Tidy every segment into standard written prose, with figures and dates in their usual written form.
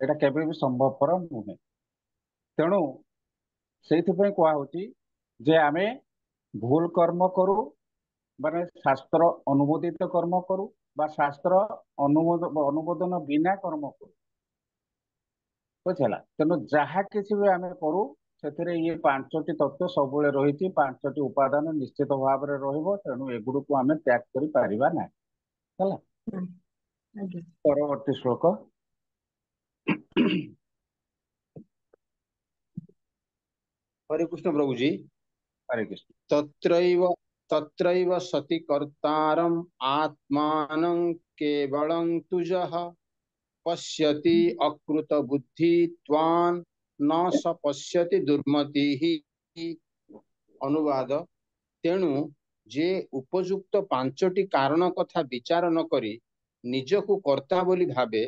एटा केबे भी संभवपर नुहे। तेणु ସେଇଥିପାଇଁ କୁହା ହଉଛି ଯେ ଆମେ ଭୁଲ କର୍ମ କରୁ ମାନେ ଶାସ୍ତ୍ର ଅନୁମୋଦିତ କର୍ମ କରୁ ବା ଶାସ୍ତ୍ର ଅନୁମୋଦନ ବିନା କର୍ମ କରୁ। ବୁଝିଲା। ତେଣୁ ଯାହା କିଛି ବି ଆମେ କରୁ ସେଥିରେ ଇଏ ପାଞ୍ଚଟି ତତ୍ଵ ସବୁବେଳେ ରହିଛି, ପାଞ୍ଚଟି ଉପାଦାନ ନିଶ୍ଚିତ ଭାବରେ ରହିବ। ତେଣୁ ଏଗୁଡକୁ ଆମେ ତ୍ୟାଗ କରିପାରିବା ନାହିଁ। ହେଲା। ହୁଁ, ଆଜ୍ଞା। ପରବର୍ତ୍ତୀ ଶ୍ଲୋକ। हरे कृष्ण प्रभु जी। हरे कृष्ण। तत्रैव तत्रैव सति कर्तारम् आत्मानं केवलं तुजः पश्यति अकृत बुद्धि त्वान् न स पश्यति दुर्मतिः। अनुवाद। तेणु जे उपयुक्त पांचटी कारण कथा विचार न करी निजकु कर्ता बोली भावे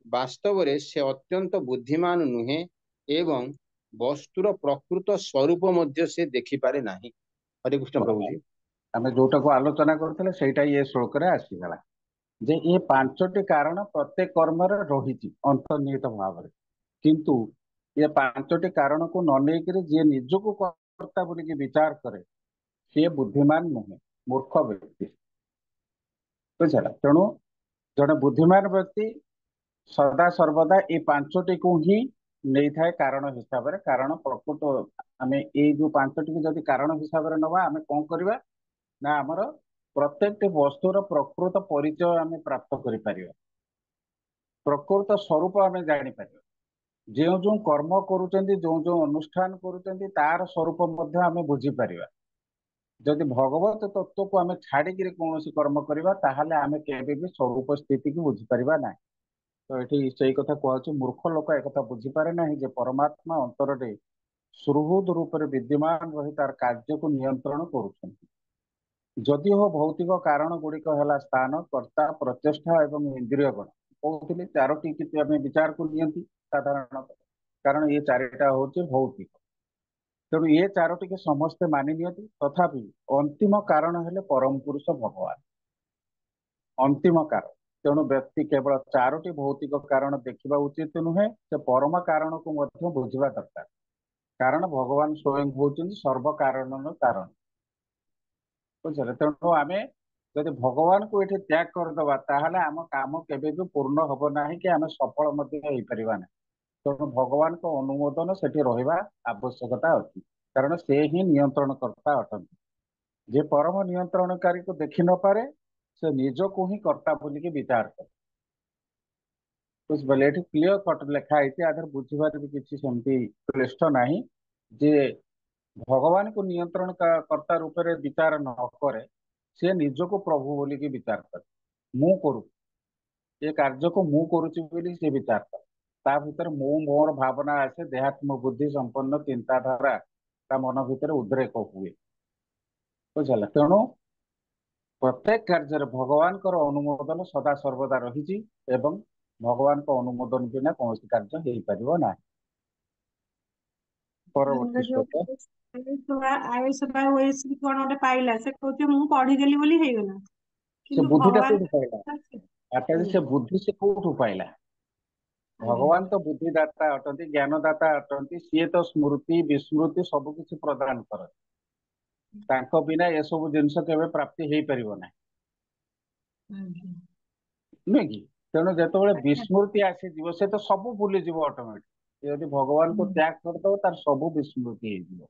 वास्तव रे से अत्यंत बुद्धिमान नुहे एवं वस्तुर प्रकृत स्वरूप मध्य से देखि पारे नाही। हरे कृष्ण प्रभु जी। ଆମେ ଯୋଉଟାକୁ ଆଲୋଚନା କରୁଥିଲେ ସେଇଟା ଏ ଶ୍ଲୋକରେ ଆସିଗଲା ଯେ ଏ ପାଞ୍ଚଟି କାରଣ ପ୍ରତ୍ୟେକ କର୍ମରେ ରହିଛି ଅନ୍ତର୍ନିହିତ ଭାବରେ, କିନ୍ତୁ ଏ ପାଞ୍ଚଟି କାରଣକୁ ନ ନେଇକରି ଯିଏ ନିଜକୁ କର୍ତ୍ତା ବୋଲିକି ବିଚାର କରେ ସିଏ ବୁଦ୍ଧିମାନ ନୁହେଁ, ମୂର୍ଖ ବ୍ୟକ୍ତି। ବୁଝିଲା। ତେଣୁ ଜଣେ ବୁଦ୍ଧିମାନ ବ୍ୟକ୍ତି ସଦା ସର୍ବଦା ଏ ପାଞ୍ଚଟିକୁ ହିଁ ନେଇଥାଏ କାରଣ ହିସାବରେ। କାରଣ ପ୍ରକୃତ ଆମେ ଏଇ ଯୋଉ ପାଞ୍ଚଟିକୁ ଯଦି କାରଣ ହିସାବରେ ନବା ଆମେ କଣ କରିବା ନା ଆମର ପ୍ରତ୍ୟେକଟି ବସ୍ତୁର ପ୍ରକୃତ ପରିଚୟ ଆମେ ପ୍ରାପ୍ତ କରିପାରିବା, ପ୍ରକୃତ ସ୍ୱରୂପ ଆମେ ଜାଣିପାରିବା। ଯେଉଁ ଯେଉଁ କର୍ମ କରୁଛନ୍ତି, ଯେଉଁ ଯେଉଁ ଅନୁଷ୍ଠାନ କରୁଛନ୍ତି ତାର ସ୍ୱରୂପ ମଧ୍ୟ ଆମେ ବୁଝିପାରିବା। ଯଦି ଭଗବତ ତତ୍ଵକୁ ଆମେ ଛାଡିକିରି କୌଣସି କର୍ମ କରିବା ତାହେଲେ ଆମେ କେବେ ବି ସ୍ୱରୂପ ସ୍ଥିତିକୁ ବୁଝିପାରିବା ନାହିଁ। ତ ଏଠି ସେଇ କଥା କୁହାଯାଉଛି ମୂର୍ଖ ଲୋକ ଏକଥା ବୁଝିପାରେ ନାହିଁ ଯେ ପରମାତ୍ମା ଅନ୍ତରରେ ସୁହୃଦ ରୂପରେ ବିଦ୍ୟମାନ ରହି ତାର କାର୍ଯ୍ୟକୁ ନିୟନ୍ତ୍ରଣ କରୁଛନ୍ତି। ଯଦି ହୋ ଭୌତିକ କାରଣ ଗୁଡିକ ହେଲା ସ୍ଥାନ, କର୍ତ୍ତା, ପ୍ରଚେଷ୍ଟା ଏବଂ ଇନ୍ଦ୍ରିୟ ଗଣ। କହୁଥିଲି ଚାରୋଟି କିଛି ଆମେ ବିଚାରକୁ ନିଅନ୍ତି ସାଧାରଣତଃ, କାରଣ ଏ ଚାରିଟା ହଉଛି ଭୌତିକ। ତେଣୁ ଏ ଚାରୋଟିକୁ ସମସ୍ତେ ମାନି ନିଅନ୍ତି, ତଥାପି ଅନ୍ତିମ କାରଣ ହେଲେ ପରମ ପୁରୁଷ ଭଗବାନ, ଅନ୍ତିମ କାରଣ। ତେଣୁ ବ୍ୟକ୍ତି କେବଳ ଚାରୋଟି ଭୌତିକ କାରଣ ଦେଖିବା ଉଚିତ ନୁହେଁ, ସେ ପରମ କାରଣକୁ ମଧ୍ୟ ବୁଝିବା ଦରକାର। କାରଣ ଭଗବାନ ସ୍ୱୟଂ ହଉଛନ୍ତି ସର୍ବ କାରଣର କାରଣ। ବୁଝିଲେ। ତେଣୁ ଆମେ ଯଦି ଭଗବାନଙ୍କୁ ଏଠି ତ୍ୟାଗ କରିଦେବା ତାହେଲେ ଆମ କାମ କେବେ ବି ପୂର୍ଣ୍ଣ ହବ ନାହିଁ କି ଆମେ ସଫଳ ମଧ୍ୟ ହେଇପାରିବା ନାହିଁ। ତେଣୁ ଭଗବାନଙ୍କ ଅନୁମୋଦନ ସେଠି ରହିବା ଆବଶ୍ୟକତା ଅଛି, କାରଣ ସେ ହିଁ ନିୟନ୍ତ୍ରଣ କର୍ତ୍ତା ଅଟନ୍ତି। ଯେ ପରମ ନିୟନ୍ତ୍ରଣକାରୀକୁ ଦେଖି ନପାରେ ସେ ନିଜକୁ ହିଁ କର୍ତ୍ତା ବୋଲିକି ବିଚାର କରେ। ବୁଝିପାରିଲେ। ଏଠି କ୍ଲିୟର କଟ୍ ଲେଖା ହେଇଛି, ଆଧାର ବୁଝିବାରେ ବି କିଛି ସେମିତି କ୍ଲିଷ୍ଟ ନାହିଁ ଯେ ଭଗବାନଙ୍କୁ ନିୟନ୍ତ୍ରଣ କର୍ତ୍ତା ରୂପରେ ବିଚାର ନ କରେ ସେ ନିଜକୁ ପ୍ରଭୁ ବୋଲିକି ବିଚାର କରେ। ମୁଁ କରୁଛି ଏ କାର୍ଯ୍ୟକୁ, ମୁଁ କରୁଛି ବୋଲି ସେ ବିଚାର କରେ। ତା ଭିତରେ ମୁଁ ମୋର ଭାବନା ଆସେ, ଦେହାତ୍ମ ବୁଦ୍ଧି ସମ୍ପନ୍ନ ଚିନ୍ତାଧାରା ତା ମନ ଭିତରେ ଉଦ୍ରେକ ହୁଏ। ବୁଝିଲା। ତେଣୁ ପ୍ରତ୍ୟେକ କାର୍ଯ୍ୟରେ ଭଗବାନଙ୍କର ଅନୁମୋଦନ ସଦା ସର୍ବଦା ରହିଛି ଏବଂ ଭଗବାନଙ୍କ ଅନୁମୋଦନ ବିନା କୌଣସି କାର୍ଯ୍ୟ ହେଇପାରିବ ନାହିଁ। ପରବର୍ତ୍ତୀ ଶ୍ଲୋକ। ଆୟୁଷ ବା ଓଏସି କଣ ଗୋଟେ ପାଇଲା, ସେ କହୁଛି ମୁଁ ପଢିଦେଲି ବୋଲି ହେଇଗଲା, ସେ କିନ୍ତୁ ବୁଦ୍ଧିଟା ଭଗବାନ କୋଉଠୁ ପାଇଲା? ଆଚାର୍ଯ୍ୟ ସେ ବୁଦ୍ଧି ସେ କୋଉଠୁ ପାଇଲା? ଭଗବାନ ତ ବୁଦ୍ଧିଦାତା ଅଟନ୍ତି, ଜ୍ଞାନଦାତା ଅଟନ୍ତି। ସିଏ ତ ସ୍ମୃତି ବିସ୍ମୃତି ସବୁ କିଛି ପ୍ରଦାନ କରନ୍ତି। ତାଙ୍କ ବିନା ଏସବୁ ଜିନିଷ କେବେ ପ୍ରାପ୍ତି ହେଇପାରିବ ନାହିଁ, ନୁହେଁ କି? ତେଣୁ ଯେତେବେଳେ ବିସ୍ମୃତି ଆସିଯିବ ସେ ତ ସବୁ ଭୁଲିଯିବ ଅଟୋମେଟିକ। ଯଦି ଭଗବାନଙ୍କୁ ତ୍ୟାଗ କରିଦବ ତାର ସବୁ ବିସ୍ମୃତି ହେଇଯିବ।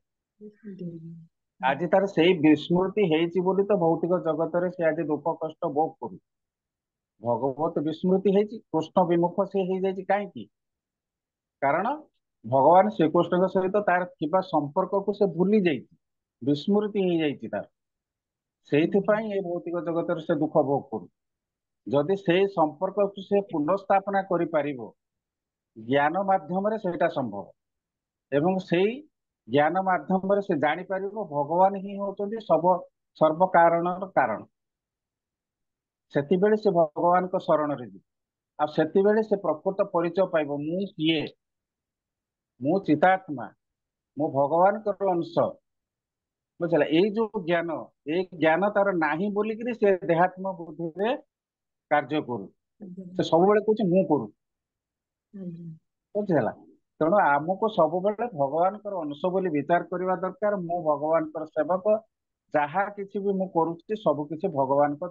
ଆଜି ତାର ସେଇ ବିସ୍ମୃତି ହେଇଛି ବୋଲି ତ ଭୌତିକ ଜଗତରେ ସେ ଆଜି ଦୁଃଖ କଷ୍ଟ ଭୋଗ କରୁଛି। ଭଗବତ ବିସ୍ମୃତି ହେଇଛି, କୃଷ୍ଣ ବିମୁଖ ସେ ହେଇଯାଇଛି। କାହିଁକି? କାରଣ ଭଗବାନ ଶ୍ରୀକୃଷ୍ଣଙ୍କ ସହିତ ତାର ଥିବା ସମ୍ପର୍କକୁ ସେ ଭୁଲି ଯାଇଛି, ବିସ୍ମୃତି ହେଇଯାଇଛି ତାର। ସେଇଥିପାଇଁ ଏ ଭୌତିକ ଜଗତରେ ସେ ଦୁଃଖ ଭୋଗ କରୁଛି। ଯଦି ସେଇ ସମ୍ପର୍କକୁ ସେ ପୁନଃସ୍ଥାପନା କରିପାରିବ ଜ୍ଞାନ ମାଧ୍ୟମରେ ସେଇଟା ସମ୍ଭବ, ଏବଂ ସେଇ ଜ୍ଞାନ ମାଧ୍ୟମରେ ସେ ଜାଣିପାରିବ ଭଗବାନ ହିଁ ହଉଛନ୍ତି ସର୍ବ କାରଣର କାରଣ। ସେତିବେଳେ ସେ ଭଗବାନଙ୍କ ଶରଣରେ ଯିବ, ଆଉ ସେତିବେଳେ ସେ ପ୍ରକୃତ ପରିଚୟ ପାଇବ। ମୁଁ କିଏ? ମୁଁ ଚିତାତ୍ମା, ମୁଁ ଭଗବାନଙ୍କର ଅଂଶ। ବୁଝିଲା। ଏଇ ଯୋଉ ଜ୍ଞାନ, ଏଇ ଜ୍ଞାନ ତାର ନାହିଁ ବୋଲିକିରି ସେ ଦେହାତ୍ମ ବୁଦ୍ଧିରେ କାର୍ଯ୍ୟ କରୁ। ସେ ସବୁବେଳେ କହୁଛି ମୁଁ କରୁଛି। ବୁଝିହେଲା। ତେଣୁ ଆମକୁ ସବୁବେଳେ ଭଗବାନଙ୍କର ଅଂଶ ବୋଲି ବିଚାର କରିବା ଦରକାର। ମୁଁ ଭଗବାନଙ୍କର ସେବକ, ଯାହା କିଛି ବି ମୁଁ କରୁଛି ସବୁ କିଛି ଭଗବାନଙ୍କ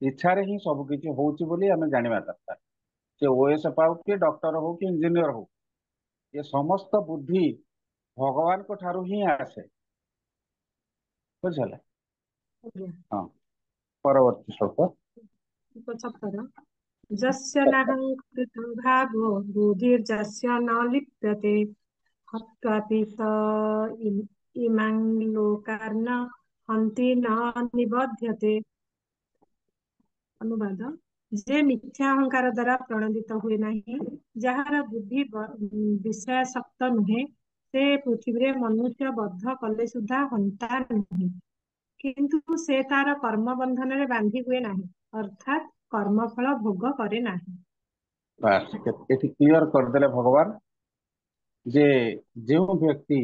ଇଚ୍ଛାରେ ହିଁ ସବୁ କିଛି ହଉଛି ବୋଲି ଆମେ ଜାଣିବା ଦରକାର। ସେ ଓଏସ୍ ପାଉ କି ଡକ୍ଟର ହଉ କି ଇଞ୍ଜିନିୟର ହଉ, ଏ ସମସ୍ତ ବୁଦ୍ଧି ଭଗବାନଙ୍କ ଠାରୁ ହିଁ ଆସେ। ବୁଝିହେଲା। ଆଜ୍ଞା। ହଁ, ପରବର୍ତ୍ତୀ ଶ୍ଲୋକ। 75 ଯସ୍ୟ ନାହଂ ଭାବो ବୁଦ୍ଧିର୍ଯସ୍ୟ ନ ଲିପ୍ୟତେ ହତ୍ୱାପି ସ ଇମାଂ ଲୋକାର୍ନ ହନ୍ତି ନ ନିବଧ୍ୟତେ। ଅନୁବାଦ, ଯେ ମିଥ୍ୟା ଅହଙ୍କାର ଦ୍ୱାରା ପ୍ରଣୋଦିତ ହୁଏ ନାହିଁ, ଯାହାର ବୁଦ୍ଧି ବିଷୟାସକ୍ତ ନୁହେଁ, ସେ ପୃଥିବୀରେ ମନୁଷ୍ୟ ବଧ କଲେ ସୁଦ୍ଧା ହନ୍ତା ନୁହେଁ, କିନ୍ତୁ ସେ ତାର କର୍ମ ବନ୍ଧନରେ ବାନ୍ଧି ହୁଏ ନାହିଁ, ଅର୍ଥାତ୍ କର୍ମଫଳ ଭୋଗ କରେ ନାହିଁ। ବାସ୍, ଏଠି କ୍ଲିୟର କରିଦେଲେ ଭଗବାନ ଯେ ଯେଉଁ ବ୍ୟକ୍ତି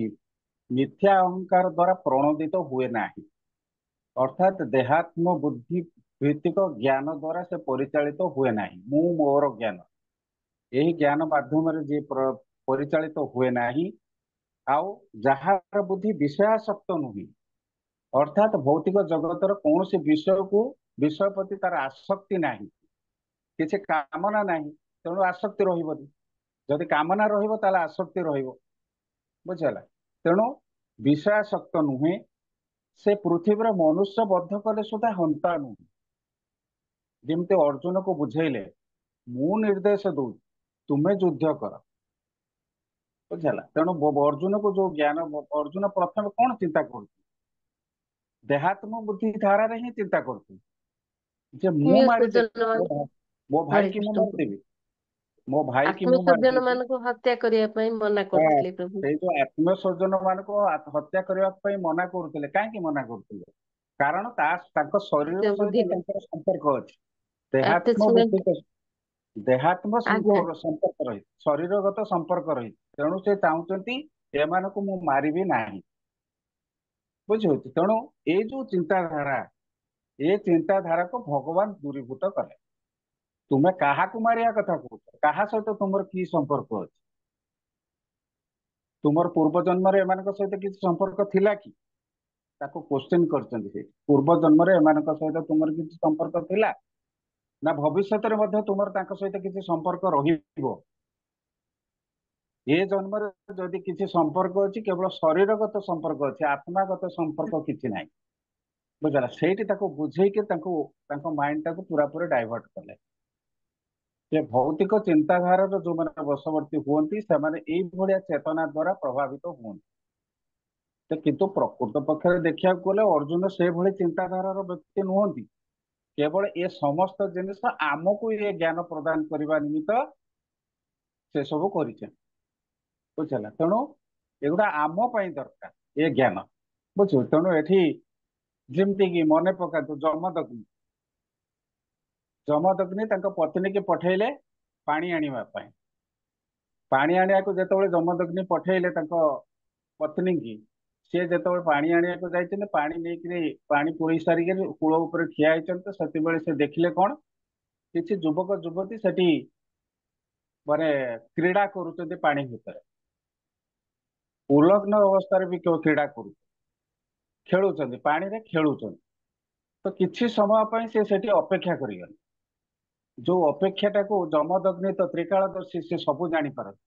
ମିଥ୍ୟା ଅହଙ୍କାର ଦ୍ୱାରା ପ୍ରଣୋଦିତ ହୁଏ ନାହିଁ, ଅର୍ଥାତ୍ ଦେହାତ୍ମ ବୁଦ୍ଧି ଭିତ୍ତିକ ଜ୍ଞାନ ଦ୍ୱାରା ସେ ପରିଚାଳିତ ହୁଏ ନାହିଁ, ମୁଁ ମୋର ଜ୍ଞାନ, ଏହି ଜ୍ଞାନ ମାଧ୍ୟମରେ ଯିଏ ପରିଚାଳିତ ହୁଏ ନାହିଁ, ଆଉ ଯାହାର ବୁଦ୍ଧି ବିଷୟାସକ୍ତ ନୁହେଁ, ଅର୍ଥାତ୍ ଭୌତିକ ଜଗତର କୌଣସି ବିଷୟ ପ୍ରତି ତାର ଆସକ୍ତି ନାହିଁ, କିଛି କାମନା ନାହିଁ, ତେଣୁ ଆସକ୍ତି ରହିବନି। ଯଦି କାମନା ରହିବ ତାହେଲେ ଆସକ୍ତି ରହିବ। ବୁଝିହେଲା। ତେଣୁ ବିଷୟାସକ୍ତ ନୁହେଁ, ସେ ପୃଥିବୀର ମନୁଷ୍ୟ ବଧ କଲେ ସୁଦ୍ଧା ହନ୍ତା ନୁହେଁ। ଯେମିତି ଅର୍ଜୁନକୁ ବୁଝେଇଲେ, ମୁଁ ନିର୍ଦ୍ଦେଶ ଦଉଛି ତୁମେ ଯୁଦ୍ଧ କର। ବୁଝିହେଲା। ତେଣୁ ଅର୍ଜୁନକୁ ଯୋଉ ଜ୍ଞାନ, ଅର୍ଜୁନ ପ୍ରଥମେ କଣ ଚିନ୍ତା କରୁଛି? ଦେହାତ୍ମ ବୁଦ୍ଧି ଧାରାରେ ହିଁ ଚିନ୍ତା କରୁଛି ଯେ ମୁଁ ଆତ୍ମୀୟ ମାରିଦେବି, ସ୍ୱଜନ ମୋ ଭାଇ ହରେ କି ମୁଁ କୃଷ୍ଣ ପ୍ରଭୁ। ମାରିଦେବି, ମୋ ଭାଇ କି ଆତ୍ମୀୟ ମୁଁ ସ୍ୱଜନ ମାରିଦେବି। ମାନଙ୍କୁ ହତ୍ୟା କରିବା ପାଇଁ ମନା ହଁ, କରୁଥିଲେ ପ୍ରଭୁ। ସେଇ ଯୋଉ ଆତ୍ମୀୟ ସ୍ୱଜନ ମାନଙ୍କୁ ହତ୍ୟା କରିବା ପାଇଁ ମନା କରୁଥିଲେ, କାହିଁକି ମନା କରୁଥିଲେ? କାରଣ ତାଙ୍କ ଶରୀର ଆତ୍ମୀୟ ବୁଦ୍ଧି ସହିତ ନାହିଁ। ତାଙ୍କର ସମ୍ପର୍କ ଅଛି। ଦେହାତ୍ମ ବୁଦ୍ଧି, ଆଟାଚମେଣ୍ଟ। ଦେହାତ୍ମ ଆଜ୍ଞା। ସମ୍ପର୍କ ରହିଛି, ଶରୀରଗତ ସମ୍ପର୍କ ରହିଛି। ତେଣୁ ସେ ଚାହୁଁଛନ୍ତି ଏମାନଙ୍କୁ ମୁଁ ମାରିବି ନାହିଁ। ବୁଝିହଉଛି। ତେଣୁ ଏଇ ଯୋଉ ଚିନ୍ତାଧାରା, ଏ ଚିନ୍ତାଧାରାକୁ ଭଗବାନ ଦୂରୀଭୂତ କଲେ। ତୁମେ କାହାକୁ ମାରିବା କଥା କହୁଛ? କାହା ସହିତ ତୁମର କି ସମ୍ପର୍କ ଅଛି? ତୁମର ପୂର୍ବ ଜନ୍ମରେ ଏମାନଙ୍କ ସହିତ କିଛି ସମ୍ପର୍କ ଥିଲା କି? ତାକୁ କ୍ୱେଶ୍ଚିନ୍ କରିଛନ୍ତି ସେ, ପୂର୍ବ ଜନ୍ମରେ ଏମାନଙ୍କ ସହିତ ତୁମର କିଛି ସମ୍ପର୍କ ଥିଲା ନା ଭବିଷ୍ୟତରେ ମଧ୍ୟ ତୁମର ତାଙ୍କ ସହିତ କିଛି ସମ୍ପର୍କ ରହିବ? ଏ ଜନ୍ମରେ ଯଦି କିଛି ସମ୍ପର୍କ ଅଛି, କେବଳ ଶରୀରଗତ ସମ୍ପର୍କ ଅଛି, ଆତ୍ମାଗତ ସମ୍ପର୍କ କିଛି ନାହିଁ। ବୁଝିଲା। ସେଇଠି ତାକୁ ବୁଝେଇକି ତାଙ୍କ ମାଇଣ୍ଡ ଟାକୁ ପୁରାପୁରି ଡାଇଭର୍ଟ କଲେ। ସେ ଭୌତିକ ଚିନ୍ତାଧାରାର ଯୋଉମାନେ ବଶବର୍ତ୍ତୀ ହୁଅନ୍ତି, ସେମାନେ ଏଇଭଳିଆ ଚେତନା ଦ୍ୱାରା ପ୍ରଭାବିତ ହୁଅନ୍ତି। କିନ୍ତୁ ପ୍ରକୃତ ପକ୍ଷରେ ଦେଖିବାକୁ ଗଲେ ଅର୍ଜୁନ ସେଭଳି ଚିନ୍ତାଧାରାର ବ୍ୟକ୍ତି ନୁହନ୍ତି। କେବଳ ଏ ସମସ୍ତ ଜିନିଷ ଆମକୁ ଏ ଜ୍ଞାନ ପ୍ରଦାନ କରିବା ନିମିତ୍ତ ସେ ସବୁ କରିଛନ୍ତି। ବୁଝିଲା। ତେଣୁ ଏଗୁଡା ଆମ ପାଇଁ ଦରକାର, ଏ ଜ୍ଞାନ। ବୁଝୁ। ତେଣୁ ଏଠି ଯେମିତିକି ମନେ ପକାନ୍ତୁ, ଯମଦଗ୍ନି ତାଙ୍କ ପତ୍ନୀକି ପଠେଇଲେ ପାଣି ଆଣିବା ପାଇଁ। ପାଣି ଆଣିବାକୁ ଯେତେବେଳେ ଯମଦଗ୍ନି ପଠେଇଲେ ତାଙ୍କ ପତ୍ନୀକି, ସେ ଯେତେବେଳେ ପାଣି ଆଣିବାକୁ ଯାଇଛନ୍ତି, ପାଣି ନେଇକିରି ପାଣି ପୁରେଇ ସାରିକି କୂଳ ଉପରେ ଠିଆ ହେଇଛନ୍ତି, ସେତେବେଳେ ସେ ଦେଖିଲେ କଣ, କିଛି ଯୁବକ ଯୁବତୀ ସେଠି ମାନେ କ୍ରୀଡା କରୁଛନ୍ତି ପାଣି ଭିତରେ। ଉଲଗ୍ନ ଅବସ୍ଥାରେ ବି କେଉଁ କ୍ରୀଡା ଖେଳୁଛନ୍ତି, ପାଣିରେ ଖେଳୁଛନ୍ତି। ତ କିଛି ସମୟ ପାଇଁ ସେ ସେଠି ଅପେକ୍ଷା କରିଗଲେ। ଯୋଉ ଅପେକ୍ଷାଟାକୁ ଯମଦଗ୍ନି ତ ତ୍ରିକାଳଦର୍ଶୀ, ସେ ସବୁ ଜାଣିପାରନ୍ତି।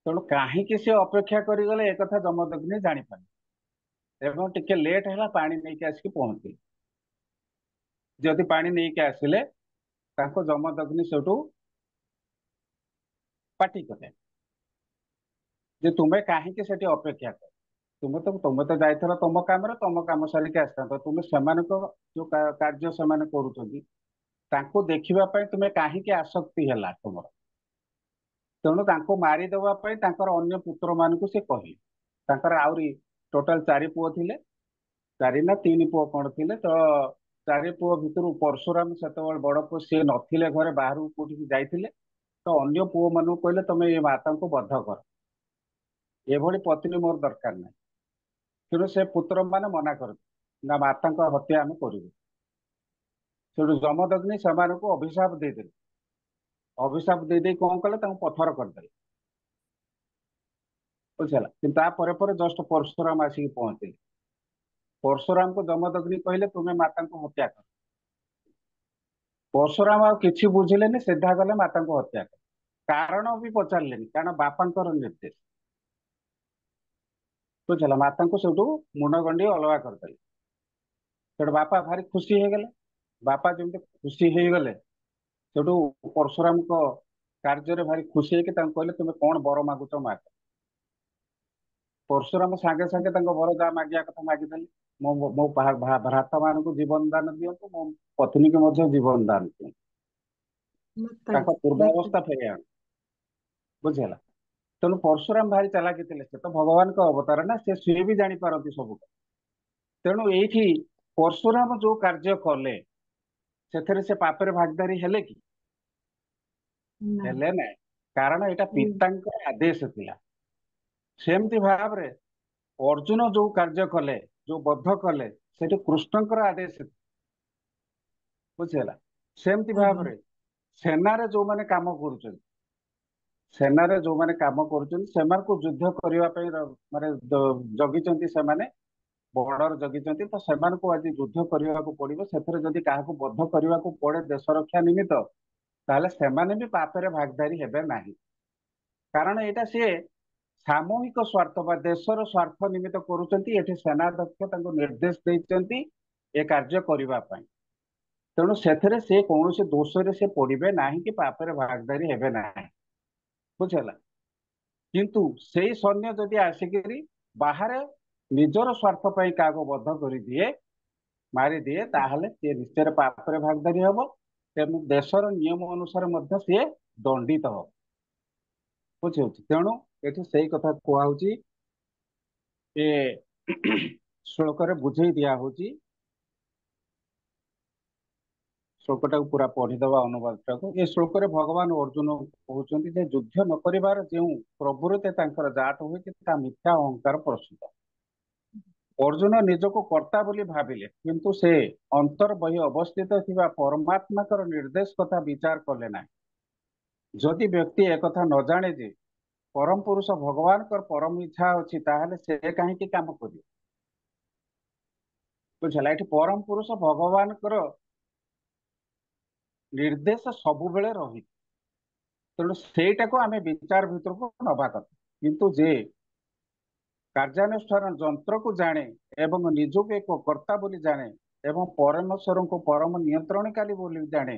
ତେଣୁ କାହିଁକି ସେ ଅପେକ୍ଷା କରିଗଲେ, ଏକଥା ଯମଦଗ୍ନି ଜାଣିପାରେ। ଏବଂ ଟିକେ ଲେଟ୍ ହେଲା, ପାଣି ନେଇକି ଆସିକି ପହଞ୍ଚିଲେ। ଯଦି ପାଣି ନେଇକି ଆସିଲେ, ତାଙ୍କୁ ଯମଦଗ୍ନି ସେଠୁ ପାଟି କଲେ ଯେ ତୁମେ କାହିଁକି ସେଠି ଅପେକ୍ଷା କର? ତୁମେ ତ ଯାଇଥିଲ ତମ କାମରେ, ତମ କାମ ସାରିକି ଆସିଥାନ୍ତ। ତୁମେ ସେମାନଙ୍କ ଯୋଉ କାର୍ଯ୍ୟ ସେମାନେ କରୁଛନ୍ତି, ତାଙ୍କୁ ଦେଖିବା ପାଇଁ ତୁମେ କାହିଁକି ଆସକ୍ତି ହେଲା ତୁମର? ତେଣୁ ତାଙ୍କୁ ମାରିଦେବା ପାଇଁ ତାଙ୍କର ଅନ୍ୟ ପୁତ୍ର ମାନଙ୍କୁ ସେ କହିଲେ। ତାଙ୍କର ଆହୁରି ଟୋଟାଲ 4 ପୁଅ ଥିଲେ, 4 ନା 3 ପୁଅ କଣ ଥିଲେ। ତ 4 ପୁଅ ଭିତରୁ ପରଶୁରାମ ସେତେବେଳେ ବଡ ପୁଅ, ସିଏ ନଥିଲେ ଘରେ, ବାହାରକୁ କୋଉଠିକି ଯାଇଥିଲେ। ତ ଅନ୍ୟ ପୁଅ ମାନଙ୍କୁ କହିଲେ ତମେ ଏ ମାତାଙ୍କୁ ବଧ କର, ଏଭଳି ପତ୍ନୀ ମୋର ଦରକାର ନାହିଁ। ତେଣୁ ସେ ପୁତ୍ର ମାନେ ମନା କରନ୍ତି, ନା ମାତାଙ୍କ ହତ୍ୟା ଆମେ କରିବୁ। ସେଠୁ ଯମଦଗ୍ନି ସେମାନଙ୍କୁ ଅଭିଶାପ ଦେଇଦେଲେ। ଅଭିଶାପ ଦେଇ କଣ କଲେ, ତାଙ୍କୁ ପଥର କରିଦେଲେ। ବୁଝିଲା। କିନ୍ତୁ ତାପରେ ପରେ ଜଷ୍ଟ ପରଶୁରାମ ଆସିକି ପହଞ୍ଚିଲେ। ପରଶୁରାମଙ୍କୁ ଯମଦଗ୍ନି କହିଲେ ତୁମେ ମାତାଙ୍କୁ ହତ୍ୟା କର। ପରଶୁରାମ ଆଉ କିଛି ବୁଝିଲେନି, ସିଧା ଗଲେ ମାତାଙ୍କୁ ହତ୍ୟା କଲେ। କାରଣ ବି ପଚାରିଲେନି, କାରଣ ବାପାଙ୍କର ନିର୍ଦ୍ଦେଶ। ବୁଝିଲା। ମାତାଙ୍କୁ ସେଠୁ ମୁଣ୍ଡ ଗଣ୍ଡି ଅଲଗା କରିଦେଲେ। ସେଠୁ ବାପା ଭାରି ଖୁସି ହେଇଗଲେ। ବାପା ଯେମିତି ଖୁସି ହେଇଗଲେ, ସେଠୁ ପରଶୁରାମଙ୍କ କାର୍ଯ୍ୟରେ ଭାରି ଖୁସି ହେଇକି ତାଙ୍କୁ କହିଲେ ତୁମେ କଣ ବର ମାଗୁଛ ମାଗ। ପରଶୁରାମ ସାଙ୍ଗେ ସାଙ୍ଗେ ତାଙ୍କ ବର ଯାହା ମାଗିବା କଥା ମାଗିଦେଲେ। ମୋ ମୋ ଭ୍ରାତା ମାନଙ୍କୁ ଜୀବନ ଦାନ ଦିଅନ୍ତୁ, ମୋ ପତ୍ନୀକୁ ମଧ୍ୟ ଜୀବନ ଦାନ ଦିଅନ୍ତୁ, ତାଙ୍କ ପୂର୍ବାବସ୍ଥା ଫେରି ଆଣୁ। ବୁଝିହେଲା। ତେଣୁ ପରଶୁରାମ ଭାରି ଚାଲାକି ଥିଲେ, ସେ ତ ଭଗବାନଙ୍କ ଅବତାର ନା, ସିଏ ବି ଜାଣିପାରନ୍ତି ସବୁ। ତେଣୁ ଏଇଠି ପରଶୁରାମ ଯୋଉ କାର୍ଯ୍ୟ କଲେ, ସେଥିରେ ସେ ପାପରେ ଭାଗିଦାରୀ ହେଲେ କି? ହେଲେ ନାହିଁ। କାରଣ ଏଇଟା ପିତାଙ୍କର ଆଦେଶ ଥିଲା। ସେମିତି ଭାବରେ ଅର୍ଜୁନ ଯୋଉ କାର୍ଯ୍ୟ କଲେ, ଯୋଉ ବଦ୍ଧ କଲେ, ସେଠି କୃଷ୍ଣଙ୍କର ଆଦେଶ। ବୁଝିହେଲା। ସେମିତି ଭାବରେ ସେନାରେ ଯୋଉମାନେ କାମ କରୁଛନ୍ତି, ସେମାନଙ୍କୁ ଯୁଦ୍ଧ କରିବା ପାଇଁ ମାନେ ଜଗିଛନ୍ତି, ସେମାନେ ବର୍ଡର ଜଗିଛନ୍ତି। ତ ସେମାନଙ୍କୁ ଆଜି ଯୁଦ୍ଧ କରିବାକୁ ପଡିବ। ସେଥିରେ ଯଦି କାହାକୁ ବଦ୍ଧ କରିବାକୁ ପଡେ ଦେଶ ରକ୍ଷା ନିମିତ୍ତ, ତାହେଲେ ସେମାନେ ବି ପାପରେ ଭାଗିଦାରୀ ହେବେ ନାହିଁ। କାରଣ ଏଇଟା ସିଏ ସାମୂହିକ ସ୍ୱାର୍ଥ ବା ଦେଶର ସ୍ୱାର୍ଥ ନିମିତ୍ତ କରୁଛନ୍ତି। ଏଠି ସେନାଧ୍ୟକ୍ଷ ତାଙ୍କୁ ନିର୍ଦ୍ଦେଶ ଦେଇଛନ୍ତି ଏ କାର୍ଯ୍ୟ କରିବା ପାଇଁ। ତେଣୁ ସେଥିରେ ସେ କୌଣସି ଦୋଷରେ ସେ ପଡିବେ ନାହିଁ କି ପାପରେ ଭାଗିଦାରୀ ହେବେ ନାହିଁ। ବୁଝିହେଲା। କିନ୍ତୁ ସେଇ ସୈନ୍ୟ ଯଦି ଆସିକିରି ବାହାରେ ନିଜର ସ୍ୱାର୍ଥ ପାଇଁ କାହାକୁ ବଦ୍ଧ କରିଦିଏ, ମାରିଦିଏ, ତାହେଲେ ସିଏ ନିଶ୍ଚୟ ପାପରେ ଭାଗିଦାରୀ ହବ। ତେଣୁ ଦେଶର ନିୟମ ଅନୁସାରେ ମଧ୍ୟ ସିଏ ଦଣ୍ଡିତ ହବ। ବୁଝିହଉଛି। ତେଣୁ ଏଠି ସେଇ କଥା କୁହାହଉଛି, ଏ ଶ୍ଲୋକରେ ବୁଝେଇ ଦିଆ ହଉଛି। ଶ୍ଲୋକଟାକୁ ପୁରା ପଢିଦବା ଅନୁବାଦଟାକୁ। ଏ ଶ୍ଲୋକରେ ଭଗବାନ ଅର୍ଜୁନ କହୁଛନ୍ତି ଯେ ଯୁଦ୍ଧ ନ କରିବାର ଯେଉଁ ପ୍ରବୃତ୍ତି ତାଙ୍କର ଜାତ ହୋଇଛି, ତା ମିଥ୍ୟା ଅହଙ୍କାର ପ୍ରସୂତ। ଅର୍ଜୁନ ନିଜକୁ କର୍ତ୍ତା ବୋଲି ଭାବିଲେ, କିନ୍ତୁ ସେ ଅନ୍ତର୍ବହି ଅବସ୍ଥିତ ଥିବା ପରମାତ୍ମାଙ୍କର ନିର୍ଦ୍ଦେଶ କଥା ବିଚାର କଲେ ନାହିଁ। ଯଦି ବ୍ୟକ୍ତି ଏକଥା ନ ଜାଣେ ଯେ ପରମ ପୁରୁଷ ଭଗବାନଙ୍କର ପରମ ଇଚ୍ଛା ଅଛି, ତାହେଲେ ସେ କାହିଁକି କାମ କରିବ? ବୁଝିଲା। ଏଠି ପରମ ପୁରୁଷ ଭଗବାନଙ୍କର ନିର୍ଦ୍ଦେଶ ସବୁବେଳେ ରହିଛି। ତେଣୁ ସେଇଟାକୁ ଆମେ ବିଚାର ଭିତରକୁ ନବା କଥା। କିନ୍ତୁ ଯେ କାର୍ଯ୍ୟାନୁଷ୍ଠାନ ଯନ୍ତ୍ରକୁ ଜାଣେ ଏବଂ ନିଜକୁ ଏକ କର୍ତ୍ତା ବୋଲି ଜାଣେ ଏବଂ ପରମେଶ୍ୱରଙ୍କୁ ପରମ ନିୟନ୍ତ୍ରଣକାରୀ ବୋଲି ଜାଣେ,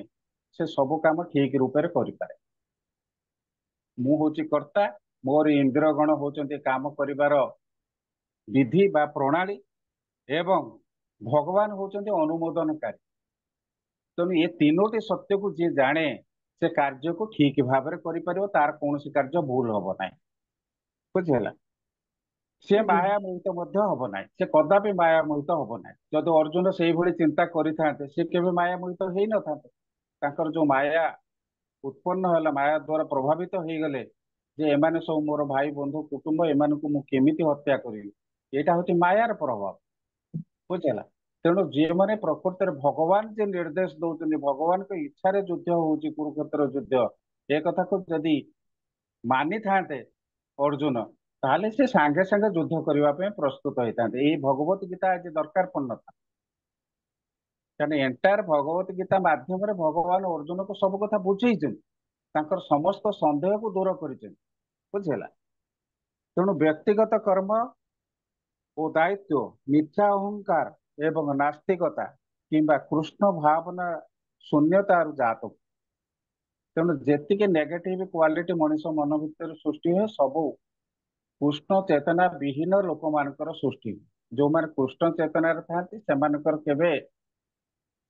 ସେ ସବୁ କାମ ଠିକ ରୂପରେ କରିପାରେ। ମୁଁ ହଉଛି କର୍ତ୍ତା, ମୋର ଇନ୍ଦ୍ରଗଣ ହଉଛନ୍ତି କାମ କରିବାର ବିଧି ବା ପ୍ରଣାଳୀ, ଏବଂ ଭଗବାନ ହଉଛନ୍ତି ଅନୁମୋଦନକାରୀ। ତେଣୁ ଏ ତିନୋଟି ସତ୍ୟକୁ ଯିଏ ଜାଣେ, ସେ କାର୍ଯ୍ୟକୁ ଠିକ ଭାବରେ କରିପାରିବ, ତାର କୌଣସି କାର୍ଯ୍ୟ ଭୁଲ ହବ ନାହିଁ। ବୁଝିହେଲା। ସେ ମାୟା ମୋହିତ ମଧ୍ୟ ହବ ନାହିଁ, ସେ କଦାପି ମାୟା ମୋହିତ ହବ ନାହିଁ। ଯଦି ଅର୍ଜୁନ ସେଇଭଳି ଚିନ୍ତା କରିଥାନ୍ତେ, ସେ କେବେ ମାୟା ମୋହିତ ହେଇନଥାନ୍ତେ। ତାଙ୍କର ଯୋଉ ମାୟା ଉତ୍ପନ୍ନ ହେଲା, ମାୟା ଦ୍ୱାରା ପ୍ରଭାବିତ ହେଇଗଲେ ଯେ ଏମାନେ ସବୁ ମୋର ଭାଇ ବନ୍ଧୁ କୁଟୁମ୍ବ, ଏମାନଙ୍କୁ ମୁଁ କେମିତି ହତ୍ୟା କରିବି, ଏଇଟା ହଉଛି ମାୟାର ପ୍ରଭାବ। ବୁଝିହେଲା। ତେଣୁ ଯେଉଁମାନେ ପ୍ରକୃତରେ ଭଗବାନ ଯେ ନିର୍ଦ୍ଦେଶ ଦଉଛନ୍ତି, ଭଗବାନଙ୍କ ଇଚ୍ଛାରେ ଯୁଦ୍ଧ ହଉଛି କୁରୁକ୍ଷେତ୍ର ଯୁଦ୍ଧ, ଏ କଥାକୁ ଯଦି ମାନିଥାନ୍ତେ ଅର୍ଜୁନ, ତାହେଲେ ସେ ସାଙ୍ଗେ ସାଙ୍ଗେ ଯୁଦ୍ଧ କରିବା ପାଇଁ ପ୍ରସ୍ତୁତ ହେଇଥାନ୍ତେ। ଏଇ ଭଗବତ ଗୀତା ଆଜି ଦରକାର ପଡିନଥାନ୍ତା। କାରଣ ଏଣ୍ଟାୟାର ଭଗବତ ଗୀତା ମାଧ୍ୟମରେ ଭଗବାନ ଅର୍ଜୁନକୁ ସବୁ କଥା ବୁଝେଇଛନ୍ତି, ତାଙ୍କର ସମସ୍ତ ସନ୍ଦେହକୁ ଦୂର କରିଛନ୍ତି। ବୁଝିହେଲା। ତେଣୁ ବ୍ୟକ୍ତିଗତ କର୍ମ ଓ ଦାୟିତ୍ୱ, ମିଥ୍ୟା ଅହଙ୍କାର ଏବଂ ନାସ୍ତିକତା କିମ୍ବା କୃଷ୍ଣ ଭାବନା ଶୂନ୍ୟତାରୁ ଜାତ। ତେଣୁ ଯେତିକି ନେଗେଟିଭ କ୍ୱାଲିଟି ମଣିଷ ମନ ଭିତରେ ସୃଷ୍ଟି ହୁଏ, ସବୁ କୃଷ୍ଣ ଚେତନା ବିହୀନ ଲୋକମାନଙ୍କର ସୃଷ୍ଟି। ଯୋଉମାନେ କୃଷ୍ଣ ଚେତନାରେ ଥାନ୍ତି, ସେମାନଙ୍କର କେବେ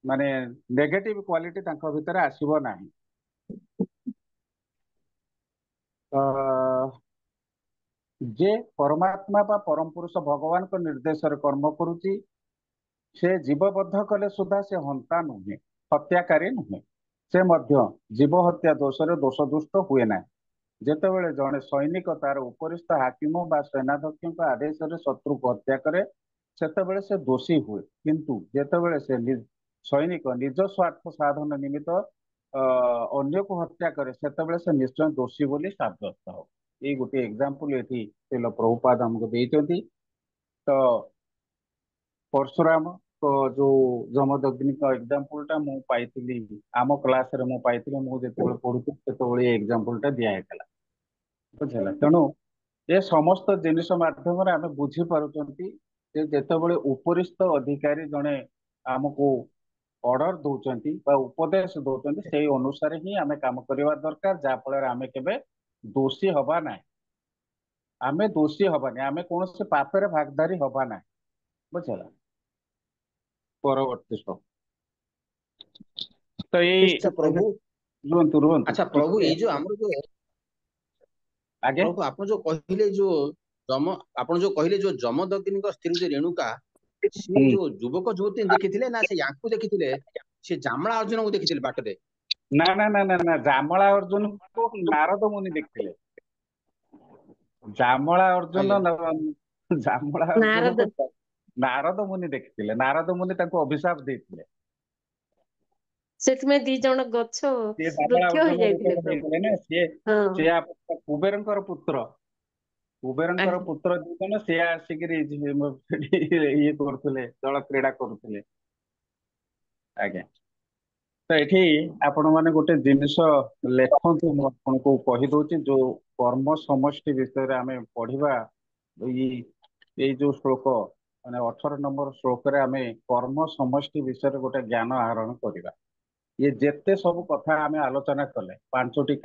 ମାନେ ନେଗେଟିଭ କ୍ୱାଲିଟି ତାଙ୍କ ଭିତରେ ଆସିବ ନାହିଁ। ଯେ ପରମାତ୍ମା ବା ପରମ ପୁରୁଷ ଭଗବାନଙ୍କ ନିର୍ଦ୍ଦେଶରେ କର୍ମ କରୁଛି, ସେ ଜୀବବଦ୍ଧ କଲେ ସୁଦ୍ଧା ସେ ହନ୍ତା ନୁହେଁ, ହତ୍ୟାକାରୀ ନୁହେଁ। ସେ ମଧ୍ୟ ଜୀବ ହତ୍ୟା ଦୋଷରେ ଦୋଷଦୁଷ୍ଟ ହୁଏ ନାହିଁ। ଯେତେବେଳେ ଜଣେ ସୈନିକ ତାର ଉପରିସ୍ଥ ହାକିମ ବା ସେନାଧ୍ୟକ୍ଷଙ୍କ ଆଦେଶରେ ଶତ୍ରୁକୁ ହତ୍ୟା କରେ, ସେତେବେଳେ ସେ ଦୋଷୀ ହୁଏ। କିନ୍ତୁ ଯେତେବେଳେ ସେ ସୈନିକ ନିଜ ସ୍ୱାର୍ଥ ସାଧନ ନିମିତ୍ତ ଅନ୍ୟକୁ ହତ୍ୟା କରେ ସେତେବେଳେ ସେ ନିଶ୍ଚୟ ଦୋଷୀ ବୋଲି ସାବ୍ୟସ୍ତ ହବ। ଏଇ ଗୋଟେ ଏକ୍ସାମ୍ପଲ ଏଠି ଶ୍ରୀଲ ପ୍ରଭୁପାଦ ଆମକୁ ଦେଇଛନ୍ତି। ତ ପରଶୁରାମ ତ ଯୋଉ ଯମଦଗ୍ନିଙ୍କ ଏକ୍ସାମ୍ପଲ ଟା ମୁଁ ପାଇଥିଲି ଆମ କ୍ଲାସରେ, ମୁଁ ପାଇଥିଲି ମୁଁ ଯେତେବେଳେ ପଢୁଥିଲି ସେତେବେଳେ ଏଇ ଏକ୍ସାମ୍ପଲ ଟା ଦିଆହେଇଥିଲା। ବୁଝିଲା, ତେଣୁ ଏ ସମସ୍ତ ଜିନିଷ ମାଧ୍ୟମରେ ଆମେ ବୁଝିପାରୁଛନ୍ତି ଯେ ଯେତେବେଳେ ଉପରିସ୍ଥ ଅଧିକାରୀ ଜଣେ ଆମକୁ ଅର୍ଡର ଦଉଛନ୍ତି ବା ଉପଦେଶ ଦଉଛନ୍ତି ସେଇ ଅନୁସାରେ ହିଁ ଆମେ କାମ କରିବା ଦରକାର, ଯାହା ଫଳରେ ଆମେ କେବେ ଦୋଷୀ ହବା ନାହିଁ। ଆମେ ଦୋଷୀ ହବାନି, ଆମେ କୌଣସି ପାପରେ ଭାଗଧାରୀ ହବା ନାହିଁ। ବୁଝିଲା, ପରବର୍ତ୍ତୀ ଶ୍ଲୋକ। ତ ଏଇ ନିଶ୍ଚୟ ପ୍ରଭୁ। ରୁହନ୍ତୁ ରୁହନ୍ତୁ ଆଚ୍ଛା ପ୍ରଭୁ, ଟିକେ ଏଇ ଯୋଉ ଆମର ଯୋଉ ଆଜ୍ଞା। ପ୍ରଭୁ ଆପଣ ଯୋଉ କହିଲେ ଯୋଉ ଆପଣ ଯୋଉ କହିଲେ ଯୋଉ ଯମଦଗ୍ନିଙ୍କ ସ୍ତ୍ରୀ ଯୋଉ ରେଣୁକା, ସିଏ ହୁଁ। ଯୋଉ ଯୁବକ ଯୁବତୀ ଦେଖିଥିଲେ ନା ସେ ୟାଙ୍କୁ ଦେଖିଥିଲେ? ସେ ଜାମଳା ଅର୍ଜୁନଙ୍କୁ ଦେଖିଥିଲେ ବାଟରେ? ନା ନା ନା ନା ନା, ଜାମଳା ଅର୍ଜୁନକୁ ନାରଦ ମୁନି ଦେଖିଥିଲେ। ଜାମଳା ଅର୍ଜୁନ ଆଜ୍ଞା ଜାମଳା ନାରଦ ଅର୍ଜୁନକୁ ନାରଦ ମୁନି ଦେଖିଥିଲେ। ନାରଦ ମୁନି ତାଙ୍କୁ ଅଭିଶାପ ଦେଇଥିଲେ। ସେଥିପାଇଁ ଦି ଜଣ ଗଛ ସିଏ ଜାମଳା ବୃକ୍ଷ ଅର୍ଜୁନ ହେଇଯାଇଥିଲେ ରୂପରେ ପ୍ରଭୁ। ହେଇଥିଲେ ନା, ସିଏ ହଁ ସିଏ କୁବେରଙ୍କର ପୁତ୍ର। କୁବେରଙ୍କର ଆଜ୍ଞା ପୁତ୍ର ଦି ଜଣ, ସିଏ ଆସିକିରି ଇଏ କରୁଥିଲେ, ଜଳ କ୍ରୀଡା କରୁଥିଲେ। ଆଜ୍ଞା। ତ ଏଠି ଆପଣ ମାନେ ଗୋଟେ ଜିନିଷ ଲେଖନ୍ତୁ, ମୁଁ ଆପଣଙ୍କୁ କହିଦଉଛି। ଯୋଉ କର୍ମ ସମଷ୍ଟି ବିଷୟରେ ଆମେ ପଢିବା, ଏଇ ଏଇ ଯୋଉ ଶ୍ଲୋକ ମାନେ 18 ନମ୍ବର ଶ୍ଲୋକରେ ଆମେ କର୍ମ ସମଷ୍ଟି ବିଷୟରେ ଗୋଟେ ଜ୍ଞାନ ଆହରଣ କରିବା। ଇଏ ଯେତେ ସବୁ କଥା ଆମେ ଆଲୋଚନା କଲେ, ପାଞ୍ଚଟି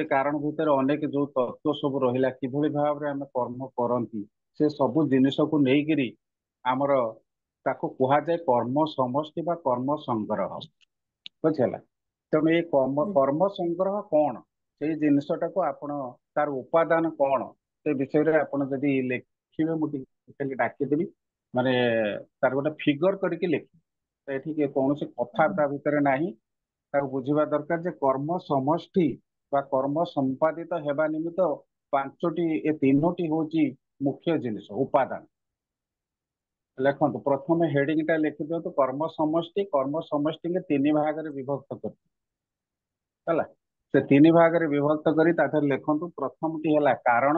କାରଣ ଭିତରେ ଅନେକ ଯୋଉ ତତ୍ଵ ସବୁ ରହିଲା, କିଭଳି ଭାବରେ ଆମେ କର୍ମ କରନ୍ତି, ସେ ସବୁ ଜିନିଷକୁ ନେଇକିରି ଆମର ତାକୁ କୁହାଯାଏ କର୍ମ ସମଷ୍ଟି ବା କର୍ମ ସଂଗ୍ରହ। ବୁଝିହେଲା? ତେଣୁ ଏଇ କର୍ମ ସଂଗ୍ରହ କଣ, ସେଇ ଜିନିଷଟାକୁ ଆପଣ ତାର ଉପାଦାନ କଣ ସେ ବିଷୟରେ ଆପଣ ଯଦି ଲେଖିବେ, ମୁଁ ଟିକେ ଡାକିଦେବି, ମାନେ ତାର ଗୋଟେ ଫିଗର କରିକି ଲେଖିବେ। ତ ଏଠି କୌଣସି କଥା ତା ଭିତରେ ନାହିଁ। ତାକୁ ବୁଝିବା ଦରକାର ଯେ କର୍ମ ସମଷ୍ଟି ବା କର୍ମ ସମ୍ପାଦିତ ହେବା ନିମିତ୍ତ ଏ ତିନୋଟି ହଉଛି ମୁଖ୍ୟ ଜିନିଷ, ଉପାଦାନ। ଲେଖନ୍ତୁ, ପ୍ରଥମେ ହେଡିଙ୍ଗ ଟା ଲେଖି ଦିଅନ୍ତୁ, କର୍ମ ସମଷ୍ଟି। କର୍ମ ସମଷ୍ଟିକି ତିନି ଭାଗରେ ବିଭକ୍ତ କରି ହେଲା। ସେ ତିନି ଭାଗରେ ବିଭକ୍ତ କରି ତା ଦେହରେ ଲେଖନ୍ତୁ, ପ୍ରଥମଟି ହେଲା କାରଣ।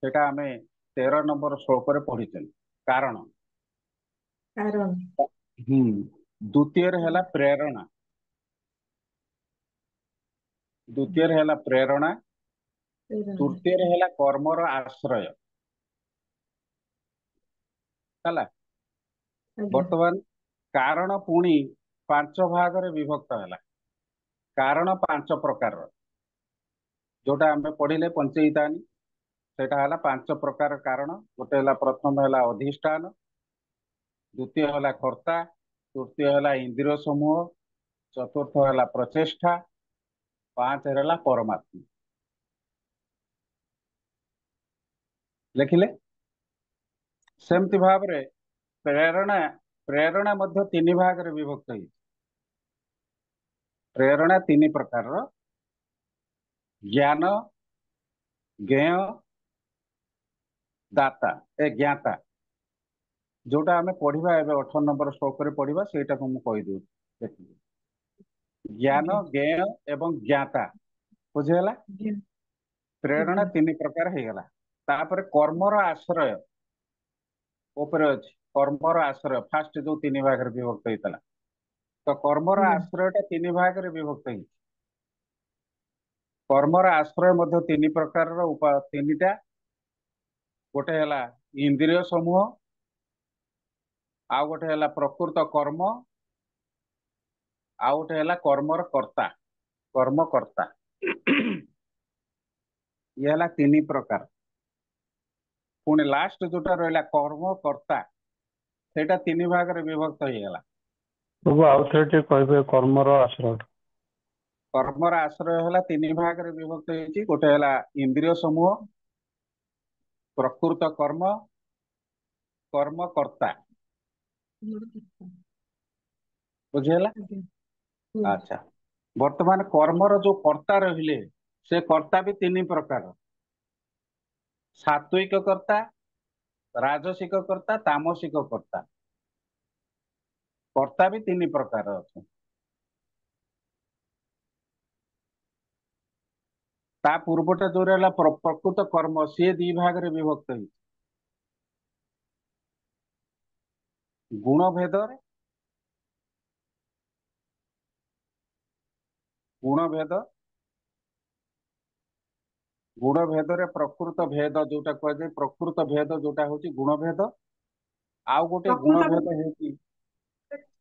ସେଟା ଆମେ 13 ନମ୍ବର ଶ୍ଲୋକରେ ପଢିଛନ୍ତି, କାରଣ। କାରଣ। ହୁଁ। ଦ୍ଵିତୀୟରେ ହେଲା ପ୍ରେରଣା। ଦ୍ଵିତୀୟରେ ହେଲା ପ୍ରେରଣା। ତୃତୀୟରେ ହେଲା କର୍ମର ଆଶ୍ରୟ। ହେଲା। ଆଜ୍ଞା ବର୍ତ୍ତମାନ କାରଣ ପୁଣି 5 ଭାଗରେ ବିଭକ୍ତ ହେଲା। କାରଣ 5 ପ୍ରକାରର, ଯୋଉଟା ଆମେ ପଢିଲେ ପଞ୍ଚଇତାନି, ସେଟା ହେଲା 5 ପ୍ରକାର କାରଣ। ଗୋଟେ ହେଲା, ପ୍ରଥମ ହେଲା ଅଧିଷ୍ଠାନ, ଦ୍ଵିତୀୟ ହେଲା କର୍ତ୍ତା, ତୃତୀୟ ହେଲା ଇନ୍ଦ୍ରିୟ ସମୂହ, ଚତୁର୍ଥ ହେଲା ପ୍ରଚେଷ୍ଟା, 5 ହେଲା ପରମାତ୍ମା। ଲେଖିଲେ? ସେମିତି ଭାବରେ ପ୍ରେରଣା ପ୍ରେରଣା ମଧ୍ୟ 3 ଭାଗରେ ବିଭକ୍ତ ହେଇଛି। ପ୍ରେରଣା 3 ପ୍ରକାରର, ଜ୍ଞାନ, ଜ୍ଞେୟ, ଜ୍ଞାତା। ଯୋଉଟା ଆମେ ପଢିବା ଏବେ 18 ନମ୍ବର ଶ୍ଲୋକରେ ପଢିବା, ସେଇଟାକୁ ମୁଁ କହିଦଉଛି। ଦେଖିବେ, ଜ୍ଞାନ, ଆଜ୍ଞା ଜ୍ଞେୟ ଏବଂ ଜ୍ଞାତା। ବୁଝିଗଲା? ଆଜ୍ଞା ପ୍ରେରଣା ଆଜ୍ଞା 3 ପ୍ରକାର ହେଇଗଲା। ତାପରେ କର୍ମର ଆଶ୍ରୟ ଉପରେ ଅଛି। କର୍ମର ଆଶ୍ରୟ ଫାଷ୍ଟ ଯୋଉ 3 ଭାଗରେ ବିଭକ୍ତ ହେଇଥିଲା, ତ କର୍ମର ଆଜ୍ଞା ଆଶ୍ରୟଟା 3 ଭାଗରେ ବିଭକ୍ତ ହେଇଛି। କର୍ମର ଆଶ୍ରୟ ମଧ୍ୟ 3 ପ୍ରକାରର, ତିନିଟା। ଗୋଟେ ହେଲା ଇନ୍ଦ୍ରିୟ ସମୂହ, ଆଉ ଗୋଟେ ହେଲା ପ୍ରକୃତ କର୍ମ, ଆଉ ଗୋଟେ ହେଲା କର୍ମର କର୍ତ୍ତା, କର୍ମକର୍ତ୍ତା। ଇଏ ହେଲା 3 ପ୍ରକାର। ପୁଣି ଲାଷ୍ଟ ଯୋଉଟା ରହିଲା କର୍ମକର୍ତ୍ତା, ସେଇଟା 3 ଭାଗରେ ବିଭକ୍ତ ହେଇଗଲା। ପ୍ରଭୁ ଆଉ ଥରେ ଟିକେ କହିବେ କର୍ମର ଆଶ୍ରୟ। କର୍ମର ଆଶ୍ରୟ ହେଲା 3 ଭାଗରେ ବିଭକ୍ତ ହେଇଛି। ଗୋଟେ ହେଲା ଇନ୍ଦ୍ରିୟ ସମୂହ, ପ୍ରକୃତ କର୍ମ, କର୍ମକର୍ତ୍ତା। ବୁଝିହେଲା? ଆଜ୍ଞା ହୁଁ ଆଚ୍ଛା। ବର୍ତ୍ତମାନ କର୍ମର ଯୋଉ କର୍ତ୍ତା ରହିଲେ, ସେ କର୍ତ୍ତା ବି 3 ପ୍ରକାର। ସାତ୍ଵିକ କର୍ତ୍ତା, ରାଜସିକ କର୍ତ୍ତା, ତାମସିକ କର୍ତ୍ତା। କର୍ତ୍ତା ବି 3 ପ୍ରକାର ଅଛନ୍ତି। ତା ପୂର୍ବଟା ଯୋଉ ରହିଲା ପ୍ରକୃତ କର୍ମ, ସିଏ ଦି ଭାଗରେ ବିଭକ୍ତ ହେଇଛି। ଗୁଣ ଭେଦରେ ଗୁଣ ଭେଦ ଗୁଣ ଭେଦରେ ପ୍ରକୃତ ଭେଦ ଯୋଉଟା କୁହାଯାଏ, ପ୍ରକୃତ ଭେଦ ଯୋଉଟା ହଉଛି ଗୁଣ ଭେଦ, ଆଉ ଗୋଟେ ଗୁଣ ପ୍ରକୃତ ଭେଦ ହେଉଛି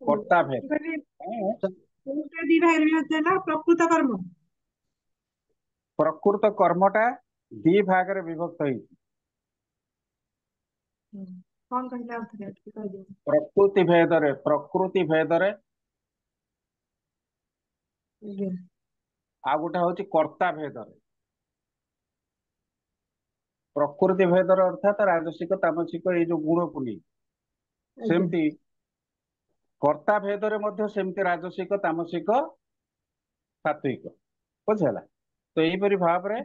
ମୁଁ କର୍ତ୍ତା ଭେଦ। କହିଲି ହଁ, କୋଉଟା ଦି ଭାଗରେ ବିଭକ୍ତ ହେଲା? ପ୍ରକୃତ କର୍ମ। ପ୍ରକୃତ କର୍ମଟା ଦି ଭାଗରେ ବିଭକ୍ତ ହେଇଛି। କଣ କହିଲେ ଆଉ ଥରେ ଟିକେ କହିଦିଅନ୍ତୁ। ପ୍ରକୃତି ଭେଦରେ ଆଜ୍ଞା। ଆଉ ଗୋଟେ ହଉଛି କର୍ତ୍ତା ଭେଦରେ। ପ୍ରକୃତି ଭେଦର ଅର୍ଥାତ ରାଜସିକ ତାମସିକ ଏଇ ଯୋଉ ଗୁଣକୁ ନେଇ, ଆଜ୍ଞା। ସେମିତି କର୍ତ୍ତା ଭେଦରେ ମଧ୍ୟ ସେମିତି ରାଜସିକ ତାମସିକ ସାତ୍विକ। ବୁଝିହେଲା? ତ ଏଇପରି ଭାବରେ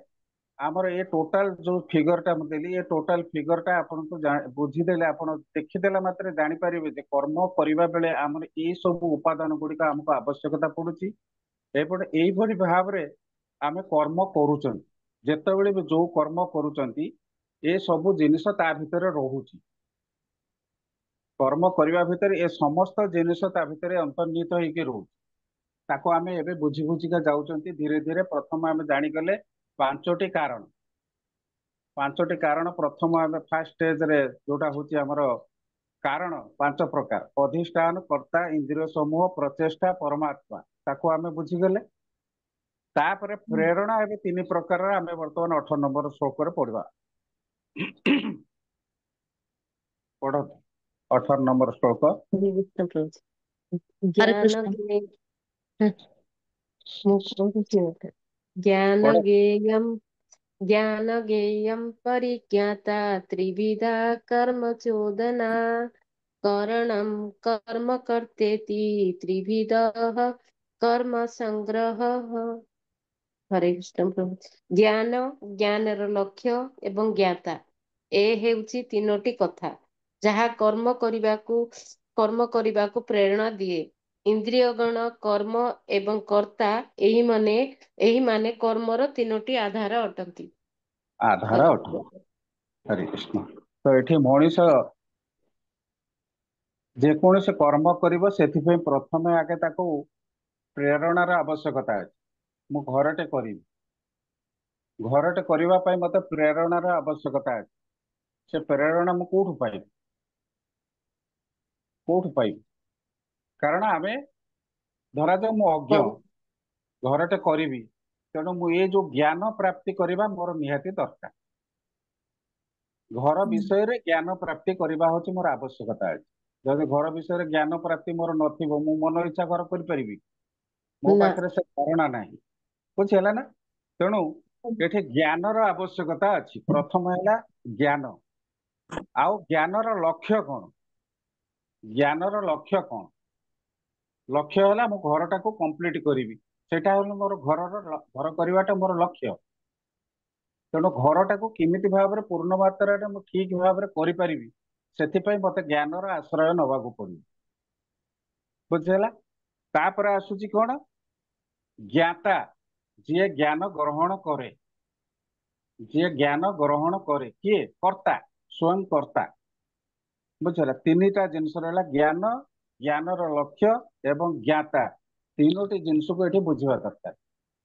ଆମର ଏ ଟୋଟାଲ ଯୋଉ ଫିଗରଟା ମୁଁ ଦେଲି, ଏ ଟୋଟାଲ ଫିଗରଟା ଆପଣଙ୍କୁ ବୁଝିଦେଲେ, ଆପଣ ଦେଖିଦେଲା ମାତ୍ରେ ଜାଣିପାରିବେ ଯେ କର୍ମ କରିବା ବେଳେ ଆମର ଏଇ ସବୁ ଉପାଦାନ ଗୁଡିକ ଆମକୁ ଆବଶ୍ୟକତା ପଡୁଛି। ଏପଟେ ଏଇଭଳି ଭାବରେ ଆମେ କର୍ମ କରୁଛନ୍ତି, ଯେତେବେଳେ ବି ଯୋଉ କର୍ମ କରୁଛନ୍ତି ଏ ସବୁ ଜିନିଷ ତା ଭିତରେ ରହୁଛି। କର୍ମ କରିବା ଭିତରେ ଏ ସମସ୍ତ ଜିନିଷ ତା ଭିତରେ ଅନ୍ତର୍ନିହିତ ହେଇକି ରହୁଛି। ତାକୁ ଆମେ ଏବେ ବୁଝି ବୁଝିକା ଯାଉଛନ୍ତି ଧୀରେ ଧୀରେ। ପ୍ରଥମ ଆମେ ଜାଣିଗଲେ ପାଞ୍ଚଟି କାରଣ। ପାଞ୍ଚଟି କାରଣ ପ୍ରଥମ ଆମେ ଫାର୍ଷ୍ଟ ଷ୍ଟେଜରେ ଯୋଉଟା ହଉଛି ଆମର କାରଣ ପାଞ୍ଚ ପ୍ରକାର: ଅଧିଷ୍ଠାନ, କର୍ତ୍ତା, ଇନ୍ଦ୍ରିୟ ସମୂହ, ପ୍ରଚେଷ୍ଟା, ପରମାତ୍ମା। ତାକୁ ଆମେ ବୁଝିଗଲେ। ତାପରେ ପ୍ରେରଣା ଏବେ ତିନି ପ୍ରକାରର ଆମେ ବର୍ତ୍ତମାନ 18 ନମ୍ବର ଶ୍ଲୋକରେ ପଢିବା। ପଢନ୍ତୁ 18 ନମ୍ବର ଶ୍ଲୋକ। हरे कृष्ण प्रभु। हरे ज्ञान कृष्ण। ज्ञान ପଢ ज्ञेयं ज्ञान ज्ञेयं परिज्ञाता त्रिविधा कर्म चोदना करणं कर्म कर्तेति त्रिविधः कर्म संग्रहः। हरे कृष्ण प्रभु। ज्ञान, ज्ञानर लक्ष्य ଏବଂ ଜ୍ଞାତା, ଏ ହେଉଛି ତିନୋଟି କଥା ଯାହା କର୍ମ କରିବାକୁ ପ୍ରେରଣା ଦିଏ। ଇନ୍ଦ୍ରିୟଗଣ, କର୍ମ ଏବଂ କର୍ତ୍ତା ଏହିମାନେ କର୍ମର ତିନୋଟି ଆଧାର ଅଟନ୍ତି। ଆଧାର ହରେ ଅଟନ୍ତି। ହରେ କୃଷ୍ଣ। ତ ଏଠି ମଣିଷ ଯେକୌଣସି କର୍ମ କରିବ, ସେଥିପାଇଁ ପ୍ରଥମେ ଆଗେ ତାକୁ ପ୍ରେରଣାର ଆବଶ୍ୟକତା ଅଛି। ମୁଁ ଘରଟେ କରିବି, ଘରଟେ କରିବା ପାଇଁ ମତେ ପ୍ରେରଣାର ଆବଶ୍ୟକତା ଅଛି। ସେ ପ୍ରେରଣା ମୁଁ କୋଉଠୁ ପାଇବି? କୋଉଠୁ ପାଇବି? କାରଣ ଆମେ ଧରାଯାଉ ମୁଁ ଅଜ୍ଞ, କର୍ମ। ଘରଟେ କରିବି, ତେଣୁ ମୁଁ ଏ ଯୋଉ ଜ୍ଞାନ ପ୍ରାପ୍ତି କରିବା ମୋର ନିହାତି ଦରକାର। ଘର ବିଷୟରେ ଜ୍ଞାନ ପ୍ରାପ୍ତି କରିବା ହଉଛି ମୋର ଆବଶ୍ୟକତା ଅଛି। ଯଦି ଘର ବିଷୟରେ ଜ୍ଞାନ ପ୍ରାପ୍ତି ମୋର ନଥିବ, ମୁଁ ମନ ଇଚ୍ଛା ଘର କରିପାରିବି? ମୋ ନା। ପାଖରେ ସେ ଧାରଣା ନାହିଁ। ବୁଝିହେଲା ନା? ତେଣୁ ଏଠି ଜ୍ଞାନର ଆବଶ୍ୟକତା ଅଛି। ପ୍ରଥମ ହେଲା ଜ୍ଞାନ। ଆଉ ଜ୍ଞାନର ଲକ୍ଷ୍ୟ କଣ? ଜ୍ଞାନର ଲକ୍ଷ୍ୟ କଣ? ଲକ୍ଷ୍ୟ ହେଲା ମୁଁ ଘରଟାକୁ କମ୍ପ୍ଲିଟ କରିବି। ସେଇଟା ହলো ମୋର ଘର କରିବାଟା ମୋର ଲକ୍ଷ୍ୟ। ତେଣୁ ଘରଟାକୁ କେମିତି ଭାବରେ ପୂର୍ଣ୍ଣ ମାତ୍ରାରେ ମୁଁ ଠିକ ଭାବରେ କରିପାରିବି, ସେଥିପାଇଁ ମତେ ଜ୍ଞାନର ଆଶ୍ରୟ ନେବାକୁ ପଡିବ। ବୁଝିହେଲା? ତାପରେ ଆସୁଛି କଣ? ଜ୍ଞାତା, ଯିଏ ଜ୍ଞାନ ଗ୍ରହଣ କରେ। ଯିଏ ଜ୍ଞାନ ଗ୍ରହଣ କରେ କିଏ? କର୍ତ୍ତା, ସ୍ୱୟଂ କର୍ତ୍ତା। ବୁଝିହେଲା? ତିନିଟା ଜିନିଷ ରହିଲା: ଜ୍ଞାନ, ଜ୍ଞାନର ଲକ୍ଷ୍ୟ ଏବଂ ଜ୍ଞାତା। ତିନୋଟି ଜିନିଷକୁ ଏଠି ବୁଝିବା ଦରକାର।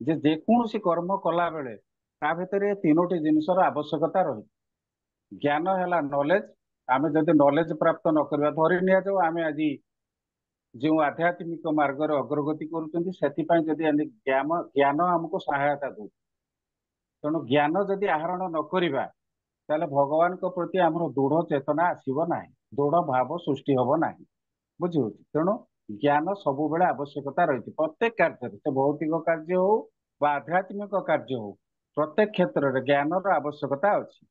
ଯେ ଯେକୌଣସି କର୍ମ କଲା ବେଳେ ତା ଭିତରେ ଏ ତିନୋଟି ଜିନିଷର ଆବଶ୍ୟକତା ରହିଛି। ଜ୍ଞାନ ହେଲା ନଲେଜ। ଆମେ ଯଦି ନଲେଜ ପ୍ରାପ୍ତ ନ କରିବା, ଧରି ନିଆଯାଉ ଆମେ ଆଜି ଯେଉଁ ଆଧ୍ୟାତ୍ମିକ ମାର୍ଗରେ ଅଗ୍ରଗତି କରୁଛନ୍ତି, ସେଥିପାଇଁ ଯଦି ଆମେ ଜ୍ଞାନ ଆମକୁ ସହାୟତା ଦଉଛି। ତେଣୁ ଜ୍ଞାନ ଯଦି ଆହରଣ ନ କରିବା, ତାହେଲେ ଭଗବାନଙ୍କ ପ୍ରତି ଆମର ଦୃଢ ଚେତନା ଆସିବ ନାହିଁ, ଦୃଢ ଭାବ ସୃଷ୍ଟି ହବ ନାହିଁ। ବୁଝିହଉଛି? ତେଣୁ ଜ୍ଞାନ ସବୁବେଳେ ଆବଶ୍ୟକତା ରହିଛି ପ୍ରତ୍ୟେକ କାର୍ଯ୍ୟରେ, ସେ ଭୌତିକ କାର୍ଯ୍ୟ ହଉ ବା ଆଧ୍ୟାତ୍ମିକ କାର୍ଯ୍ୟ ହଉ, ପ୍ରତ୍ୟେକ କ୍ଷେତ୍ରରେ ଜ୍ଞାନର ଆବଶ୍ୟକତା ଅଛି।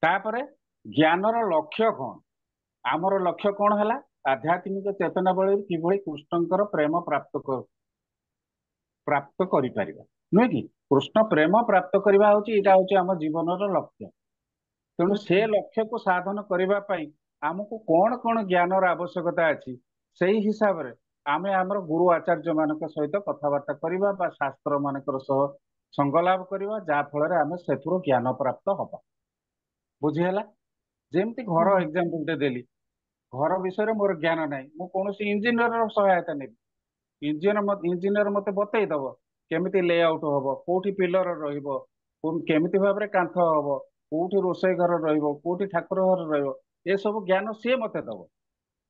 ତାପରେ ଜ୍ଞାନର ଲକ୍ଷ୍ୟ କଣ? ଆମର ଲକ୍ଷ୍ୟ କଣ ହେଲା? ଆଧ୍ୟାତ୍ମିକ ଚେତନା ବଳରେ କିଭଳି କୃଷ୍ଣଙ୍କର ପ୍ରେମ ପ୍ରାପ୍ତ କରିପାରିବା, ନୁହେଁ କି? କୃଷ୍ଣ ପ୍ରେମ ପ୍ରାପ୍ତ କରିବା ହଉଛି, ଏଇଟା ହଉଛି ଆମ ଜୀବନର ଲକ୍ଷ୍ୟ। ତେଣୁ ସେ ଲକ୍ଷ୍ୟକୁ ସାଧନ କରିବା ପାଇଁ ଆମକୁ କଣ କଣ ଜ୍ଞାନର ଆବଶ୍ୟକତା ଅଛି, ସେଇ ହିସାବରେ ଆମେ ଆମର ଗୁରୁ ଆଚାର୍ଯ୍ୟ ମାନଙ୍କ ସହିତ କଥାବାର୍ତ୍ତା କରିବା ବା ଶାସ୍ତ୍ର ମାନଙ୍କର ସହ संग लाभ करवा जहाँ फल आम से ज्ञान प्राप्त हवा बुझीगला जेमती घर ହୁଁ एग्जांपल टे देली घर विषय मोर ज्ञान ना मु कौन इंजीनियर सहायता नेबी इंजीनियर मते बतई दब केमिति लेआउट हब कोठी पिलर रहिबो केमिति भाबरे कांथ हब कोठी रोषेई घर रहिबो कोठी ठाकुर घर रहिबो ए सब ज्ञान सी मते दब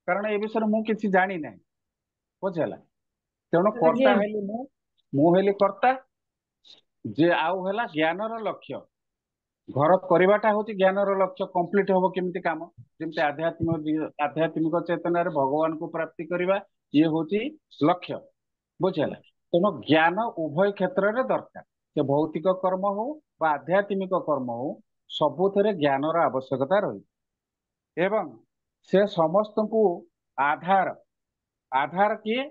कारण ए विषय मु किछि जानि नै बुझला तेणु कर्ता ଆଜ୍ଞା हेली मु हेली कर्ता जे आउ हेला ज्ञानर लक्ष्य घर करवाटा हूँ ज्ञानर लक्ष्य कंप्लीट हम केमती काम जमी आध्यात्मिक चेतना भगवान को प्राप्ति करवा ये हूँ लक्ष्य बुझला तेणु ज्ञान उभय क्षेत्र में दरकार से भौतिक कर्म हो आध्यात्मिक कर्म हो सबुथ ज्ञानर आवश्यकता रही एवं से समस्त को आधार आधार किए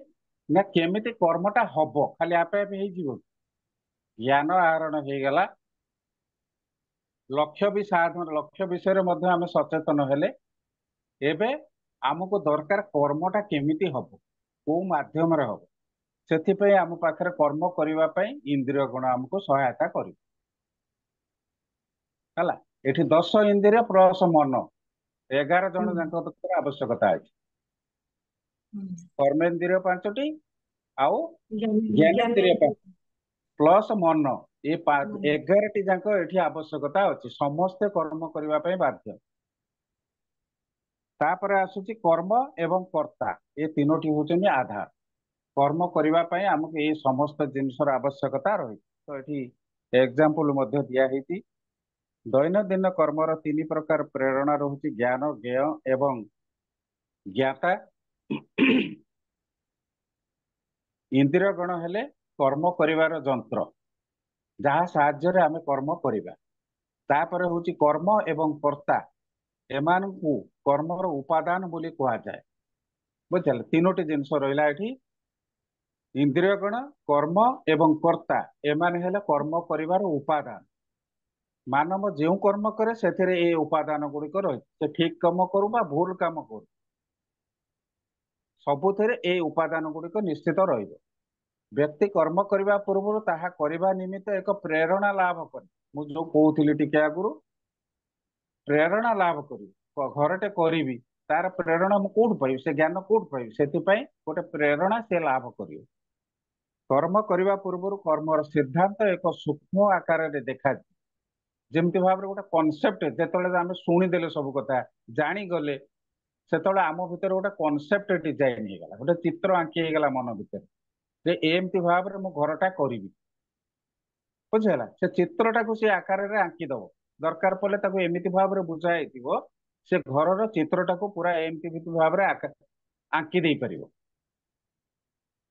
ना केमिति कर्मटा हब खाली आपे आपे हो ज्ञान आहरण हो गला लक्ष्य भी साधन लक्ष्य विषय में आम सचेतन हेले एबे आमको दरकार कर्मटा केमिति हब को माध्यम रे हब से आम पाखे कर्म करने इंद्रिय गुण आमको सहायता कर एठी 10 इंद्रिय प्लस मन 11 जन जाक आवश्यकता है कर्मेन्द्रिय 5टी आउ ज्ञानेन्द्रिय ज्ञानेन्द्रिय प्लस मन ये 11टी जाक एठी आवश्यकता अच्छी समस्ते कर्म करने बाध्य तापर आसुची कर्म एवं कर्ता ये तीनोटी होचनी आधार कर्म करने आमको ये समस्त जिनसर आवश्यकता रही तो ये एग्जांपल मध्य दिया है दैनंदिन कर्मर 3 प्रकार प्रेरणा रहुची ज्ञान ज्ञेय एवं ज्ञाता इंद्रिय गण हेले कर्म करिवार जंत्र जहाँ साहाय्य आमे कर्म करिबा तापर होची कर्म एवं कर्ता एमानकु कर्मर उपादान बोली कहा जाए बुझल तीनोटी जिनस रहिला एठी इंद्रिय गण कर्म एवं कर्ता एमाने हेले कर्म करिवार उपादान मानव जो कर्म करे से उपादान गुड़िक रही से ठीक काम करू बा भूल काम करू सबुथिरे ए उपादान गुड़िक निश्चित रहिबो व्यक्ति कर्म करने पूर्व ताहा करने निमित्त एक प्रेरणा लाभ कर जो कहूली टिके आगुरी प्रेरणा लाभ कर घरटे करी तार प्रेरणा मु कौट पाइबी से ज्ञान कौट पाइबी से गोटे प्रेरणा से लाभ कर कर्म करने पूर्व कर्मर सिद्धांत एक सूक्ष्म आकार देखा जमती भाव गोटे कनसेप्ट जो आम शुणीदे सब कथा जागले से आम भर गोटे कनसेप्ट डिजाइन होगा गोटे चित्र आंकी होगा मन भर जे एमती भाव में मु घरटा करी बुझेगा से चित्रटा को सी आकार में आंकीदब दरकार पड़े एमती भाव में बुझाई से घर चित्रटा को पूरा एमती भाव में आंकी दे पार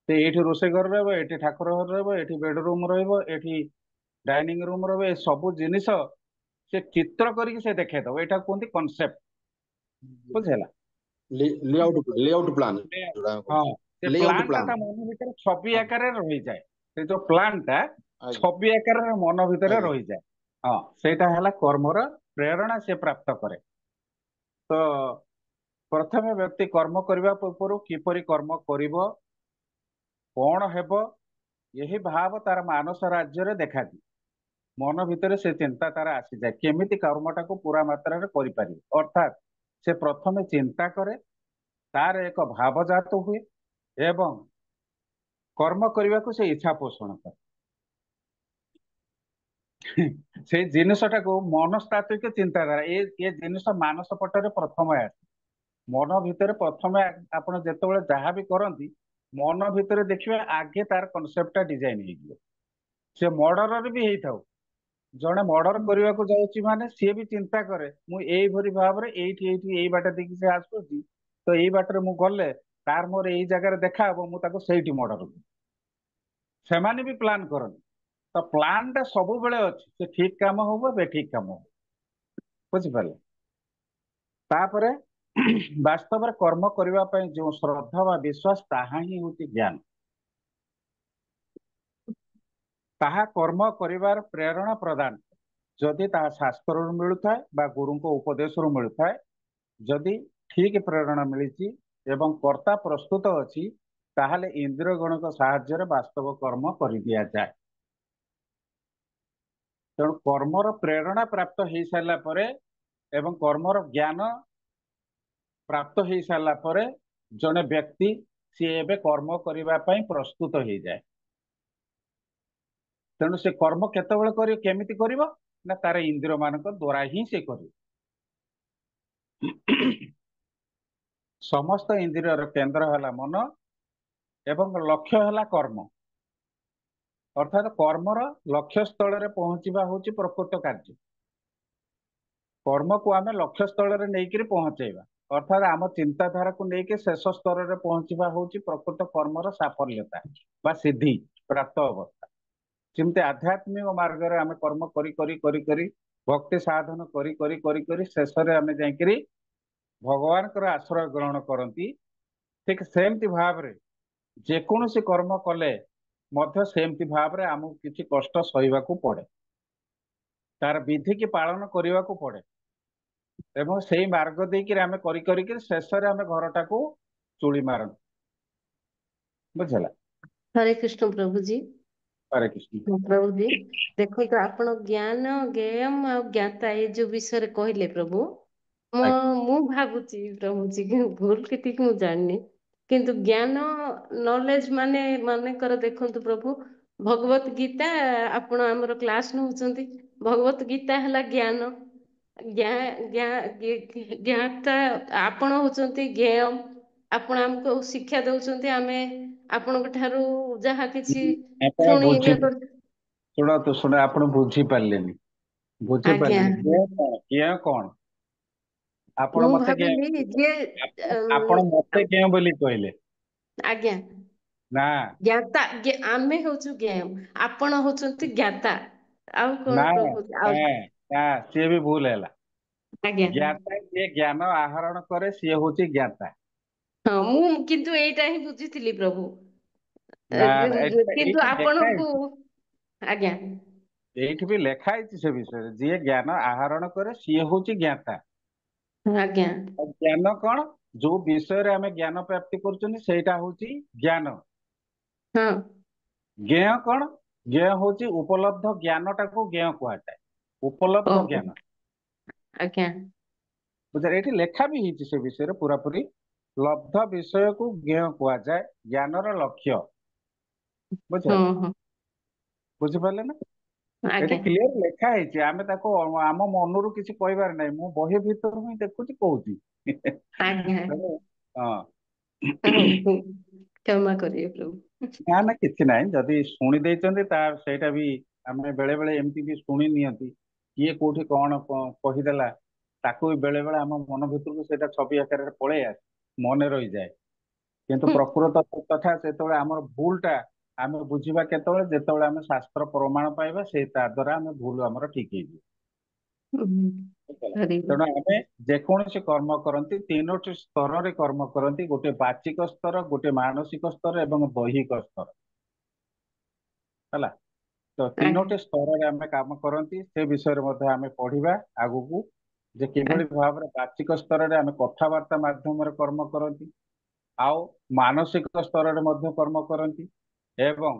ये रोषे घर रही ठाकुर घर रही बेडरूम रही डाइनिंग रूम रही सब जिनिस से चित्र करके देखेदब यहाँ कहते कनसेप्ट बुझेगा लेआउट प्लान हाँ से लेआउट प्लान टा प्लान मन भीतर छवि आकार रही जाए से जो प्लान टा छवि आकार मन भीतर रही जाए हाँ सेटा है कर्मर प्रेरणा से प्राप्त करे तो प्रथम व्यक्ति कर्म करने पूर्व किपरि कर्म करिवो कौन हेब यही भाव तार मानस राज्य देखा दी मन भीतर से चिंता तार आसी जाए केमिति कर्मटा को पूरा मात्रा करि अर्थात से प्रथमे चिंता करे तार एक भाव जात हुए एवं कर्म करने को से इच्छा पोषण करे से जिनसटा को मनस्तात्विक चिंताधारा ये जिनस मानस पटरे प्रथम आसे मन भितर प्रथम आपण जिते जहाँ भी करती मन भितर देखिए आगे तार कनसेप्टा डिजाइन हो से मर्डर भी होता जड़े मर्डर करने को जाऊँगी माने सी भी चिंता करे मुझे भाव में ये बाट देखिए से आसूसी तो यही बाटर मु गले तार मोर यही जगह देखा मुझे मर्डर से भी प्लान करनी तो प्लान टा सब बेले अच्छी से ठीक काम हो बेठिक काम हो बुझिपारे तापर वास्तव में कर्म करने जो श्रद्धा व विश्वास ताहा ही हूँ ज्ञान ताहा कर्म करिवार प्रेरणा प्रदान जदि ताहा शास्त्र मिलुए बा गुरु उपदेश मिलुए जदि ठीक प्रेरणा मिली एवं कर्ता प्रस्तुत अच्छी ताहले इंद्रिय गण साहाय्य वास्तव कर्म कर दिया जाए ତେଣୁ କର୍ମର ପ୍ରେରଣା ପ୍ରାପ୍ତ ହେଇ ସାରିଲା ପରେ ଏବଂ କର୍ମର ଜ୍ଞାନ ପ୍ରାପ୍ତ ହେଇ ସାରିଲା ପରେ ଜଣେ ବ୍ୟକ୍ତି ସିଏ ଏବେ କର୍ମ କରିବା ପାଇଁ ପ୍ରସ୍ତୁତ ହେଇଯାଏ। ତେଣୁ ସେ କର୍ମ କେତେବେଳେ କରିବ, କେମିତି କରିବ ନା ତାର ଇନ୍ଦ୍ରିୟ ମାନଙ୍କ ଦ୍ୱାରା ହିଁ ସେ କରିବ। ସମସ୍ତ ଇନ୍ଦ୍ରିୟର କେନ୍ଦ୍ର ହେଲା ମନ ଏବଂ ଲକ୍ଷ୍ୟ ହେଲା କର୍ମ। ଅର୍ଥାତ୍ କର୍ମର ଲକ୍ଷ୍ୟ ସ୍ଥଳରେ ପହଞ୍ଚିବା ହଉଛି ପ୍ରକୃତ କାର୍ଯ୍ୟ। କର୍ମକୁ ଆମେ ଲକ୍ଷ୍ୟ ସ୍ଥଳରେ ନେଇକରି ପହଞ୍ଚେଇବା, ଅର୍ଥାତ୍ ଆମ ଚିନ୍ତାଧାରାକୁ ନେଇକି ଶେଷ ସ୍ତରରେ ପହଞ୍ଚିବା ହଉଛି ପ୍ରକୃତ କର୍ମର ସାଫଲ୍ୟତା ବା ସିଦ୍ଧି ପ୍ରାପ୍ତ ଅବସ୍ଥା। ଯେମିତି ଆଧ୍ୟାତ୍ମିକ ମାର୍ଗରେ ଆମେ କର୍ମ କରି କରି କରି କରି ଭକ୍ତି ସାଧନ କରି କରି କରି କରି ଶେଷରେ ଆମେ ଯାଇକିରି ଭଗବାନଙ୍କର ଆଶ୍ରୟ ଗ୍ରହଣ କରନ୍ତି, ଠିକ ସେମିତି ଭାବରେ ଯେକୌଣସି କର୍ମ କଲେ ମଧ୍ୟ ସେମିତି ଭାବରେ ଆମକୁ କିଛି କଷ୍ଟ ସହିବାକୁ ପଡେ, ତାର ବିଧିକି ପାଳନ କରିବାକୁ ପଡେ ଏବଂ ସେଇ ମାର୍ଗ ଦେଇକିରି ଆମେ କରି କରିକି ଶେଷରେ ଆମେ ଘରଟାକୁ ଚୁଳି ମାରନ୍ତି। ବୁଝିଲା? ହରେ କୃଷ୍ଣ ପ୍ରଭୁଜୀ। ହରେ କୃଷ୍ଣ। ପ୍ରଭୁଜୀ ଦେଖନ୍ତୁ, ଆପଣ ଜ୍ଞାନ ଜ୍ଞେୟମ୍ ଆଉ ଜ୍ଞାତା ଏଇ ଯୋଉ ବିଷୟରେ କହିଲେ ପ୍ରଭୁ, ମୁଁ ଭାବୁଛି ପ୍ରଭୁଜୀ କି ଭୁଲ କି ଠିକ ମୁଁ ଜାଣିନି, କିନ୍ତୁ ଜ୍ଞାନ ନଲେଜ ମାନେ ମନେକର ଦେଖନ୍ତୁ ପ୍ରଭୁ, ଭଗବତ ଗୀତା ଆପଣ ଆମର କ୍ଲାସ ନଉଛନ୍ତି, ଭଗବତ ଗୀତା ହେଲା ଜ୍ଞାନ, ଜ୍ଞାତା ଆପଣ ହଉଛନ୍ତି ଜ୍ଞେୟମ୍, ଆପଣ ଆମକୁ ଶିକ୍ଷା ଦଉଛନ୍ତି, ଆମେ ଆପଣଙ୍କ ଠାରୁ ଯାହା କିଛି ଆପଣ ଶୁଣି ବୁଝି ଇଏ କରୁଛୁ। ଶୁଣ ଆପଣ ବୁଝିପାରିଲେନି, ଆଜ୍ଞା, ବୁଝିପାରିଲେନି କିଏ କଣ ଆପଣ ମୁଁ ମତେ ଭାବିଲି ଯେ ଆପଣ ମତେ କେଉଁ ବୋଲି କହିଲେ ଆଜ୍ଞା ନା ଜ୍ଞାତା, ଆମେ ହଉଛୁ ଜ୍ଞେୟ, ଆପଣ ହଉଛନ୍ତି ଜ୍ଞାତା। ଆଉ ନା କଣ ପ୍ରଭୁ? ନା ଆଉ ନା, ସିଏ ବି ଭୁଲ ହେଲା। ଆଜ୍ଞା, ଜ୍ଞାତା ଯିଏ ଜ୍ଞାନ ଆହରଣ କରେ ସିଏ ହଉଛି ଜ୍ଞାତା। ହଁ ମୁଁ କିନ୍ତୁ ଏଇଟା ହିଁ ବୁଝିଥିଲି ପ୍ରଭୁ, ନା ନା, କିନ୍ତୁ ଏଇଠି ଲେଖା ଆପଣଙ୍କୁ ହେଇଛି, ଆଜ୍ଞା ଏଇଠି ବି ଲେଖା ହେଇଛି ସେ ବିଷୟରେ, ଯିଏ ଜ୍ଞାନ ଆହରଣ କରେ ସିଏ ହଉଛି ଜ୍ଞାତା। ଆଜ୍ଞା ଆଉ ଜ୍ଞାନ କଣ? ଯୋଉ ବିଷୟରେ ଆମେ ଜ୍ଞାନ ପ୍ରାପ୍ତି କରୁଛନ୍ତି ସେଇଟା ହଉଛି ଜ୍ଞାନ। ହଁ ଜ୍ଞେୟ କଣ? ଜ୍ଞେୟ ହଉଛି ଉପଲବ୍ଧ ଜ୍ଞାନଟାକୁ ଜ୍ଞେୟ କୁହାଯାଏ, ଉପଲବ୍ଧ ଓହୋ ଜ୍ଞାନ। ଆଜ୍ଞା ବୁଝିଲେ? ଏଇଠି ଲେଖା ବି ହେଇଛି ସେ ବିଷୟରେ ପୁରାପୁରି, ଲବ୍ଧ ବିଷୟକୁ ଜ୍ଞେୟ କୁହାଯାଏ, ଜ୍ଞାନର ଲକ୍ଷ୍ୟ। ହଁ ବୁଝିଲେ? ହଁ ବୁଝିପାରିଲେ ନା? ଏଠି ଆଜ୍ଞା କ୍ଲିୟର ଲେଖା ହେଇଛି, ଆମେ ତାକୁ ଆମ ମନରୁ କିଛି କହିବାର ନାହିଁ, ମୁଁ ବହି ଭିତରୁ ହିଁ ଦେଖୁଛି କହୁଛି। ଆଜ୍ଞା ତେଣୁ, ହଁ ହଉ, କ୍ଷମା କରିବେ ପ୍ରଭୁ। ନା ନା କିଛି ନାହିଁ, ଯଦି ଶୁଣି ଦେଇଛନ୍ତି ତା ସେଇଟା ବି ଆମେ ବେଳେ ବେଳେ ଏମିତି ବି ଶୁଣି ନିଅନ୍ତି, କିଏ କୋଉଠି କଣ କହିଦେଲା, ତାକୁ ବି ବେଳେ ବେଳେ ଆମ ମନ ଭିତରକୁ ସେଇଟା ଛବି ଆକାରରେ ପଳେଇ ଆସେ, ମନେ ରହିଯାଏ। କିନ୍ତୁ ପ୍ରକୃତ କଥା ସେତେବେଳେ ଆମର ଭୁଲଟା ଆମେ ବୁଝିବା କେତେବେଳେ, ଯେତେବେଳେ ଆମେ ଶାସ୍ତ୍ର ପ୍ରମାଣ ପାଇବା, ସେଇ ତା ଦ୍ୱାରା ଆମେ ଭୁଲ ଆମର ଠିକ ହେଇଯିବ। ହରି ତେଣୁ ଆମେ ଯେକୌଣସି କର୍ମ କରନ୍ତି, ତିନୋଟି ସ୍ତରରେ କର୍ମ କରନ୍ତି, ଗୋଟେ ବାଚିକ ସ୍ତର, ଗୋଟେ ମାନସିକ ସ୍ତର ଏବଂ ଦୈହିକ ସ୍ତର। ହେଲା? ତ ଆଜ୍ଞା ତିନୋଟି ସ୍ତରରେ ଆମେ କାମ କରନ୍ତି, ସେ ବିଷୟରେ ମଧ୍ୟ ଆମେ ପଢିବା ଆଗକୁ, ଯେ କିଭଳି ଭାବରେ ବାଚିକ ସ୍ତରରେ ଆମେ କଥାବାର୍ତ୍ତା ମାଧ୍ୟମରେ କର୍ମ କରନ୍ତି, ଆଉ ମାନସିକ ସ୍ତରରେ ମଧ୍ୟ କର୍ମ କରନ୍ତି, ଏବଂ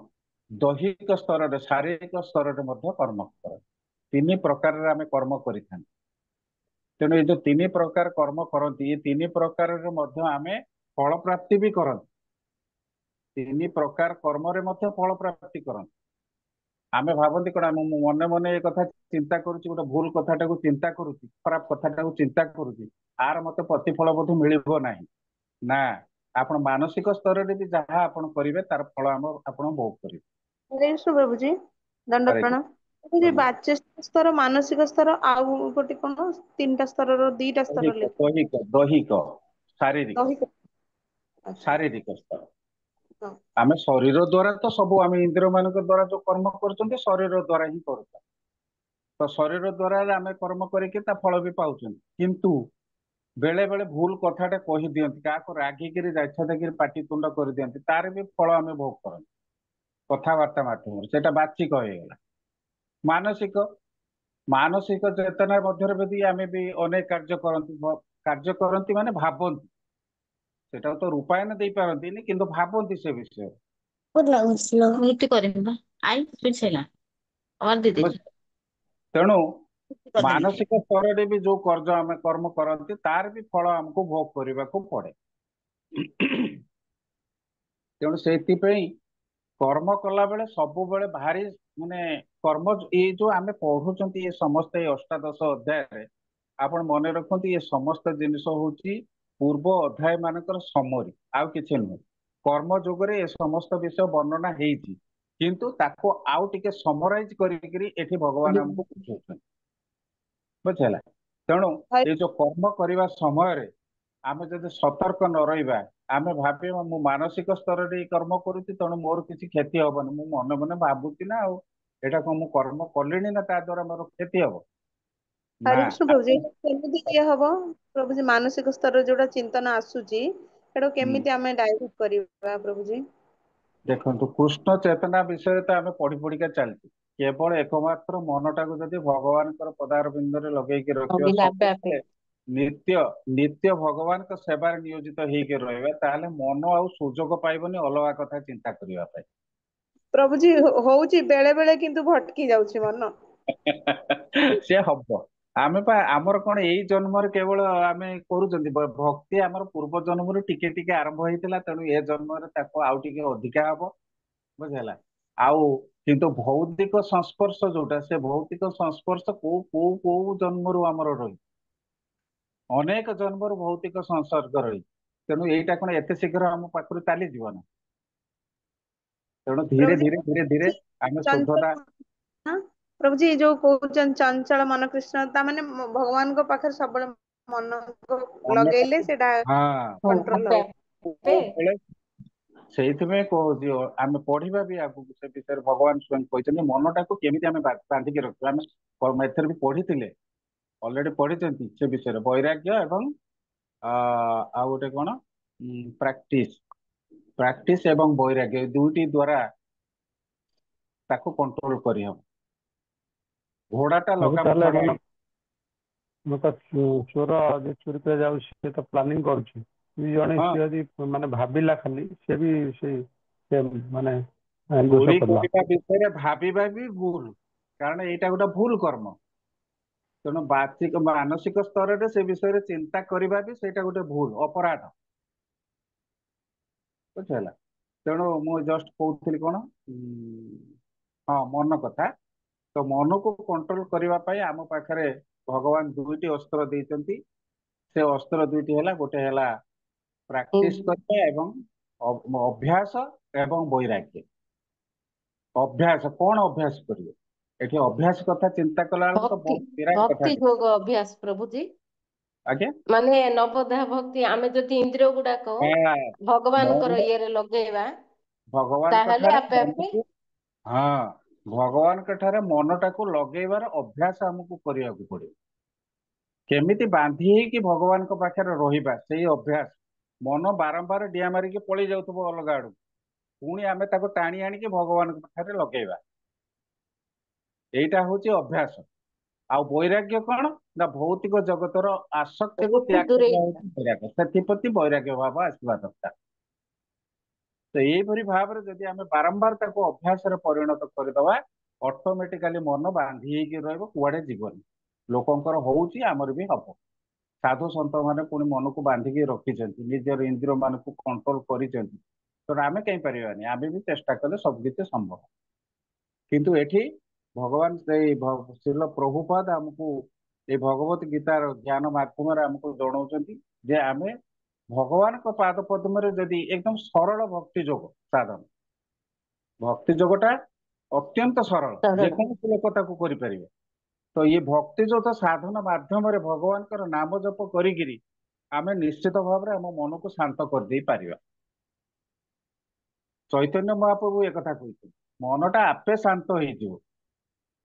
ଦୈହିକ ସ୍ତରରେ ଶାରୀରିକ ସ୍ତରରେ ମଧ୍ୟ କର୍ମ କରନ୍ତି। ତିନି ପ୍ରକାରରେ ଆମେ କର୍ମ କରିଥାନ୍ତି। ତେଣୁ ଏଇ ଯୋଉ ତିନି ପ୍ରକାର କର୍ମ କରନ୍ତି, ଏ ତିନି ପ୍ରକାରରେ ମଧ୍ୟ ଆମେ ଫଳ ପ୍ରାପ୍ତି ବି କରନ୍ତି। ତିନି ପ୍ରକାର କର୍ମରେ ମଧ୍ୟ ଫଳ ପ୍ରାପ୍ତି କରନ୍ତି। ଆମେ ଭାବନ୍ତି କଣ, ମୁଁ ମନେ ମନେ ଏ କଥା ଚିନ୍ତା କରୁଛି, ଗୋଟେ ଭୁଲ କଥାଟାକୁ ଚିନ୍ତା କରୁଛି, ଖରାପ କଥାଟାକୁ ଚିନ୍ତା କରୁଛି, ଆର ମତେ ପ୍ରତିଫଳ ବୋଧେ ମିଳିବ ନାହିଁ। ନା, ଆପଣ ମାନସିକ ସ୍ତରରେ ବି ଯାହା ଆପଣ କରିବେ ତାର ଫଳ ଆପଣ ଭୋଗ କରିବେ। ହରେ କୃଷ୍ଣ ପ୍ରଭୁଜୀ, ଦଣ୍ଡ ହରେ କୃଷ୍ଣ। ପ୍ରଣାମ। ବାଚସ୍ପତିକ ସ୍ତର, ମାନସିକ ସ୍ତର, ଆଉ ଗୋଟେ କଣ ତିନିଟା ସ୍ତରର ଦିଟା ସ୍ତର ଦୈହିକ ଲେଖା ଦୈହିକ ଦୈହିକ ଶାରୀରିକ ଦୈହିକ। ଆଚ୍ଛା ଶାରୀରିକ ସ୍ତର। ହଁ ଆମେ ଶରୀର ଦ୍ଵାରା ତ ସବୁ, ଆମେ ଇନ୍ଦ୍ରିୟ ମାନଙ୍କ ଦ୍ଵାରା ଯୋଉ କର୍ମ କରୁଛନ୍ତି ଶରୀର ଦ୍ଵାରା ହିଁ କରୁଛନ୍ତି, ତ ଶରୀର ଦ୍ଵାରା ଆମେ କର୍ମ କରିକି ତା ଫଳ ବି ପାଉଛନ୍ତି। କିନ୍ତୁ ବେଳେ ବେଳେ ଭୁଲ କଥାଟେ କହିଦିଅନ୍ତି, କାହାକୁ ରାଗିକିରି ଯାଛାଦେକିରି ପାଟିତୁଣ୍ଡ କରିଦିଅନ୍ତି, ତାର ବି ଫଳ ଆମେ ଭୋଗ କରନ୍ତି କଥାବାର୍ତ୍ତା ମାଧ୍ୟମରେ, ସେଟା ବାଚିକ ହେଇଗଲା। ମାନସିକ ମାନସିକ ଚେତନା ମଧ୍ୟରେ ଯଦି ଆମେ ବି ଅନେକ କାର୍ଯ୍ୟ କରନ୍ତି, କାର୍ଯ୍ୟ କରନ୍ତି ମାନେ ଭାବନ୍ତି, ସେଟାକୁ ତ ରୂପାୟନ ଦେଇପାରନ୍ତିନି, କିନ୍ତୁ ଭାବନ୍ତି ସେ ବିଷୟରେ। Por la Oslo. Niti କରିନି ବା ଆଇ ପିଛେଲା ଆୱାର ଦେଇ ଦେଇଛି ତେଣୁ ବୁଝିପାରିଲେନି। ମାନସିକ ସ୍ତରରେ ବି ଯୋଉ କାର୍ଯ୍ୟ ଆମେ କର୍ମ କରନ୍ତି ତାର ବି ଫଳ ଆମକୁ ଭୋଗ କରିବାକୁ ପଡେ। ତେଣୁ ସେଇଥିପାଇଁ କର୍ମ କଲା ବେଳେ ସବୁବେଳେ ଭାରି ମାନେ କର୍ମ ଏଇ ଯୋଉ ଆମେ ପଢୁଛନ୍ତି ଏ ସମସ୍ତେ ଏଇ ଅଷ୍ଟାଦଶ ଅଧ୍ୟାୟରେ ଆପଣ ମନେ ରଖନ୍ତୁ ଏ ସମସ୍ତ ଜିନିଷ ହଉଛି ପୂର୍ବ ଅଧ୍ୟାୟ ମାନଙ୍କର ସମରି, ଆଉ କିଛି ନୁହେଁ। କର୍ମ ଯୁଗରେ ଏ ସମସ୍ତ ବିଷୟ ବର୍ଣ୍ଣନା ହେଇଛି, କିନ୍ତୁ ତାକୁ ଆଉ ଟିକେ ସମରାଇଜ କରିକିରି ଏଠି ଭଗବାନ ଆମକୁ ବୁଝଉଛନ୍ତି। ବୁଝିହେଲା? ତେଣୁ ଭାଇ ଏ ଯୋଉ କର୍ମ କରିବା ସମୟରେ ଆମେ ଯଦି ସତର୍କ ନ ରହିବା, ଆମେ ଭାବିବା ମୁଁ ମାନସିକ ସ୍ତରରେ ଏଇ କର୍ମ କରୁଛି ତେଣୁ ମୋର କିଛି କ୍ଷତି ହବନି, ମୁଁ ମନେ ମନେ ଭାବୁଛି ନା ଆଉ ଏଇଟା କଣ ମୁଁ କର୍ମ କଲିଣି ନା ତା ଦ୍ଵାରା ମୋର କ୍ଷତି ହବ ନା। ହରେକୃଷ୍ଣ ପ୍ରଭୁଜୀ, ଏଇଟା କେମିତି ଇଏ ହବ ପ୍ରଭୁଜୀ? ମାନସିକ ସ୍ତରରେ ଯୋଉଟା ଚିନ୍ତନ ଆସୁଛି ସେଟାକୁ ହୁଁ। କେମିତି ଆମେ ଡାଇଭର୍ଟ କରିବା ପ୍ରଭୁଜୀ? ଦେଖନ୍ତୁ କୃଷ୍ଣ ଚେତନା ବିଷୟରେ ତ ଆମେ ପଢି ପଢିକା ଚାଲିଛୁ। କେବଳ ଏକମାତ୍ର ମନଟାକୁ ଯଦି ଭଗବାନଙ୍କର ପଦାର ବିନ୍ଦୁରେ ଲଗେଇକି ରଖିବା ଅବିଲା ଆପେ ଆପେ ସବୁବେଳେ ନିତ୍ୟ ନିତ୍ୟ ଭଗବାନଙ୍କ ସେବାରେ ନିୟୋଜିତ ହେଇକି ରହିବା, ତାହେଲେ ମନ ଆଉ ସୁଯୋଗ ପାଇବନି ଅଲଗା କଥା ଚିନ୍ତା କରିବା ପାଇଁ। ପ୍ରଭୁଜୀ ହଉଛି ବେଳେ ବେଳେ କିନ୍ତୁ ଭଟକି ଯାଉଛି ମନ। ସେ ହବ। ଆମେ ପା ଆମର କଣ ଏଇ ଜନ୍ମରେ କେବଳ ଆମେ କରୁଛନ୍ତି, ଭକ୍ତି ଆମର ପୂର୍ବ ଜନ୍ମରୁ ଟିକେ ଟିକେ ଆରମ୍ଭ ହେଇଥିଲା, ତେଣୁ ଏ ଜନ୍ମରେ ତାକୁ ଆଉ ଟିକେ ଅଧିକା ହବ। ବୁଝିହେଲା? ଆଉ କିନ୍ତୁ ଭୌତିକ ସଂସ୍ପର୍ଶ ଯୋଉଟା, ସେ ଭୌତିକ ସଂସ୍ପର୍ଶ କୋଉ କୋଉ କୋଉ ଜନ୍ମରୁ ଆମର ରହିଛି, ଅନେକ ଜନ୍ମରୁ ଭୌତିକ ସଂସର୍ଗ ରହିଛି। ତେଣୁ ଏଇଟା କଣ ଏତେ ଶୀଘ୍ର ଆମ ପାଖରୁ ଚାଲିଯିବ ନା? ତେଣୁ ଧୀରେ ପ୍ରଭୁଜୀ ଧୀରେ ଧୀରେ ଧୀରେ ଆମେ ଚଞ୍ଚଳ ଶୁଦ୍ଧତା। ମନ, ପ୍ରଭୁଜୀ ଏଇ ଯୋଉ କହୁଛନ୍ତି ଚଞ୍ଚଳ ମନ କୃଷ୍ଣ, ତା ମାନେ ଭଗବାନଙ୍କ ପାଖରେ ସବୁବେଳେ ମନ ଲଗେଇଲେ ମନଟାକୁ ସେଟା ହଁ କଣ୍ଟ୍ରୋଲ ଆପେ ହବ। ଆପେ ସବୁବେଳେ ସେଇଥିପାଇଁ କହୁଛି ଆମେ ପଢିବା ବି ଆଗକୁ ସେ ବିଷୟରେ। ଭଗବାନ ସ୍ୱୟଂ କହିଛନ୍ତି ମନଟାକୁ କେମିତି ଆମେ ବାନ୍ଧିକି ରଖିବା। ଆମେ ଏଥିରେ ବି ପଢିଥିଲେ, ଅଲରେଡି ପଢିଛନ୍ତି ସେ ବିଷୟରେ, ବୈରାଗ୍ୟ ଏବଂ ଆଉ ଗୋଟେ କଣ ପ୍ରାକ୍ଟିସ। ପ୍ରାକ୍ଟିସ ଏବଂ ବୈରାଗ୍ୟ ଏ ଦୁଇଟି ଦ୍ଵାରା ତାକୁ କଣ୍ଟ୍ରୋଲ କରିହବ। ଘୋଡାଟା ପ୍ରଭୁ ଲଗାମ ତାହେଲେ ଛଡା ମାନେ ହେଇଛି। ମୁଁ ତ ଚୋର ଯେ ଚୋରି କରିବା ଯାଉଛି ସେ ତ ପ୍ଲାନିଂ କରୁଛି, ବି ଜଣେ ହଁ, ସିଏ ଯଦି ମାନେ ଭାବିଲା ଖାଲି ସେ ବି ସେ ମାନେ ଚୋରି ଦୋଷ କଲା। କରିବା ବିଷୟରେ ଭାବିବା ବି ଭୁଲ, କାରଣ ଏଇଟା ଗୋଟେ ଭୁଲ କର୍ମ। ତେଣୁ ବାଚିକ ମାନସିକ ସ୍ତରରେ ସେ ବିଷୟରେ ଚିନ୍ତା କରିବା ବି ସେଇଟା ଗୋଟେ ଭୁଲ ଅପରାଧ। ବୁଝିହେଲା? ତେଣୁ ମୁଁ ଜଷ୍ଟ କହୁଥିଲି କଣ ହଁ ମନ କଥା। ତ ମନକୁ କଣ୍ଟ୍ରୋଲ କରିବା ପାଇଁ ଆମ ପାଖରେ ଭଗବାନ ଦୁଇଟି ଅସ୍ତ୍ର ଦେଇଛନ୍ତି। ସେ ଅସ୍ତ୍ର ଦୁଇଟି ହେଲା, ଗୋଟେ ହେଲା ପ୍ରାକ୍ଟିସ କରିବା ଏବଂ ଅଭ୍ୟାସ ଏବଂ ବୈରାଗ୍ୟ। ଅଭ୍ୟାସ କଣ ଅଭ୍ୟାସ କରିବେ? ଏଠି ଅଭ୍ୟାସ କଥା ଚିନ୍ତା କଲା ବେଳକୁ ତ ଭକ୍ତି ବହୁତ ବିରାଟ କଥା। ଭକ୍ତି ଯୋଗ ଅଭ୍ୟାସ ପ୍ରଭୁଜୀ, ଆଜ୍ଞା। ମାନେ ନବଦେହ ଭକ୍ତି। ଆମେ ଯଦି ଇନ୍ଦ୍ରିୟ ଗୁଡାକ ହଁ, ଭଗବାନଙ୍କର ମନ ଇଏରେ ଲଗେଇବା, ଭଗବାନଙ୍କ ତାହେଲେ ଠାରେ ଆପେ ଆପେ ମନକୁ ହଁ ଭଗବାନଙ୍କ ଠାରେ ମନଟାକୁ ଲଗେଇବାର ଅଭ୍ୟାସ ଆମକୁ କରିବାକୁ ପଡିବ। କେମିତି ବାନ୍ଧି ହେଇକି ଭଗବାନଙ୍କ ପାଖରେ ରହିବା, ସେଇ ଅଭ୍ୟାସ। ମନ ବାରମ୍ବାର ଡିଆଁ ମାରିକି ପଳେଇ ଯାଉଥିବ ଅଲଗା ଆଡକୁ, ପୁଣି ଆମେ ତାକୁ ଟାଣି ଆଣିକି ଭଗବାନଙ୍କ ପାଖରେ ଲଗେଇବା। ଏଇଟା ହଉଛି ଅଭ୍ୟାସ। ଆଉ ବୈରାଗ୍ୟ କଣ ନା ଭୌତିକ ଜଗତର ଆସକ୍ତିକୁ ରୁ ତ୍ୟାଗ କରିବା ଦୂରେଇବା। ହଉଛି ବୈରାଗ୍ୟ। ସେଥିପ୍ରତି ବୈରାଗ୍ୟ ଭାବ ଆସିବା ଦରକାର। ତ ଏଇପରି ଭାବରେ ଯଦି ଆମେ ବାରମ୍ବାର ତାକୁ ଅଭ୍ୟାସରେ ପରିଣତ କରିଦବା, ଅଟୋମେଟିକାଲି ମନ ବାନ୍ଧି ହେଇକି ରହିବ, କୁଆଡେ ଯିବନି। ଲୋକଙ୍କର ହଉଛି, ଆମର ବି ହବ। ସାଧୁ ସନ୍ଥ ମାନେ ପୁଣି ମନକୁ ବାନ୍ଧିକି ରଖିଛନ୍ତି, ନିଜର ଇନ୍ଦ୍ରିୟ ମାନଙ୍କୁ କଣ୍ଟ୍ରୋଲ କରିଛନ୍ତି। ତେଣୁ ଆମେ କାହିଁ ପାରିବାନି? ଆମେ ବି ଚେଷ୍ଟା କଲେ ସବୁ କିଛି ସମ୍ଭବ। କିନ୍ତୁ ଏଠି ଭଗବାନ ସେଇ ଶ୍ରୀଲ ପ୍ରଭୁପାଦ ଆମକୁ ଏଇ ଭଗବତ ଗୀତାର ଜ୍ଞାନ ମାଧ୍ୟମରେ ଆମକୁ ଜଣାଉଛନ୍ତି ଯେ ଆମେ ଭଗବାନଙ୍କ ପାଦ ପଦ୍ମରେ ଯଦି ଏକଦମ ସରଳ ଭକ୍ତି ଯୋଗ ସାଧନ, ଭକ୍ତି ଯୋଗଟା ଅତ୍ୟନ୍ତ ସରଳ, ସରଳ ଯେକୌଣସି ଲୋକ ତାକୁ କରିପାରିବେ। ତ ଇଏ ଭକ୍ତି ଯୋଗ ସାଧନ ମାଧ୍ୟମରେ ଭଗବାନଙ୍କର ନାମ ଜପ କରିକିରି ଆମେ ନିଶ୍ଚିତ ଭାବରେ ଆମ ମନକୁ ଶାନ୍ତ କରିଦେଇ ପାରିବା। ଚୈତନ୍ୟ ମହାପ୍ରଭୁ ଏକଥା କହିଛନ୍ତି, ମନଟା ଆପେ ଶାନ୍ତ ହେଇଯିବ।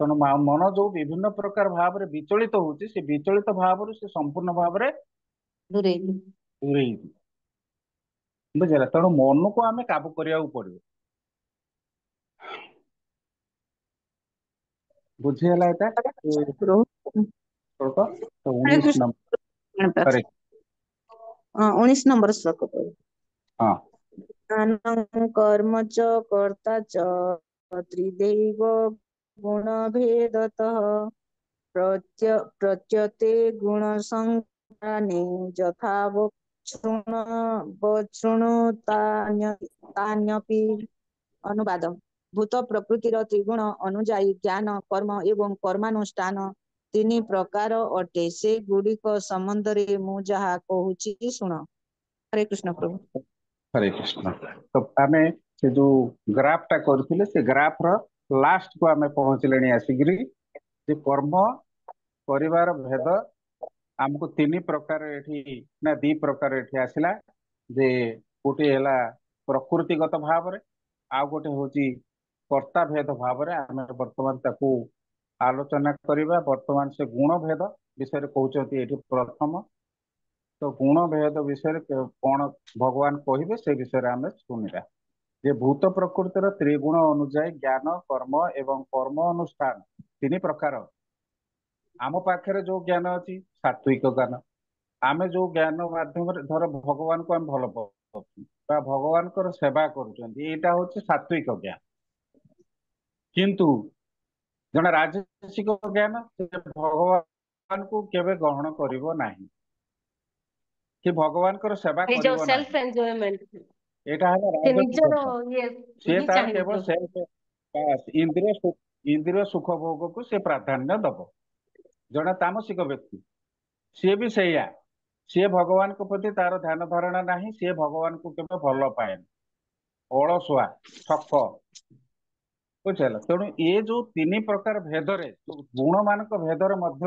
ତେଣୁ ମନ ଯୋଉ ବିଭିନ୍ନ ପ୍ରକାର ଭାବରେ ବିଚଳିତ ହଉଛି, ସେ ବିଚଳିତ ଭାବରୁ ସେ ସମ୍ପୂର୍ଣ୍ଣ ଭାବରେ ଦୂରେଇ। ଦୂରେଇ ଯିବ। ବୁଝିଲା? ତେଣୁ ମନକୁ ଆମେ କାବୁ କରିବାକୁ ପଡିବ। ବୁଝି ହେଲା ଏଟା? ଶ୍ଳୋକ ତ ହରେ 19 ନମ୍ବର। କୃଷ୍ଣ। ହରେ 19 ନମ୍ବର ଶ୍ଲୋକ ପଢିବ। ହଁ। ଜ୍ଞାନଂ କର୍ମ च कर्ता च त्रिदैव गुणभेदतः प्रच्यते गुणसङ्ख्याने यथावच्छृणुतान्यपि। अनुवाद। भूत प्रकृतिर त्रिगुण अनुଯାयी ज्ञान, कर्म एवं कर्मानुष्ठान ତିନି ପ୍ରକାର ଅଟେ। ସେଗୁଡ଼ିକ ସମ୍ବନ୍ଧରେ ମୁଁ ଯାହା କହୁଛି ଶୁଣ। ହରେ କୃଷ୍ଣ ପ୍ରଭୁ। हरे कृष्ण। तो आमे से जो ग्राफ टा करथिले से ग्राफ रो लास्ट को आमे पहुंचलेनी आसिगिरी जे कर्म परिवार भेद हमको तीन प्रकार एठी ना दी प्रकार एठी आसिला जे गोटे हला प्रकृतिगत भाव रे आ गोटे होची कर्ता भेद भाव रे आमे वर्तमान ताकू आलोचना करिबा। वर्तमान से गुण भेद विषय रे कहउचंती एठी प्रथम। तो गुण भेद विषय कौन भगवान कहिबे से विषय रे आमे सुनिबा जे भूत प्रकृतिर त्रिगुण अनुଯାयी ज्ञान, कर्म एवं कर्म अनुष्ठान तीन प्रकार। आम पाखरे जो ज्ञान अछि सात्विक ज्ञान। आमे जो ज्ञान माध्यम धर भगवान को हम भल पाउछु बा भगवान को सेवा करूचंती एटा होछि सात्विक ज्ञान। किंतु जण राजसिक ज्ञान से भगवान को केबे ग्रहण करिवो नाही कि भगवान को सेवा निज करिवो सेल्फ नाही। एन्जॉयमेंट एटा है से राजसिक निजर ज्ञान। ये से ही तार चाहिए केवल प्रभु। सेल्फ इंद्रिय सुख भोग को से प्राधान्य दब। जड़े तामसिक व्यक्ति सी भी सैया सी भगवान को प्रति तार ध्यान धारणा नहीं। सी भगवान को केवल भल पाए अलसुआ ठक बुझल। तेणु ये जो तीन प्रकार भेदरे गुण मानक भेदरे मध्य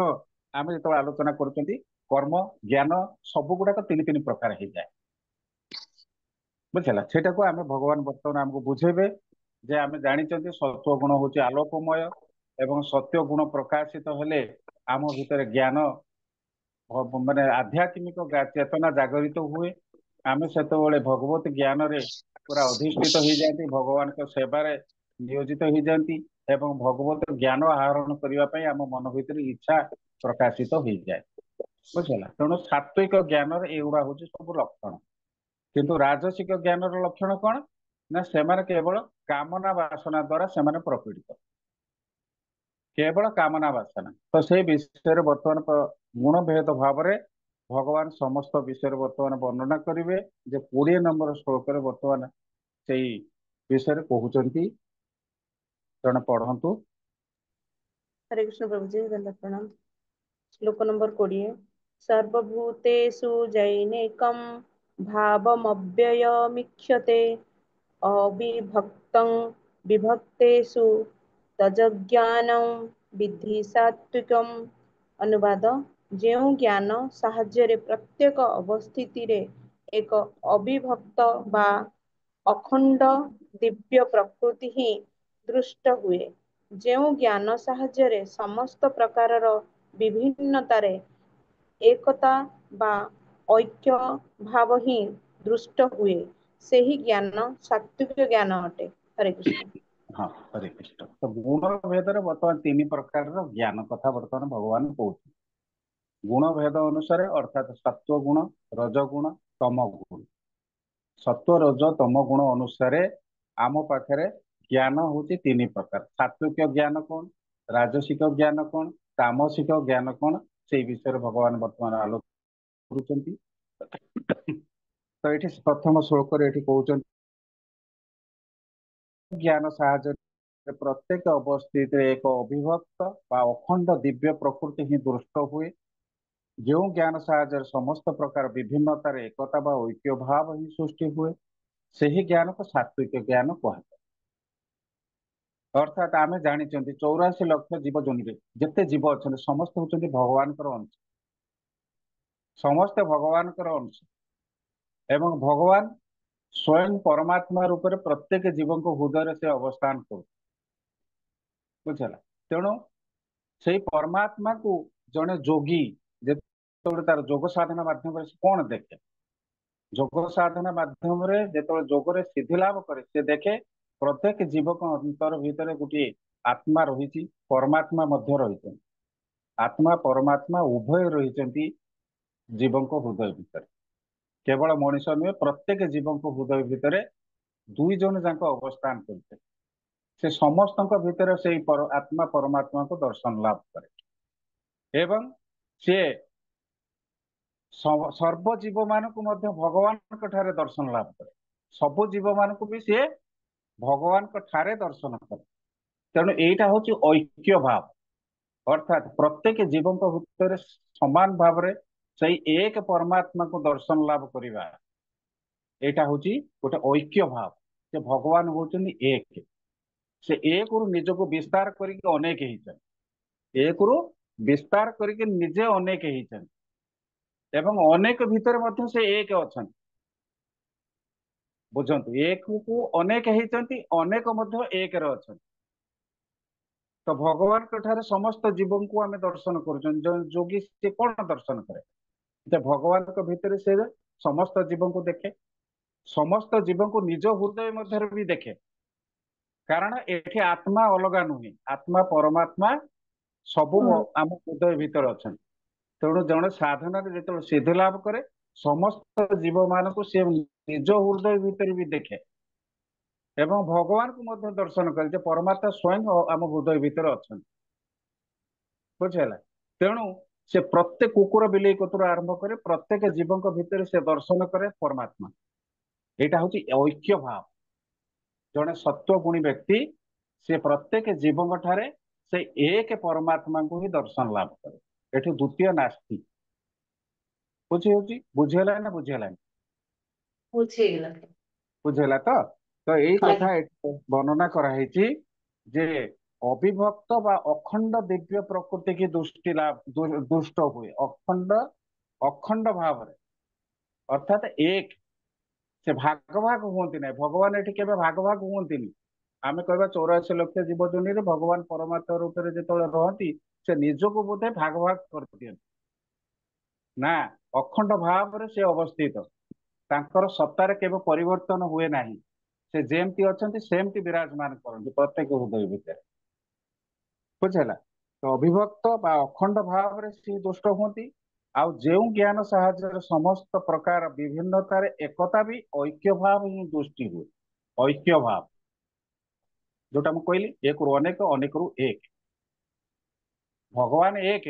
आम जो आलोचना करुँच कर्म ज्ञान सब गुड़ाक तीन तीन प्रकार हो जाए बुझला। सेटा को आम भगवान बर्तमान आमको बुझेबे जे आम जानी सत्व गुण हूँ आलोकमय एवं सत्य गुण प्रकाशित हेले आम भितर ज्ञान माने आध्यात्मिक चेतना जागरित हुए। आम से भगवत ज्ञान रे पूरा अधिष्ठित हो जाती भगवान को सेवारे नियोजित हो जाती एवं भगवत ज्ञान आहरण करने आम मन भीतर इच्छा प्रकाशित हो जाए बुझला। तेणु सात्विक ज्ञान एगुड़ा हूँ सब लक्षण। किंतु राजसिक ज्ञान लक्षण कौन ना से केवल कामना वासना द्वारा से प्रपीड़ित केवल कामना वासना। तो से विषय वर्तमान गुण भेद भाव रे भगवान समस्त विषय वर्तमान वर्णना करेंगे जे 20 नंबर श्लोक वर्तमान से विषय कहते जन पढ़ंतु। हरे कृष्ण प्रभु जी दंडवत प्रणाम। श्लोक नंबर 20। सर्वभूतेषु जैनेकं भावमव्ययमीक्षते अविभक्तं विभक्तेषु तज्ज्ञानं विद्धि सात्विकम्। अनुवाद। ଯେଉଁ ଜ୍ଞାନ ସାହାଯ୍ୟରେ ପ୍ରତ୍ୟେକ ଅବସ୍ଥିତିରେ ଏକ ଅବିଭକ୍ତ ବା ଅଖଣ୍ଡ ଦିବ୍ୟ ପ୍ରକୃତି ହିଁ ଦୃଷ୍ଟ ହୁଏ, ଯେଉଁ ଜ୍ଞାନ ସାହାଯ୍ୟରେ ସମସ୍ତ ପ୍ରକାରର ବିଭିନ୍ନତାରେ ଏକତା ବା ଐକ୍ୟ ଭାବ ହିଁ ଦୃଷ୍ଟ ହୁଏ, ସେହି ଜ୍ଞାନ ସାତ୍विକ ଜ୍ଞାନ ଅଟେ। ହରେ କୃଷ୍ଣ। हाँ हरे कृष्ण। तो गुण भेद बर्तमान तीन प्रकार ज्ञान कथा बर्तमान भगवान कहते गुण भेद अनुसार अर्थात सत्व गुण रजगुण तम गुण। सत्व रज तम गुण अनुसार आम पाखे ज्ञान हूँ तीन प्रकार। सात्विक ज्ञान कौन, राजसिक ज्ञान कौन, तामसिक ज्ञान कौन से विषय भगवान वर्तमान आलोचना करुँच। तो ये प्रथम श्लोक कहते ज्ञान साहाय्य प्रत्येक अवस्थित एक अविभक्त बा अखंड दिव्य प्रकृति ही दृष्ट हुए। जो ज्ञान साहाय्य समस्त प्रकार विभिन्नतार एकता बा ऐक्य भाव ही सृष्टि हुए से ही ज्ञान को सात्विक ज्ञान कह। अर्थात आम जानी 84 लक्ष जीव जोनि जिते जीव अच्छा समस्त होती भगवान अंश समस्ते भगवान अंश एवं भगवान स्वयं परमात्मा रूप में प्रत्येक जीव हृदय से अवस्थान कर बुझला। तेणु से परमात्मा को जड़े जोगी तार जोग साधना माध्यम कौन देखे जोग साधना माध्यम जो जोगरे सिद्धि लाभ करे से देखे प्रत्येक जीव को अंतर भितर गोटे आत्मा रही परमात्मा मध्य रही आत्मा परमात्मा उभय रही जीव हृदय भितर केवल मनीष नुहे प्रत्येक जीव हृदय भितर दुई जन जाक अवस्थान करते से समस्त भीतर से आत्मा परमात्मा को दर्शन लाभ करे। ଏବଂ ସିଏ ସର୍ବ ଜୀବ ମାନଙ୍କୁ ମଧ୍ୟ ଭଗବାନଙ୍କ ଠାରେ ଦର୍ଶନ ଲାଭ କରେ। ସବୁ ଜୀବ ମାନଙ୍କୁ ବି ସିଏ ଭଗବାନଙ୍କ ଠାରେ ଦର୍ଶନ କରେ। ତେଣୁ ଏଇଟା ହଉଛି ଐକ୍ୟ ଭାବ, ଅର୍ଥାତ୍ ପ୍ରତ୍ୟେକ ଜୀବଙ୍କ ଭିତରେ ସମାନ ଭାବରେ ସେଇ ଏକ ପରମାତ୍ମାକୁ ଦର୍ଶନ ଲାଭ କରିବା, ଏଇଟା ହଉଛି ଗୋଟେ ଐକ୍ୟ ଭାବ। ସେ ଭଗବାନ ହଉଛନ୍ତି ଏକ, ସେ ଏକରୁ ନିଜକୁ ବିସ୍ତାର କରିକି ଅନେକ ହେଇଛନ୍ତି, ଏକରୁ ବିସ୍ତାର କରିକି ନିଜେ ଅନେକ ହେଇଛନ୍ତି ଏବଂ ଅନେକ ଭିତରେ ମଧ୍ୟ ସେ ଏକ ଅଛନ୍ତି। ବୁଝନ୍ତୁ, ଏକକୁ ଅନେକ ହେଇଛନ୍ତି, ଅନେକ ମଧ୍ୟ ଏକରେ ଅଛନ୍ତି। ତ ଭଗବାନଙ୍କ ଠାରେ ସମସ୍ତ ଜୀବଙ୍କୁ ଆମେ ଦର୍ଶନ କରୁଛନ୍ତି। ଯୋଗୀ ସେ କଣ ଦର୍ଶନ କରେ? ଯେ ଭଗବାନଙ୍କ ଭିତରେ ସେ ସମସ୍ତ ଜୀବଙ୍କୁ ଦେଖେ, ସମସ୍ତ ଜୀବଙ୍କୁ ନିଜ ହୃଦୟ ମଧ୍ୟରେ ବି ଦେଖେ। କାରଣ ଏଠି ଆତ୍ମା ଅଲଗା ନୁହେଁ, ଆତ୍ମା ପରମାତ୍ମା ସବୁ ଆମ ହୃଦୟ ଭିତରେ ଅଛନ୍ତି। ତେଣୁ ଜଣେ ସାଧନାରେ ଯେତେବେଳେ ସିଦ୍ଧି ଲାଭ କରେ, ସମସ୍ତ ଜୀବ ମାନଙ୍କୁ ସେ ନିଜ ହୃଦୟ ଭିତରେ ବି ଦେଖେ ଏବଂ ଭଗବାନଙ୍କୁ ମଧ୍ୟ ଦର୍ଶନ କରେ ଯେ ପରମାତ୍ମା ସ୍ୱୟଂ ଆମ ହୃଦୟ ଭିତରେ ଅଛନ୍ତି। ବୁଝିହେଲା? ତେଣୁ ସେ ପ୍ରତ୍ୟେକ କୁକୁର ବିଲେଇ କତରୁ ଆରମ୍ଭ କରି ପ୍ରତ୍ୟେକ ଜୀବଙ୍କ ଭିତରେ ସେ ଦର୍ଶନ କରେ ପରମାତ୍ମା। ଏଇଟା ହଉଛି ଐକ୍ୟ ଭାବ। ଜଣେ ସତ୍ୱ ଗୁଣୀ ବ୍ୟକ୍ତି ସେ ପ୍ରତ୍ୟେକ ଜୀବଙ୍କ ଠାରେ ସେ ଏକ ପରମାତ୍ମାଙ୍କୁ ହିଁ ଦର୍ଶନ ଲାଭ କରେ। ଏଠି ଦ୍ୱିତୀୟ ନାସ୍ତି। ବୁଝି ହଉଛି? ବୁଝିହେଲା ନା ବୁଝିହେଲାନି? ବୁଝିଗଲା। ବୁଝିହେଲା ତ? ତ ଏଇ କଥା ଆଜ୍ଞା। ଏଠି ବର୍ଣ୍ଣନା କରାହେଇଛି ଯେ ଅବିଭକ୍ତ ବା ଅଖଣ୍ଡ ଦିବ୍ୟ ପ୍ରକୃତି କି ଦୁଷ୍ଟ ହୁଏ ଅଖଣ୍ଡ ଭାବରେ, ଅର୍ଥାତ ଏକ। ସେ ଭାଗ ଭାଗ ହୁଅନ୍ତି ନାହିଁ। ଭଗବାନ ଏଠି କେବେ ଭାଗ ଭାଗ ହୁଅନ୍ତିନି। ଆମେ କହିବା 84 ଲକ୍ଷ ଜୀବ ଦୁନିଆରେ ଭଗବାନ ପରମାତ୍ମା ରୂପରେ ଯେତେବେଳେ ରହନ୍ତି ସେ ନିଜକୁ ବୋଧେ ଭାଗ ଭାଗ କରିଦିଅନ୍ତି ନା, ଅଖଣ୍ଡ ଭାବରେ ସେ ଅବସ୍ଥିତ। ତାଙ୍କର ସତ୍ତାରେ କେବେ ପରିବର୍ତ୍ତନ ହୁଏ ନାହିଁ। ସେ ଯେମିତି ଅଛନ୍ତି ସେମିତି ବିରାଜମାନ କରନ୍ତି ପ୍ରତ୍ୟେକ ହୃଦୟ ଭିତରେ। ବୁଝିହେଲା? ତ ଅବିଭକ୍ତ ବା ଅଖଣ୍ଡ ଭାବରେ ସେ ଦୁଷ୍ଟ ହୁଅନ୍ତି। ଆଉ ଯେଉଁ ଜ୍ଞାନ ସାହାଯ୍ୟରେ ସମସ୍ତ ପ୍ରକାର ବିଭିନ୍ନତାରେ ଏକତା ବି ଐକ୍ୟ ଭାବ ହିଁ ଦୃଷ୍ଟି ହୁଏ। ଐକ୍ୟ ଭାବ ଯୋଉଟା ମୁଁ କହିଲି, ଏକରୁ ଅନେକ, ଅନେକରୁ ଏକ। ଭଗବାନ ଏକ,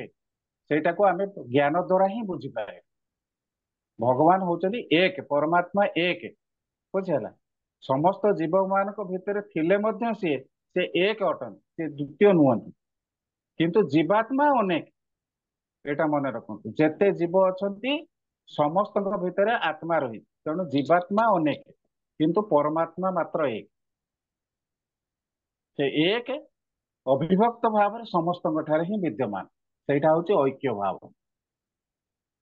ସେଇଟାକୁ ଆମେ ଜ୍ଞାନ ଦ୍ୱାରା ହିଁ ବୁଝିପାରିବା। ଭଗବାନ ହଉଛନ୍ତି ଏକ, ପରମାତ୍ମା ଏକ। ବୁଝିହେଲା? ସମସ୍ତ ଜୀବ ମାନଙ୍କ ଭିତରେ ଥିଲେ ମଧ୍ୟ ସେ ଏକ ଅଟନ୍ତି, ସେ ଦ୍ୱିତୀୟ ନୁହନ୍ତି। କିନ୍ତୁ ଜୀବାତ୍ମା ଅନେକ, ଏଇଟା ମନେ ରଖନ୍ତୁ। ଯେତେ ଜୀବ ଅଛନ୍ତି ସମସ୍ତଙ୍କ ଭିତରେ ଆତ୍ମା ରହିଛି। ତେଣୁ ଜୀବାତ୍ମା ଅନେକ କିନ୍ତୁ ପରମାତ୍ମା ମାତ୍ର ଏକ। ସେ ଏକ ଅବିଭକ୍ତ ଭାବରେ ସମସ୍ତଙ୍କ ଠାରେ ହିଁ ବିଦ୍ୟମାନ। ସେଇଟା ହଉଛି ଐକ୍ୟ ଭାବ।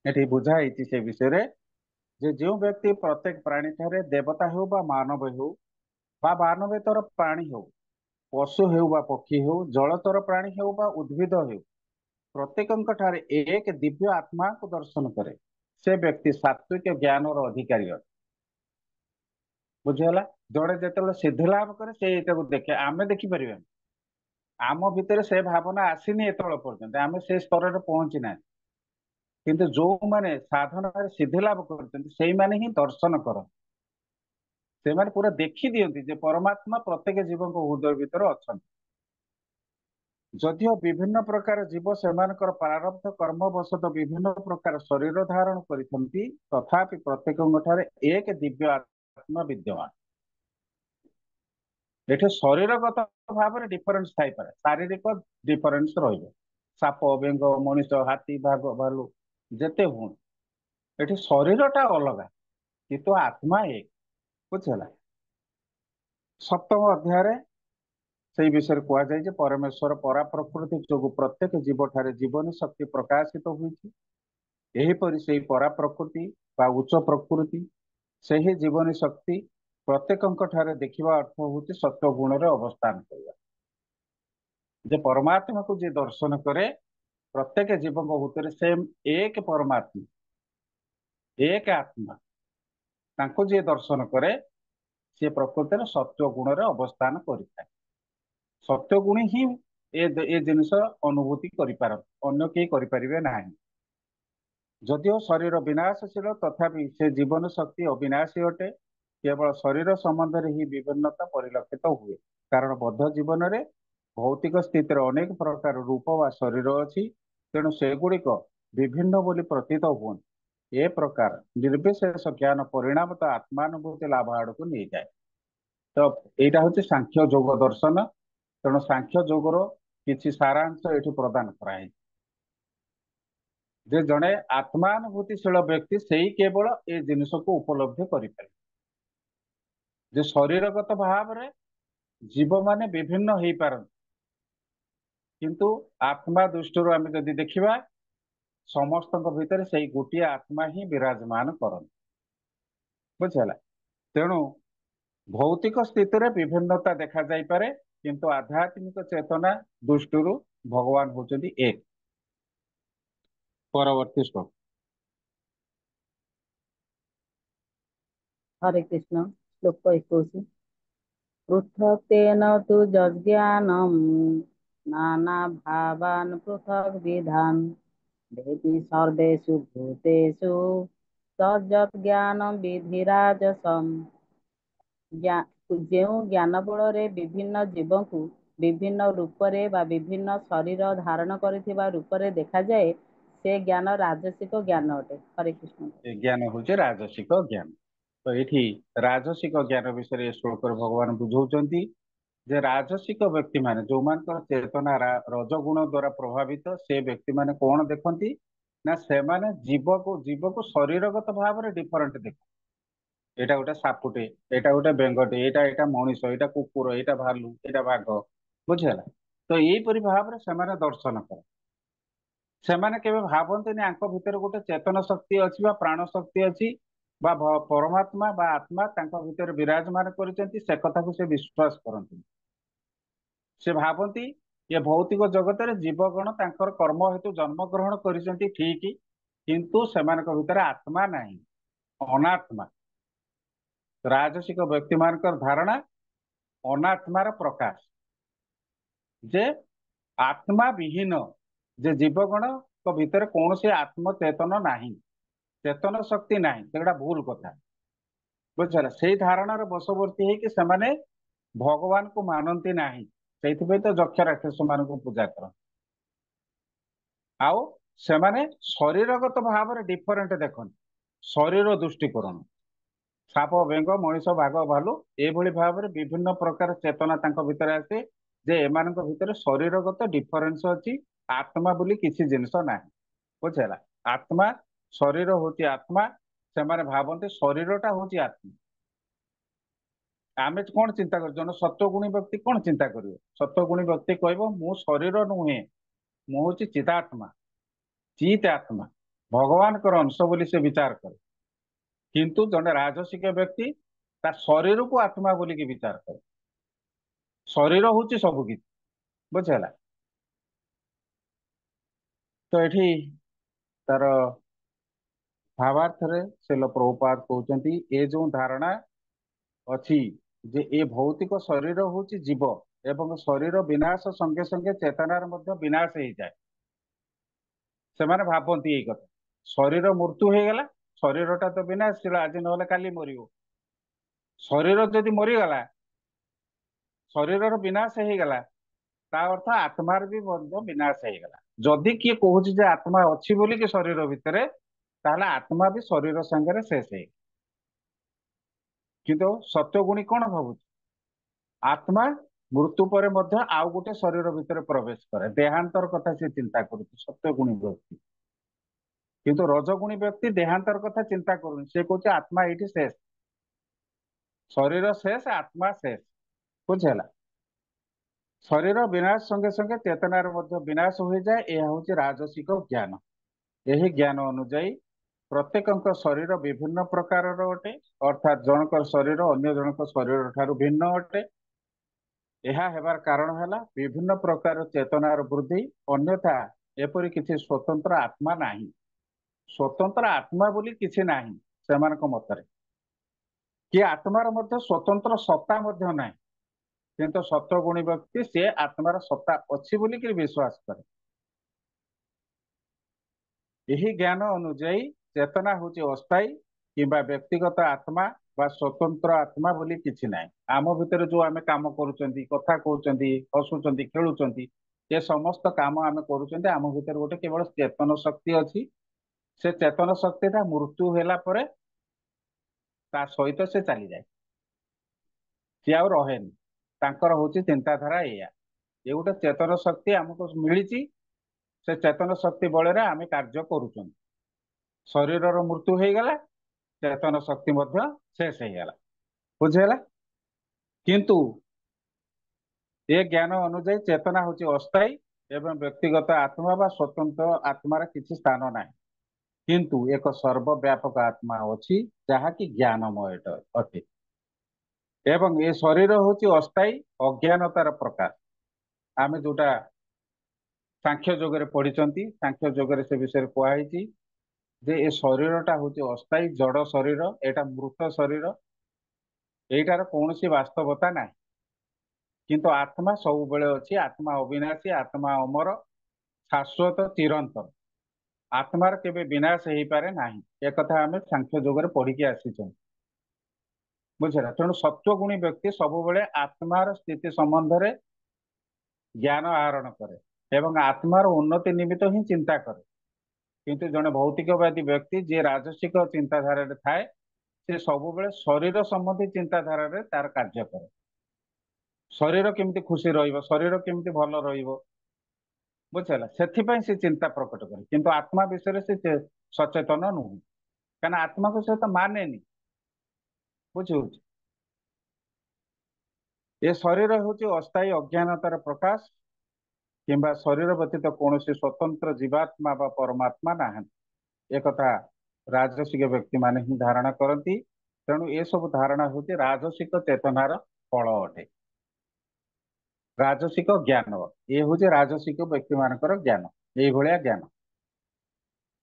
ଏଠି ବୁଝା ହେଇଛି ସେ ବିଷୟରେ ଯେ ଯେଉଁ ବ୍ୟକ୍ତି ପ୍ରତ୍ୟେକ ପ୍ରାଣୀ ଠାରେ, ଦେବତା ହେଉ ବା ମାନବ ହେଉ ବା ମାନବେତର ପ୍ରାଣୀ ହେଉ, ପଶୁ ହେଉ ବା ପକ୍ଷୀ ହେଉ, ଜଳଚର ପ୍ରାଣୀ ହେଉ ବା ଉଦ୍ଭିଦ ହେଉ, ପ୍ରତ୍ୟେକଙ୍କ ଠାରେ ଏକ ଦିବ୍ୟ ଆତ୍ମାକୁ ଦର୍ଶନ କରେ, ସେ ବ୍ୟକ୍ତି ସାତ୍विକ ଜ୍ଞାନର ଅଧିକାରୀ ଅଟେ। ବୁଝିହେଲା? ଜଣେ ଯେତେବେଳେ ସିଦ୍ଧି ଲାଭ କରେ ସେ ଏଇଟାକୁ ଦେଖେ, ଆମେ ଦେଖିପାରିବାନି। ଆମ ଭିତରେ ସେ ଭାବନା ଆସିନି ଏତେବେଳେ ପର୍ଯ୍ୟନ୍ତ, ଆମେ ସେ ସ୍ତରରେ ପହଞ୍ଚି ନାହିଁ। କିନ୍ତୁ ଯୋଉମାନେ ସାଧନାରେ ସିଦ୍ଧି ଲାଭ କରୁଛନ୍ତି ସେଇମାନେ ହିଁ ଦର୍ଶନ କରନ୍ତି। ସେମାନେ ପୁରା ଦେଖି ଦିଅନ୍ତି ଯେ ପରମାତ୍ମା ପ୍ରତ୍ୟେକ ଜୀବଙ୍କ ହୃଦୟ ଭିତରେ ଅଛନ୍ତି। ଯଦିଓ ବିଭିନ୍ନ ପ୍ରକାର ଜୀବ ସେମାନଙ୍କର ପ୍ରାରବ୍ଧ କର୍ମବଶତଃ ବିଭିନ୍ନ ପ୍ରକାର ଶରୀର ଧାରଣ କରିଥାନ୍ତି, ତଥାପି ପ୍ରତ୍ୟେକଙ୍କ ଠାରେ ଏକ ଦିବ୍ୟ ଆତ୍ମା ବିଦ୍ୟମାନ। ଏଠି ଶରୀରଗତ ଭାବରେ ଡିଫରେନ୍ସ ଥାଇପାରେ, ଶାରୀରିକ ଡିଫରେନ୍ସ ରହିବ। ସାପ, ବେଙ୍ଗ, ମଣିଷ, ହାତୀ, ବାଘ, ଭାଲୁ ଯେତେ ହୁଅନ୍ତୁ, ଏଠି ଶରୀରଟା ଅଲଗା କିନ୍ତୁ ଆତ୍ମା ଏକ। ବୁଝିହେଲା? ସପ୍ତମ ଅଧ୍ୟାୟରେ ସେଇ ବିଷୟରେ କୁହାଯାଇଛି ପରମେଶ୍ୱର ପରା ପ୍ରକୃତି ଯୋଗୁଁ ପ୍ରତ୍ୟେକ ଜୀବ ଠାରେ ଜୀବନୀ ଶକ୍ତି ପ୍ରକାଶିତ ହୋଇଛି। ଏହିପରି ସେହି ପରା ପ୍ରକୃତି ବା ଉଚ୍ଚ ପ୍ରକୃତି, ସେହି ଜୀବନୀ ଶକ୍ତି ପ୍ରତ୍ୟେକଙ୍କ ଠାରେ ଦେଖିବା ଅର୍ଥ ହେଉଛି ସତ୍ୟ ଗୁଣରେ ଅବସ୍ଥାନ କରିବା। ଯେ ପରମାତ୍ମାକୁ ଯିଏ ଦର୍ଶନ କରେ, ପ୍ରତ୍ୟେକ ଜୀବଙ୍କ ଭିତରେ ସେ ଏକ ପରମାତ୍ମା, ଏକ ଆତ୍ମା, ତାଙ୍କୁ ଯିଏ ଦର୍ଶନ କରେ ସେ ପ୍ରକୃତରେ ସତ୍ୟ ଗୁଣରେ ଅବସ୍ଥାନ କରିଥାଏ। ସତ୍ୟ ଗୁଣୀ ହିଁ ଏ ଜିନିଷ ଅନୁଭୂତି କରିପାରନ୍ତି, ଅନ୍ୟ କେହି କରିପାରିବେ ନାହିଁ। ଯଦିଓ ଶରୀର ବିନାଶଶୀଳ ତଥାପି ସେ ଜୀବନ ଶକ୍ତି ଅବିନାଶୀ ଅଟେ। କେବଳ ଶରୀର ସମ୍ବନ୍ଧରେ ହିଁ ବିଭିନ୍ନତା ପରିଲକ୍ଷିତ ହୁଏ, କାରଣ ବଦ୍ଧ ଜୀବନରେ ଭୌତିକ ସ୍ଥିତିରେ ଅନେକ ପ୍ରକାର ରୂପ ବା ଶରୀର ଅଛି। ତେଣୁ ସେଗୁଡିକ ବିଭିନ୍ନ ବୋଲି ପ୍ରତୀତ ହୁଅନ୍ତି। ଏ ପ୍ରକାର ନିର୍ବିଶେଷ ଜ୍ଞାନ ପରିଣାମତଃ ଆତ୍ମାनुभୂତି ଲାଭ ଆଡକୁ ନେଇଯାଏ। ତ ଏଇଟା ହଉଛି ସାଂଖ୍ୟ ଯୋଗ ଦର୍ଶନ। ତେଣୁ ସାଂଖ୍ୟ ଯୋଗର କିଛି ସାରାଂଶ ଏଠି ପ୍ରଦାନ କରାଯାଇଛି ଯେ ଜଣେ ଆତ୍ମାनुभୂତିଶୀଳ ବ୍ୟକ୍ତି ସେଇ କେବଳ ଏ ଜିନିଷକୁ ଉପଲବ୍ଧି କରିପାରିବେ ଯେ ଶରୀରଗତ ଭାବରେ ଜୀବମାନେ ବିଭିନ୍ନ ହେଇପାରନ୍ତି, କିନ୍ତୁ ଆତ୍ମା ଦୃଷ୍ଟିରୁ ଆମେ ଯଦି ଦେଖିବା ସମସ୍ତଙ୍କ ଭିତରେ ସେଇ ଗୋଟିଏ ଆତ୍ମା ହିଁ ବିରାଜମାନ କରନ୍ତି। ବୁଝିହେଲା? ତେଣୁ ଭୌତିକ ସ୍ଥିତିରେ ବିଭିନ୍ନତା ଦେଖାଯାଇପାରେ, କିନ୍ତୁ ଆଧ୍ୟାତ୍ମିକ ଚେତନା ଦୃଷ୍ଟିରୁ ଭଗବାନ ହଉଛନ୍ତି ଏକ। ପରବର୍ତ୍ତୀ ଶ୍ଲୋକ। हरे कृष्ण। श्लोक 21। पृथक् तेन तु यज्ञानं नानाभावान् पृथग् विधान् वेति सर्वेषु भूतेषु तज्जत् ज्ञानं विधिराजसम्। ଯେଉଁ ଜ୍ଞାନ ବଳରେ ବିଭିନ୍ନ ଜୀବଙ୍କୁ ବିଭିନ୍ନ ରୂପରେ ବା ବିଭିନ୍ନ ଶରୀର ଧାରଣ କରିଥିବା ରୂପରେ ଦେଖାଯାଏ, ସେ ଜ୍ଞାନ ରାଜସିକ ଜ୍ଞାନ ଅଟେ। ହରେ କୃଷ୍ଣ। ଏ ଜ୍ଞାନ ହଉଛି ରାଜସିକ ଜ୍ଞାନ। ତ ଏଠି ରାଜସିକ ଜ୍ଞାନ ବିଷୟରେ ଏ ଶ୍ଲୋକରେ ଭଗବାନ ବୁଝଉଛନ୍ତି ଯେ ରାଜସିକ ବ୍ୟକ୍ତି ମାନେ ଯୋଉମାନଙ୍କର ଚେତନା ରଜଗୁଣ ଦ୍ଵାରା ପ୍ରଭାବିତ, ସେ ବ୍ୟକ୍ତି ମାନେ କଣ ଦେଖନ୍ତି ନା ସେମାନେ ଜୀବକୁ ଶରୀରଗତ ଭାବରେ ଡିଫରେଣ୍ଟ ଦେଖନ୍ତି। ଏଇଟା ଗୋଟେ ସାପୁଟେ, ଏଇଟା ଗୋଟେ ବେଙ୍ଗଟେ, ଏଇଟା ମଣିଷ, ଏଇଟା କୁକୁର, ଏଇଟା ଭାଲୁ, ଏଇଟା ବାଘ। ବୁଝିହେଲା? ତ ଏଇପରି ଭାବରେ ସେମାନେ ଦର୍ଶନ କରନ୍ତି। ସେମାନେ କେବେ ଭାବନ୍ତିନି ଆଙ୍କ ଭିତରେ ଗୋଟେ ଚେତନ ଶକ୍ତି ଅଛି ବା ପ୍ରାଣ ଶକ୍ତି ଅଛି ବା ପରମାତ୍ମା ବା ଆତ୍ମା ତାଙ୍କ ଭିତରେ ବିରାଜମାନ କରିଛନ୍ତି, ସେ କଥାକୁ ସେ ବିଶ୍ୱାସ କରନ୍ତି। ସେ ଭାବନ୍ତି ଏ ଭୌତିକ ଜଗତରେ ଜୀବଗଣ ତାଙ୍କର କର୍ମ ହେତୁ ଜନ୍ମଗ୍ରହଣ କରିଛନ୍ତି ଠିକ, କିନ୍ତୁ ସେମାନଙ୍କ ଭିତରେ ଆତ୍ମା ନାହିଁ, ଅନାତ୍ମା। ରାଜସିକ ବ୍ୟକ୍ତି ମାନଙ୍କର ଧାରଣା ଅନାତ୍ମାର ପ୍ରକାଶ, ଯେ ଆତ୍ମା ବିହୀନ ଯେ ଜୀବଗଣଙ୍କ ଭିତରେ କୌଣସି ଆତ୍ମ ଚେତନ ନାହିଁ, ଚେତନ ଶକ୍ତି ନାହିଁ, ସେଗୁଡା ଭୁଲ କଥା। ବୁଝିଲା? ସେଇ ଧାରଣାର ବଶବର୍ତ୍ତୀ ହେଇକି ସେମାନେ ଭଗବାନଙ୍କୁ ମାନନ୍ତି ନାହିଁ। ସେଇଥିପାଇଁ ତ ଯକ୍ଷ ରାକ୍ଷସ ମାନଙ୍କୁ ପୂଜା କରନ୍ତି। ଆଉ ସେମାନେ ଶରୀରଗତ ଭାବରେ ଡିଫରେଣ୍ଟ ଦେଖନ୍ତି, ଶରୀର ଦୃଷ୍ଟିକୋଣ। ସାପ, ବେଙ୍ଗ, ମଣିଷ, ବାଘ, ଭାଲୁ ଏଇଭଳି ଭାବରେ ବିଭିନ୍ନ ପ୍ରକାର ଚେତନା ତାଙ୍କ ଭିତରେ ଆସେ ଯେ ଏମାନଙ୍କ ଭିତରେ ଶରୀରଗତ ଡିଫରେନ୍ସ ଅଛି, ଆତ୍ମା ବୋଲି କିଛି ଜିନିଷ ନାହିଁ। ବୁଝିହେଲା? ଆତ୍ମା, ଶରୀର ହଉଛି ଆତ୍ମା। ସେମାନେ ଭାବନ୍ତି ଶରୀରଟା ହଉଛି ଆତ୍ମା। ଆମେ କଣ ଚିନ୍ତା କରୁଛୁ? ଜଣେ ସତ୍ୱଗୁଣୀ ବ୍ୟକ୍ତି କଣ ଚିନ୍ତା କରିବ? ସତ୍ୱଗୁଣୀ ବ୍ୟକ୍ତି କହିବ ମୁଁ ଶରୀର ନୁହେଁ, ମୁଁ ହଉଛି ଚିଦାତ୍ମା, ଚିତ୍ ଆତ୍ମା, ଭଗବାନଙ୍କର ଅଂଶ ବୋଲି ସେ ବିଚାର କରେ। କିନ୍ତୁ ଜଣେ ରାଜସିକ ବ୍ୟକ୍ତି ତା ଶରୀରକୁ ଆତ୍ମା ବୋଲିକି ବିଚାର କରେ। ଶରୀର ହଉଛି ସବୁ କିଛି। ବୁଝିହେଲା? ତ ଏଠି ତାର ଭାବାର୍ଥରେ ଶ୍ରୀଲ ପ୍ରଭୁପାଦ କହୁଛନ୍ତି ଏ ଯୋଉ ଧାରଣା ଅଛି ଯେ ଏ ଭୌତିକ ଶରୀର ହଉଛି ଜୀବ ଏବଂ ଶରୀର ବିନାଶ ସଙ୍ଗେ ସଙ୍ଗେ ଚେତନାର ମଧ୍ୟ ବିନାଶ ହେଇଯାଏ। ସେମାନେ ଭାବନ୍ତି ଏଇ କଥା, ଶରୀର ମୃତ୍ୟୁ ହେଇଗଲା, ଶରୀରଟା ତ ବିନାଶଶୀଳ, ଆଜି ନହେଲେ କାଲି ମରିବ। ଶରୀର ଯଦି ମରିଗଲା, ଶରୀରର ବିନାଶ ହେଇଗଲା, ତା ଅର୍ଥ ଆତ୍ମାର ବି ମଧ୍ୟ ବିନାଶ ହେଇଗଲା। ଯଦି କିଏ କହୁଛି ଯେ ଆତ୍ମା ଅଛି ବୋଲିକି ଶରୀର ଭିତରେ, ତାହେଲେ ଆତ୍ମା ବି ଶରୀର ସାଙ୍ଗରେ ଶେଷ ହେଇଗଲା। କିନ୍ତୁ ସତ୍ୱଗୁଣୀ କଣ ଭାବୁଛି? ଆତ୍ମା ମୃତ୍ୟୁ ପରେ ମଧ୍ୟ ଆଉ ଗୋଟେ ଶରୀର ଭିତରେ ପ୍ରବେଶ କରେ, ଦେହାନ୍ତର କଥା ସେ ଚିନ୍ତା କରୁଛି ସତ୍ୱଗୁଣୀ ବ୍ୟକ୍ତି। କିନ୍ତୁ ରଜଗୁଣୀ ବ୍ୟକ୍ତି ଦେହାନ୍ତର କଥା ଚିନ୍ତା କରୁନି, ସେ କହୁଛି ଆତ୍ମା ଏଇଠି ଶେଷ, ଶରୀର ଶେଷ, ଆତ୍ମା ଶେଷ। ବୁଝିହେଲା? ଶରୀର ବିନାଶ ସଙ୍ଗେ ସଙ୍ଗେ ଚେତନାର ମଧ୍ୟ ବିନାଶ ହୋଇଯାଏ। ଏହା ହଉଛି ରାଜସିକ ଜ୍ଞାନ। ଏହି ଜ୍ଞାନ ଅନୁଯାୟୀ ପ୍ରତ୍ୟେକଙ୍କ ଶରୀର ବିଭିନ୍ନ ପ୍ରକାରର ଅଟେ, ଅର୍ଥାତ୍ ଜଣଙ୍କର ଶରୀର ଅନ୍ୟ ଜଣଙ୍କ ଶରୀର ଠାରୁ ଭିନ୍ନ ଅଟେ। ଏହା ହେବାର କାରଣ ହେଲା ବିଭିନ୍ନ ପ୍ରକାର ଚେତନାର ବୃଦ୍ଧି, ଅନ୍ୟଥା ଏପରି କିଛି ସ୍ୱତନ୍ତ୍ର ଆତ୍ମା ନାହିଁ। ସ୍ୱତନ୍ତ୍ର ଆତ୍ମା ବୋଲି କିଛି ନାହିଁ ସେମାନଙ୍କ ମତରେ। କି ଆତ୍ମାର ମଧ୍ୟ ସ୍ୱତନ୍ତ୍ର ସତ୍ତା ମଧ୍ୟ ନାହିଁ। କିନ୍ତୁ ସତ୍ୱଗୁଣୀ ବ୍ୟକ୍ତି ସେ ଆତ୍ମାର ସତ୍ତା ଅଛି ବୋଲିକି ବିଶ୍ୱାସ କରେ। ଏହି ଜ୍ଞାନ ଅନୁଯାୟୀ ଚେତନା ହଉଛି ଅସ୍ଥାୟୀ କିମ୍ବା ବ୍ୟକ୍ତିଗତ ଆତ୍ମା ବା ସ୍ୱତନ୍ତ୍ର ଆତ୍ମା ବୋଲି କିଛି ନାହିଁ। ଆମ ଭିତରେ ଯୋଉ ଆମେ କାମ କରୁଛନ୍ତି, କଥା କହୁଛନ୍ତି, ହସୁଛନ୍ତି, ଖେଳୁଛନ୍ତି, ये समस्त काम आम करुँचे आम भीतर गोटे केवल चेतन शक्ति अच्छी से चेतन शक्तिटा मृत्यु होला परे ता सहित से चली जाए सी आउ रहेनी तांकर होची चिंताधारा एया ये गोटे चेतन शक्ति आमको मिली से चेतन शक्ति बल आम कार्य करुँच शरीर मृत्यु हो गला चेतन शक्ति मध्य शेष हो गला बुझेगा किंतु ये ज्ञान अनुଯାयी चेतना होची अस्थायी एवं व्यक्तिगत आत्मा बा स्वतंत्र आत्मार किसी स्थान ना किंतु एक सर्वव्यापक आत्मा अच्छी जहाँकि ज्ञानमय अटे एवं ये शरीर होची अस्थायी अज्ञानतार प्रकाश आम जोटा सांख्य जोगरे पढ़ी सांख्य जोगरे से विषय कहुई जे ये शरीरटा होची अस्थायी जड़ शरीर एटा मृत शरीर एटार कौन सी वास्तवता ना किंतु आत्मा सब बेले अच्छी आत्मा अविनाशी आत्मा अमर शाश्वत चिरंतन आत्मार केबे विनाश हो पारे ना एक आम सांख्य जोगरे पढ़ी आसी बुझेगा तेणु सत्वगुणी व्यक्ति सब बेले आत्मार स्थिति संबंध में ज्ञान आहरण करे एवं आत्मार उन्नति निमित्त ही चिंता करे किंतु जड़े भौतिकवादी व्यक्ति जी राजसिक चिंताधारा थाए से सब बेले शरीर संबंधी चिंताधारा तार कार्य करे शरीर केमती खुशी शरीर केमती भल रुझेगा से चिंता प्रकट करे किंतु आत्मा विषय से सचेतन नुह क्या आत्मा को सहित माने बुझे ये शरीर हूँ अस्थायी अज्ञानतार प्रकाश किंबा शरीर व्यतीत कौन स्वतंत्र जीवात्मा बा परमात्मा ना एक राजसिक व्यक्ति माने ही धारणा करती तेणु ये सब धारणा हूँ राजसिक चेतनार फल अटे राजसिक ज्ञान ये हूँ राजसिक व्यक्ति मानकर ज्ञान ये ज्ञान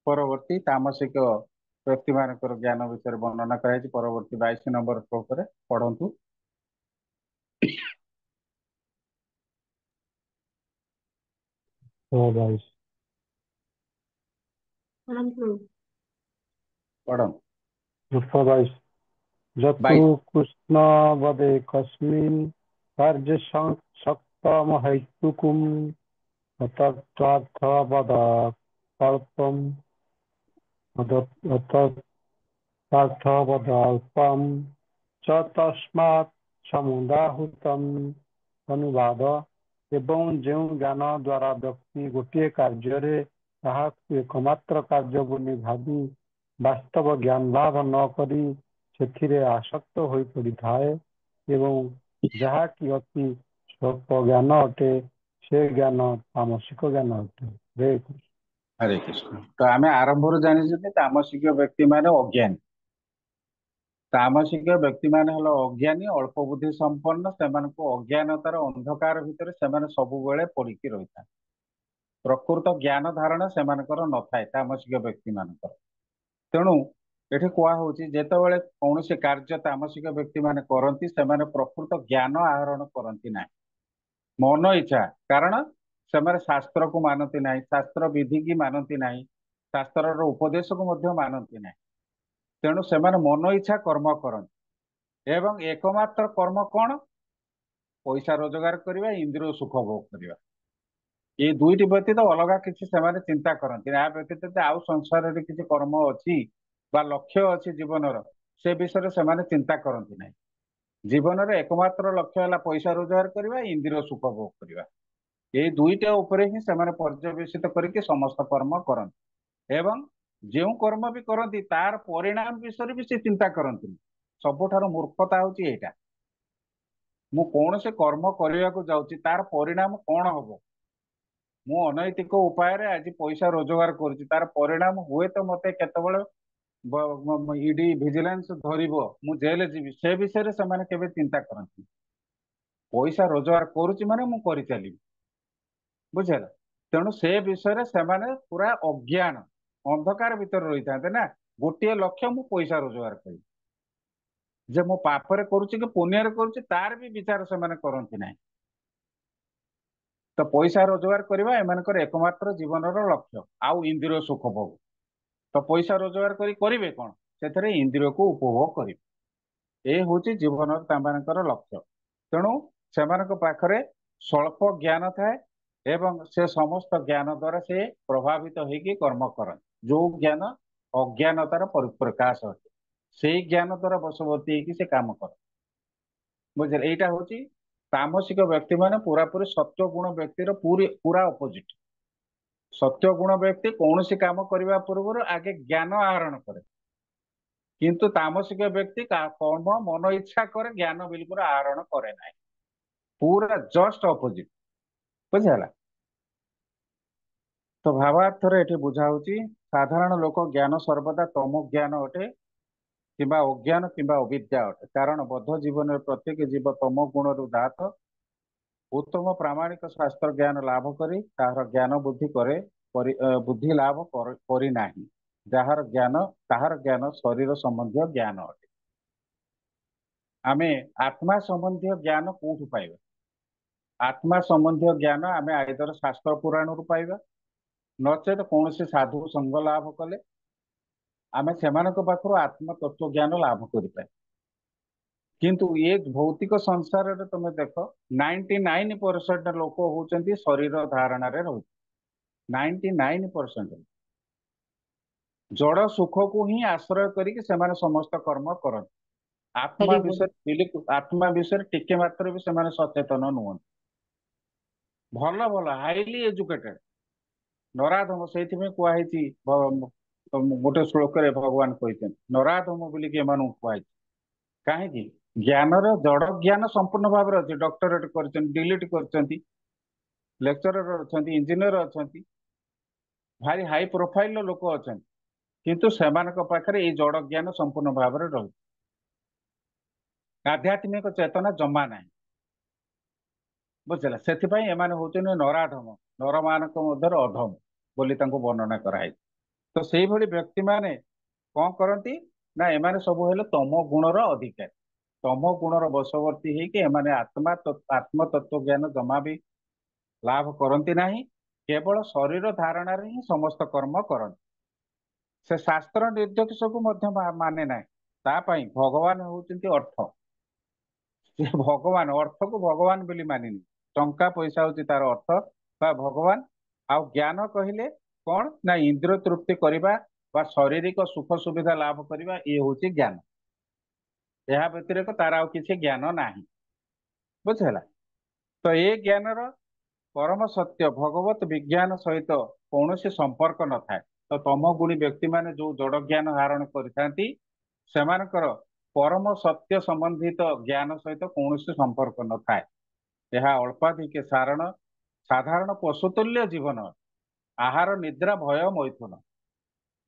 परवर्ती तामसिक व्यक्ति मानकर ज्ञान विषय वर्णना कराई परवर्ती 22 नंबर श्लोक पढ़ंतु भाई पढ़ंतु 22 जतु 22 कृष्ण वदे कस्मिन् कार्य शक्तम हेतुकुम अतत्वार्थवद कल्पम अतत्वार्थवदल्पम च तस्मात् समुदाहृतम अनुवाद एवं जो ज्ञान द्वारा व्यक्ति गोटे कार्य एकमात्र कार्य बोली भावी वास्तव ज्ञान लाभ न करी से आसक्त हो पड़ी थाए एवं जहा कि अति स्वल्प ज्ञान अटे से ज्ञान तामसिक ज्ञान अटे हरे कृष्ण तो आम आरंभ जानी तामसिक व्यक्ति माने अज्ञानी तामसिक व्यक्ति माने हलो अज्ञानी अल्प बुद्धि संपन्न से अज्ञानतार अंधकार भितर से सब बेले पड़िकी रही था प्रकृत ज्ञान धारणा से न थाए तामसिक व्यक्ति मानकर तेणु ये कहुच्छी जितेबाला कौन से कार्य तामसिक व्यक्ति माने करती से प्रकृत ज्ञान आहरण करती ना मन इच्छा कारण से शास्त्र को मानती ना शास्त्र विधि की मानती ना शास्त्र उपदेश को मानती ना तेणु से मन इच्छा कर्म करती एवं एकमात्र कर्म कौन पैसा रोजगार करवा इंद्रिय सुख भोग करवा ये दुईटी व्यतीत अलग किसी से चिंता करती या व्यतीत आउ संसार किसी कर्म अच्छी बा लक्ष्य अच्छी जीवनर से विषय से चिंता करती ना जीवन एकमात्र लक्ष्य है पैसा रोजगार करवा इंद्रिय सुख भोग करवा ये दुईटा उपरे ही से पर्यवेसित करके समस्त कर्म करती एवं जो कर्म भी करती तार परिणाम विषय भी से चिंता करती सबुठार मूर्खता हूँ यहाँ मु कौन से कर्म करने को जाऊँगी तार परिणाम कौन हम मु अनैतिक उपाय आज पैसा रोजगार करुच्ची तार परिणाम हुए तो मत केतबले ईडी विजिलेंस धरब मु जेल जीवी से विषय से चिंता करती पैसा रोजगार करुच्ची माने मु कर चली बुझेगा तेणु से विषय से पूरा अज्ञान अंधकार भितर रही था ना गोटे लक्ष्य मु पैसा रोजगार करी जे मो पापरे करुच्ची कि पुण्य करुच्ची तार भी विचार से करती ना तो पैसा रोजगार करवा एमानकर एकमात्र जीवन लक्ष्य आउ इंद्रिय सुख भोग तो पैसा रोजगार करेंगे कौन से इंद्रिय को उपभोग करेंगे ये हूँ जीवन लक्ष्य तेणु से पाखरे स्वल्प ज्ञान थाए ଏବଂ ସେ ସମସ୍ତ ଜ୍ଞାନ ଦ୍वारा ସେ ପ୍ରଭାବିତ ହେଇକି କର୍ମ କରନ୍ତି। ଯୋଉ ଜ୍ଞାନ ଅଜ୍ଞାନତାର ପରିପ୍ରକାଶ ଅଟେ ସେଇ ଜ୍ଞାନ ଦ୍ୱାରା ବଶବର୍ତ୍ତୀ ହେଇକି ସେ କାମ କରନ୍ତି। ବୁଝିଲେ, ଏଇଟା ହଉଛି ତାମସିକ ବ୍ୟକ୍ତି ମାନେ ପୁରାପୁରି ସତ୍ୟ ଗୁଣ ବ୍ୟକ୍ତିର ପୁରା ଅପୋଜିଟ। ସତ୍ୟ ଗୁଣ ବ୍ୟକ୍ତି କୌଣସି କାମ କରିବା ପୂର୍ବରୁ ଆଗେ ଜ୍ଞାନ ଆହରଣ କରେ, କିନ୍ତୁ ତାମସିକ ବ୍ୟକ୍ତି କର୍ମ ମନ ଇଚ୍ଛା କରେ, ଜ୍ଞାନ ବିଲକୁଲ ଆହରଣ କରେ ନାହିଁ। ପୁରା ଜଷ୍ଟ ଅପୋଜିଟ। ବୁଝିହେଲା? ତ ଭାବାର୍ଥରେ ଏଠି ବୁଝା ହଉଛି ସାଧାରଣ ଲୋକ ଜ୍ଞାନ ସର୍ବଦା ତମ ଜ୍ଞାନ ଅଟେ କିମ୍ବା ଅଜ୍ଞାନ କିମ୍ବା ଅବିଦ୍ୟା ଅଟେ, କାରଣ ବଦ୍ଧ ଜୀବନରେ ପ୍ରତ୍ୟେକ ଜୀବ ତମ ଗୁଣରୁ ଜାତ। ଉତ୍ତମ ପ୍ରାମାଣିକ ଶାସ୍ତ୍ର ଜ୍ଞାନ ଲାଭ କରି ତାହାର ଜ୍ଞାନ ବୁଦ୍ଧି କରେ, ବୁଦ୍ଧି ଲାଭ କରିନାହିଁ। ତାହାର ଜ୍ଞାନ ଶରୀର ସମ୍ବନ୍ଧୀୟ ଜ୍ଞାନ ଅଟେ। ଆମେ ଆତ୍ମା ସମ୍ବନ୍ଧୀୟ ଜ୍ଞାନ କୋଉଠୁ ପାଇବା? ଆତ୍ମା ସମ୍ବନ୍ଧୀୟ ଜ୍ଞାନ ଆମେ ଆଇଦର ଶାସ୍ତ୍ର ପୁରାଣରୁ ପାଇବା, ନଚେତ କୌଣସି ସାଧୁ ସଙ୍ଗ ଲାଭ କଲେ ଆମେ ସେମାନଙ୍କ ପାଖରୁ ଆତ୍ମ ତତ୍ଵ ଜ୍ଞାନ ଲାଭ କରିପାରିବା। କିନ୍ତୁ ଏ ଭୌତିକ ସଂସାରରେ ତମେ ଦେଖ 99% ଲୋକ ହଉଛନ୍ତି ଶରୀର ଧାରଣାରେ ରହୁଛି। 99% ଜଡ ସୁଖକୁ ହିଁ ଆଶ୍ରୟ କରିକି ସେମାନେ ସମସ୍ତ କର୍ମ କରନ୍ତି। ଆତ୍ମା ବିଷୟରେ ଟିକେ ମାତ୍ର ବି ସେମାନେ ସଚେତନ ନୁହନ୍ତି। ଭଲ ଭଲ ହାଇଲି ଏଜୁକେଟେଡ ନରାଧମ, ସେଇଥିପାଇଁ କୁହାହେଇଛି ଗୋଟେ ଶ୍ଲୋକରେ ଭଗବାନ କହିଛନ୍ତି ନରାଧମ ବୋଲିକି ଏମାନଙ୍କୁ କୁହାଯାଇଛି। କାହିଁକି? ଜ୍ଞାନର ଜଡ ଜ୍ଞାନ ସମ୍ପୂର୍ଣ୍ଣ ଭାବରେ ଅଛି। ଡକ୍ଟରେଟ କରିଛନ୍ତି, ଡିଲିଟ କରିଛନ୍ତି, ଲେକ୍ଚରର ଅଛନ୍ତି, ଇଞ୍ଜିନିୟର ଅଛନ୍ତି, ଭାରି ହାଇ ପ୍ରୋଫାଇଲର ଲୋକ ଅଛନ୍ତି, କିନ୍ତୁ ସେମାନଙ୍କ ପାଖରେ ଏଇ ଜଡ ଜ୍ଞାନ ସମ୍ପୂର୍ଣ୍ଣ ଭାବରେ ରହୁଛି। ଆଧ୍ୟାତ୍ମିକ ଚେତନା ଜମା ନାହିଁ। ବୁଝିଲା, ସେଥିପାଇଁ ଏମାନେ ହଉଛନ୍ତି ନରାଧମ, ନରମାନଙ୍କ ମଧ୍ୟରେ ଅଧମ ବୋଲି ତାଙ୍କୁ ବର୍ଣ୍ଣନା କରାଯାଇଛି। ତ ସେଇଭଳି ବ୍ୟକ୍ତିମାନେ କଣ କରନ୍ତି ନା ଏମାନେ ସବୁ ହେଲେ ତମ ଗୁଣର ଅଧିକାରୀ। ତମ ଗୁଣର ବଶବର୍ତ୍ତୀ ହେଇକି ଏମାନେ ଆତ୍ମ ତତ୍ଵ ଜ୍ଞାନ ଜମା ବି ଲାଭ କରନ୍ତି ନାହିଁ, କେବଳ ଶରୀର ଧାରଣାରେ ହିଁ ସମସ୍ତ କର୍ମ କରନ୍ତି। ସେ ଶାସ୍ତ୍ର ନିର୍ଦ୍ଦେଶକୁ ମଧ୍ୟ ମାନେ ନାହିଁ। ତା ପାଇଁ ଭଗବାନ ହଉଛନ୍ତି ଅର୍ଥ। ସେ ଭଗବାନ, ଅର୍ଥକୁ ଭଗବାନ ବୋଲି ମାନିନି। ଟଙ୍କା ପଇସା ହଉଛି ତାର ଅର୍ଥ ବା ଭଗବାନ। ଆଉ ଜ୍ଞାନ କହିଲେ କଣ ନା ଇନ୍ଦ୍ରିୟ ତୃପ୍ତି କରିବା ବା ଶାରୀରିକ ସୁଖ ସୁବିଧା ଲାଭ କରିବା, ଇଏ ହଉଛି ଜ୍ଞାନ। ଏହା ବ୍ୟତିରେକ ତାର ଆଉ କିଛି ଜ୍ଞାନ ନାହିଁ। ବୁଝିହେଲା? ତ ଏ ଜ୍ଞାନର ପରମ ସତ୍ୟ ଭଗବତ ବିଜ୍ଞାନ ସହିତ କୌଣସି ସମ୍ପର୍କ ନଥାଏ। ତ ତମ ଗୁଣୀ ବ୍ୟକ୍ତିମାନେ ଯୋଉ ଜଡ ଜ୍ଞାନ ଆହରଣ କରିଥାନ୍ତି ସେମାନଙ୍କର ପରମ ସତ୍ୟ ସମ୍ବନ୍ଧିତ ଜ୍ଞାନ ସହିତ କୌଣସି ସମ୍ପର୍କ ନଥାଏ। ଏହା ଅଳ୍ପାଧିକ ସାଧାରଣ ପଶୁତୁଲ୍ୟ ଜୀବନ। ଆହାର ନିଦ୍ରା ଭୟ ମୈଥୁନ।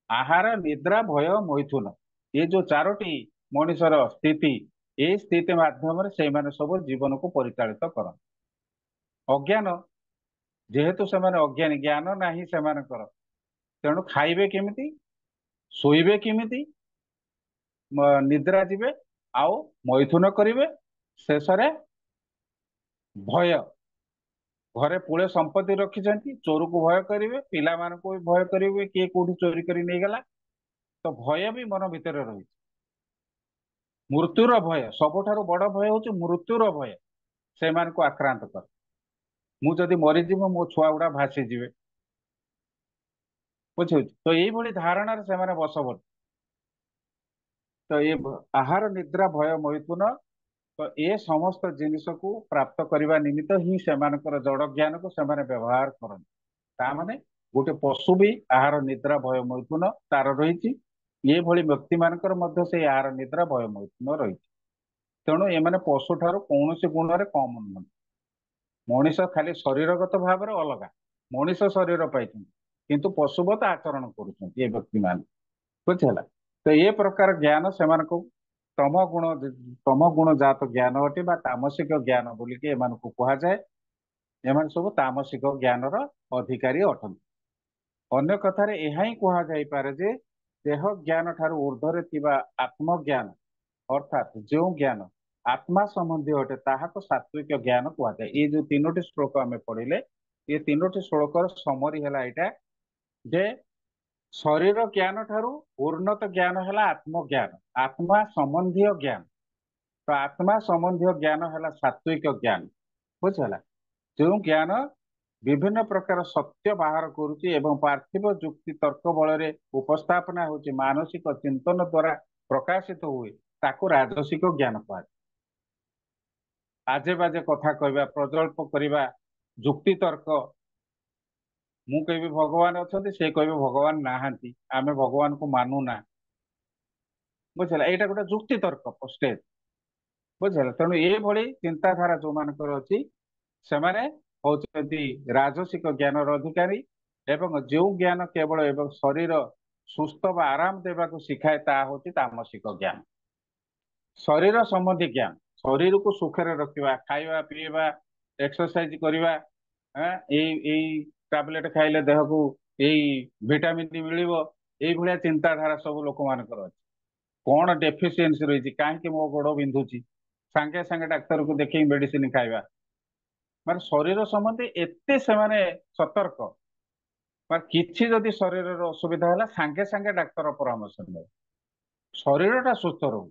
ଆହାର ନିଦ୍ରା ଭୟ ମୈଥୁନ, ଏ ଯୋଉ ଚାରୋଟି ମଣିଷର ସ୍ଥିତି, ଏଇ ସ୍ଥିତି ମାଧ୍ୟମରେ ସେଇମାନେ ସବୁ ଜୀବନକୁ ପରିଚାଳିତ କରନ୍ତି। ଅଜ୍ଞାନ, ଯେହେତୁ ସେମାନେ ଅଜ୍ଞାନୀ, ଜ୍ଞାନ ନାହିଁ ସେମାନଙ୍କର, ତେଣୁ ଖାଇବେ କେମିତି, ଶୋଇବେ କେମିତି, ନିଦ୍ରା ଯିବେ, ଆଉ ମୈଥୁନ କରିବେ। ଶେଷରେ ଭୟ, ଘରେ ପୁଳେ ସମ୍ପତ୍ତି ରଖିଛନ୍ତି, ଚୋରକୁ ଭୟ କରିବେ, ପିଲାମାନଙ୍କୁ ବି ଭୟ କରିବେ, କିଏ କୋଉଠି ଚୋରି କରି ନେଇଗଲା। ତ ଭୟ ବି ମନ ଭିତରେ ରହିଛି। ମୃତ୍ୟୁର ଭୟ, ସବୁଠାରୁ ବଡ ଭୟ ହଉଛି ମୃତ୍ୟୁର ଭୟ ସେମାନଙ୍କୁ ଆକ୍ରାନ୍ତ କରେ। ମୁଁ ଯଦି ମରିଯିବି ମୋ ଛୁଆ ଗୁଡା ଭାସିଯିବେ। ବୁଝୁଛି? ତ ଏଇଭଳି ଧାରଣାରେ ସେମାନେ ବଶବର୍ତ୍ତୀ। ତ ଏ ଆହାର ନିଦ୍ରା ଭୟ ମୈଥୁନ, ତ ଏ ସମସ୍ତ ଜିନିଷକୁ ପ୍ରାପ୍ତ କରିବା ନିମିତ୍ତ ହିଁ ସେମାନଙ୍କର ଜଡ ଜ୍ଞାନକୁ ସେମାନେ ବ୍ୟବହାର କରନ୍ତି। ତା ମାନେ ଗୋଟେ ପଶୁ ବି ଆହାର ନିଦ୍ରା ଭୟ ମୈଥୁନ ତାର ରହିଛି, ଏଭଳି ବ୍ୟକ୍ତି ମାନଙ୍କର ମଧ୍ୟ ସେଇ ଆହାର ନିଦ୍ରା ଭୟ ମୈଥୁନ ରହିଛି। ତେଣୁ ଏମାନେ ପଶୁ ଠାରୁ କୌଣସି ଗୁଣରେ କମ ନୁହନ୍ତି। ମଣିଷ ଖାଲି ଶରୀରଗତ ଭାବରେ ଅଲଗା, ମଣିଷ ଶରୀର ପାଇଛନ୍ତି କିନ୍ତୁ ପଶୁବତ ଆଚରଣ କରୁଛନ୍ତି ଏ ବ୍ୟକ୍ତିମାନେ। ବୁଝିହେଲା? ତ ଏ ପ୍ରକାର ଜ୍ଞାନ ସେମାନଙ୍କୁ ତମ ଗୁଣ ଜାତ ଜ୍ଞାନ ଅଟେ ବା ତାମସିକ ଜ୍ଞାନ ବୋଲିକି ଏମାନଙ୍କୁ କୁହାଯାଏ। ଏମାନେ ସବୁ ତାମସିକ ଜ୍ଞାନର ଅଧିକାରୀ ଅଟନ୍ତି। ଅନ୍ୟ କଥାରେ ଏହା ହିଁ କୁହାଯାଇପାରେ ଯେ ଦେହ ଜ୍ଞାନ ଠାରୁ ଉର୍ଦ୍ଧ୍ୱରେ ଥିବା ଆତ୍ମଜ୍ଞାନ, ଅର୍ଥାତ୍ ଯେଉଁ ଜ୍ଞାନ ଆତ୍ମା ସମ୍ବନ୍ଧୀୟ ଅଟେ ତାହାକୁ ସାତ୍ବିକ ଜ୍ଞାନ କୁହାଯାଏ। ଏଇ ଯୋଉ ତିନୋଟି ଶ୍ଲୋକ ଆମେ ପଢିଲେ, ଏ ତିନୋଟି ଶ୍ଲୋକର ସମରି ହେଲା ଏଇଟା ଯେ ଶରୀର ଜ୍ଞାନ ଠାରୁ ଉନ୍ନତ ଜ୍ଞାନ ହେଲା ଆତ୍ମଜ୍ଞାନ, ଆତ୍ମା ସମ୍ବନ୍ଧୀୟ ଜ୍ଞାନ। ତ ଆତ୍ମା ସମ୍ବନ୍ଧୀୟ ଜ୍ଞାନ ହେଲା ସାତ୍ବିକ ଜ୍ଞାନ। ବୁଝିହେଲା? ଯେଉଁ ଜ୍ଞାନ ବିଭିନ୍ନ ପ୍ରକାର ସତ୍ୟ ବାହାର କରୁଛି ଏବଂ ପାର୍ଥିବ ଯୁକ୍ତି ତର୍କ ବଳରେ ଉପସ୍ଥାପନା ହେଉଛି ମାନସିକ ଚିନ୍ତନ ଦ୍ୱାରା ପ୍ରକାଶିତ ହୁଏ, ତାକୁ ରାଜସିକ ଜ୍ଞାନ କୁହାଯାଏ। ଆଜେ ବାଜେ କଥା କହିବା, ପ୍ରଜଳ୍ପ କରିବା, ଯୁକ୍ତି ତର୍କ, ମୁଁ କହିବି ଭଗବାନ ଅଛନ୍ତି, ସେ କହିବେ ଭଗବାନ ନାହାନ୍ତି, ଆମେ ଭଗବାନଙ୍କୁ ମାନୁନା, ବୁଝିଲା, ଏଇଟା ଗୋଟେ ଯୁକ୍ତି ତର୍କ ଷ୍ଟେଜ, ବୁଝିଲା। ତେଣୁ ଏଇଭଳି ଚିନ୍ତାଧାରା ଯୋଉମାନଙ୍କର ଅଛି ସେମାନେ ହଉଛନ୍ତି ରାଜସିକ ଜ୍ଞାନର ଅଧିକାରୀ, ଏବଂ ଯେଉଁ ଜ୍ଞାନ କେବଳ ଏବଂ ଶରୀର ସୁସ୍ଥ ବା ଆରାମ ଦେବାକୁ ଶିଖାଏ ତାହା ହଉଛି ତାମସିକ ଜ୍ଞାନ। ଶରୀର ସମ୍ବନ୍ଧୀ ଜ୍ଞାନ, ଶରୀରକୁ ସୁଖରେ ରଖିବା, ଖାଇବା ପିଇବା, ଏକ୍ସରସାଇଜ କରିବା, ଏଇ ଟାବଲେଟ ଖାଇଲେ ଦେହକୁ ଏଇ ଭିଟାମିନ ମିଳିବ, ଏଇଭଳିଆ ଚିନ୍ତାଧାରା ସବୁ ଲୋକମାନଙ୍କର ଅଛି। କଣ ଡେଫିସିଏନ୍ସି ରହିଛି, କାହିଁକି ମୋ ଗୋଡ ବିନ୍ଧୁଛି, ସାଙ୍ଗେ ସାଙ୍ଗେ ଡାକ୍ତରକୁ ଦେଖେଇ ମେଡିସିନ ଖାଇବା, ମାନେ ଶରୀର ସମ୍ବନ୍ଧୀ ଏତେ ସେମାନେ ସତର୍କ, ମାନେ କିଛି ଯଦି ଶରୀରର ଅସୁବିଧା ହେଲା ସାଙ୍ଗେ ସାଙ୍ଗେ ଡାକ୍ତର ପରାମର୍ଶ ନେବେ, ଶରୀରଟା ସୁସ୍ଥ ରହୁ।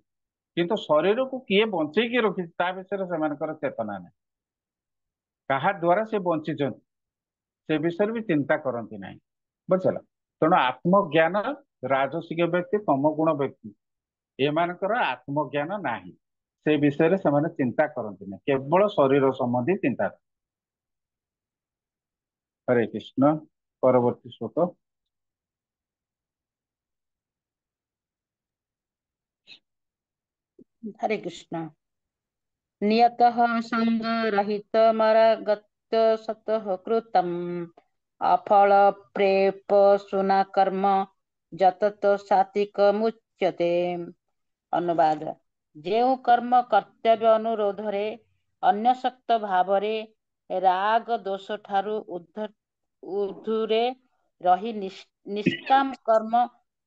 କିନ୍ତୁ ଶରୀରକୁ କିଏ ବଞ୍ଚେଇକି ରଖିଛି ତା ବିଷୟରେ ସେମାନଙ୍କର ଚେତନା ନାହିଁ, କାହା ଦ୍ୱାରା ସେ ବଞ୍ଚିଛନ୍ତି ସେ ବିଷୟରେ ବି ଚିନ୍ତା କରନ୍ତି ନାହିଁ, ବୁଝିଲ। ତେଣୁ ଆତ୍ମଜ୍ଞାନ ରାଜସିକ ବ୍ୟକ୍ତି, ତମ ଗୁଣ ବ୍ୟକ୍ତି, ଏମାନଙ୍କର ଆତ୍ମଜ୍ଞାନ ନାହିଁ, ସେ ବିଷୟରେ ସେମାନେ ଚିନ୍ତା କରନ୍ତି ନାହିଁ, କେବଳ ଶରୀର ସମ୍ବନ୍ଧୀ ଚିନ୍ତା। ହରେ କୃଷ୍ଣ। ପରବର୍ତ୍ତୀ ଶ୍ଲୋକ। हरे कृष्ण। नियतः सङ्गरहितमरागत सतः कृतम् अफल प्रेप सुना कर्म जतत सात्विकमुच्यते। अनुवाद। ଯେଉଁ କର୍ମ କର୍ତ୍ତବ୍ୟ ଅନୁରୋଧରେ ଅନ୍ୟସକ୍ତ ଭାବରେ ରାଗ ଦୋଷ ଠାରୁ ଊର୍ଧ୍ୱରେ ରହି ନିଷ୍କାମ କର୍ମ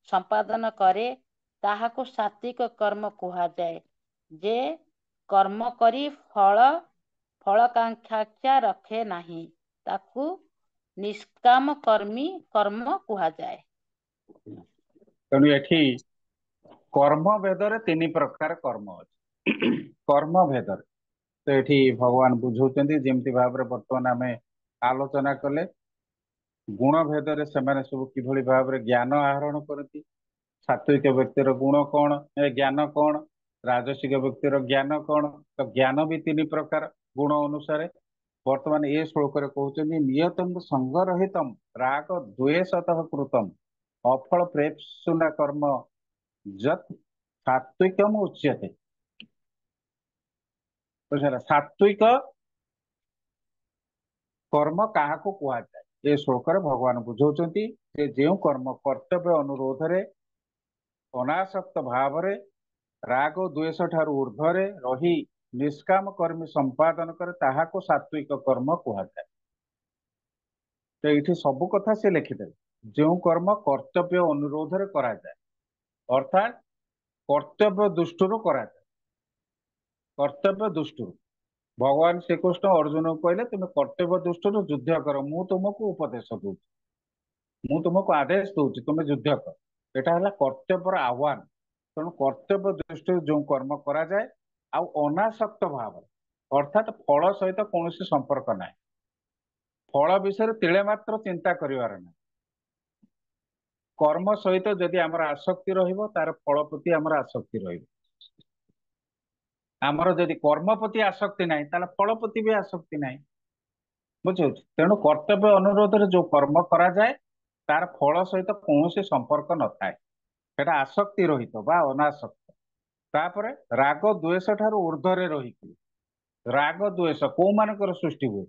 ସମ୍ପାଦନ କରେ ତାହାକୁ ସାତ୍ବିକ କର୍ମ କୁହାଯାଏ। ଯେ କର୍ମ କରି ଫଳକାଂକ୍ଷା ରଖେ ନାହିଁ ତାକୁ ନିଷ୍କାମ କର୍ମ କୁହାଯାଏ। ତେଣୁ ଏଠି କର୍ମ ଭେଦରେ ତିନି ପ୍ରକାର କର୍ମ ଅଛି। କର୍ମ ଭେଦରେ ତ ଏଠି ଭଗବାନ ବୁଝଉଛନ୍ତି, ଯେମିତି ଭାବରେ ବର୍ତ୍ତମାନ ଆମେ ଆଲୋଚନା କଲେ, ଗୁଣ ଭେଦରେ ସେମାନେ ସବୁ କିଭଳି ଭାବରେ ଜ୍ଞାନ ଆହରଣ କରନ୍ତି। ସାତ୍ବିକ ବ୍ୟକ୍ତିର ଗୁଣ କଣ, ଜ୍ଞାନ କଣ, ରାଜସିକ ବ୍ୟକ୍ତିର ଜ୍ଞାନ କଣ, ତ ଜ୍ଞାନ ବି ତିନି ପ୍ରକାର ଗୁଣ ଅନୁସାରେ। ବର୍ତ୍ତମାନ ଏ ଶ୍ଲୋକରେ କହୁଛନ୍ତି ନିୟତଂ ସଙ୍ଗରହିତଂ ରାଗ ଦ୍ୱେଷତଃ କୃତଂ ଅଫଳ ପ୍ରେପ୍ସୁନା କର୍ମ ଯତ୍ ସାତ୍ବିକମ୍ ଉଚ୍ୟତେ। ବୁଝିଲା, ସାତ୍ବିକ କର୍ମ କାହାକୁ କୁହାଯାଏ ଏ ଶ୍ଲୋକରେ ଭଗବାନ ବୁଝଉଛନ୍ତି ଯେ ଯେଉଁ କର୍ମ କର୍ତ୍ତବ୍ୟ ଅନୁରୋଧରେ ଅନାସକ୍ତ ଭାବରେ ରାଗ ଦ୍ୱେଷ ଠାରୁ ଊର୍ଧ୍ୱରେ ରହି ନିଷ୍କାମ କର୍ମ ସମ୍ପାଦନ କରେ ତାହାକୁ ସାତ୍ବିକ କର୍ମ କୁହାଯାଏ। ତ ଏଇଠି ସବୁ କଥା ସେ ଲେଖିଦେବେ, ଯେଉଁ କର୍ମ କର୍ତ୍ତବ୍ୟ ଅନୁରୋଧରେ କରାଯାଏ, ଅର୍ଥାତ୍ କର୍ତ୍ତବ୍ୟ ଦୃଷ୍ଟିରୁ କରାଯାଏ, କର୍ତ୍ତବ୍ୟ ଦୃଷ୍ଟିରୁ। ଭଗବାନ ଶ୍ରୀକୃଷ୍ଣ ଅର୍ଜୁନକୁ କହିଲେ ତୁମେ କର୍ତ୍ତବ୍ୟ ଦୃଷ୍ଟିରୁ ଯୁଦ୍ଧ କର, ମୁଁ ତୁମକୁ ଉପଦେଶ ଦଉଛି, ମୁଁ ତୁମକୁ ଆଦେଶ ଦଉଛି, ତୁମେ ଯୁଦ୍ଧ କର। ଏଟା ହେଲା କର୍ତ୍ତବ୍ୟର ଆହ୍ୱାନ। ତେଣୁ କର୍ତ୍ତବ୍ୟ ଦୃଷ୍ଟିରୁ ଯେଉଁ କର୍ମ କରାଯାଏ ଆଉ ଅନାସକ୍ତ ଭାବରେ, ଅର୍ଥାତ୍ ଫଳ ସହିତ କୌଣସି ସମ୍ପର୍କ ନାହିଁ, ଫଳ ବିଷୟରେ ତିଳେ ମାତ୍ର ଚିନ୍ତା କରିବାର ନାହିଁ। କର୍ମ ସହିତ ଯଦି ଆମର ଆସକ୍ତି ରହିବ ତାର ଫଳ ପ୍ରତି ଆମର ଆସକ୍ତି ରହିବ। ଆମର ଯଦି କର୍ମ ପ୍ରତି ଆସକ୍ତି ନାହିଁ ତାହେଲେ ଫଳ ପ୍ରତି ବି ଆସକ୍ତି ନାହିଁ, ବୁଝୁଛି। ତେଣୁ କର୍ତ୍ତବ୍ୟ ଅନୁରୋଧରେ ଯୋଉ କର୍ମ କରାଯାଏ ତାର ଫଳ ସହିତ କୌଣସି ସମ୍ପର୍କ ନଥାଏ, ସେଟା ଆସକ୍ତି ରହିତ ବା ଅନାସକ୍ତ। ତାପରେ ରାଗ ଦ୍ୱେଷ ଠାରୁ ଊର୍ଧ୍ୱରେ ରହିକି, ରାଗ ଦ୍ୱେଷ କୋଉମାନଙ୍କର ସୃଷ୍ଟି ହୁଏ?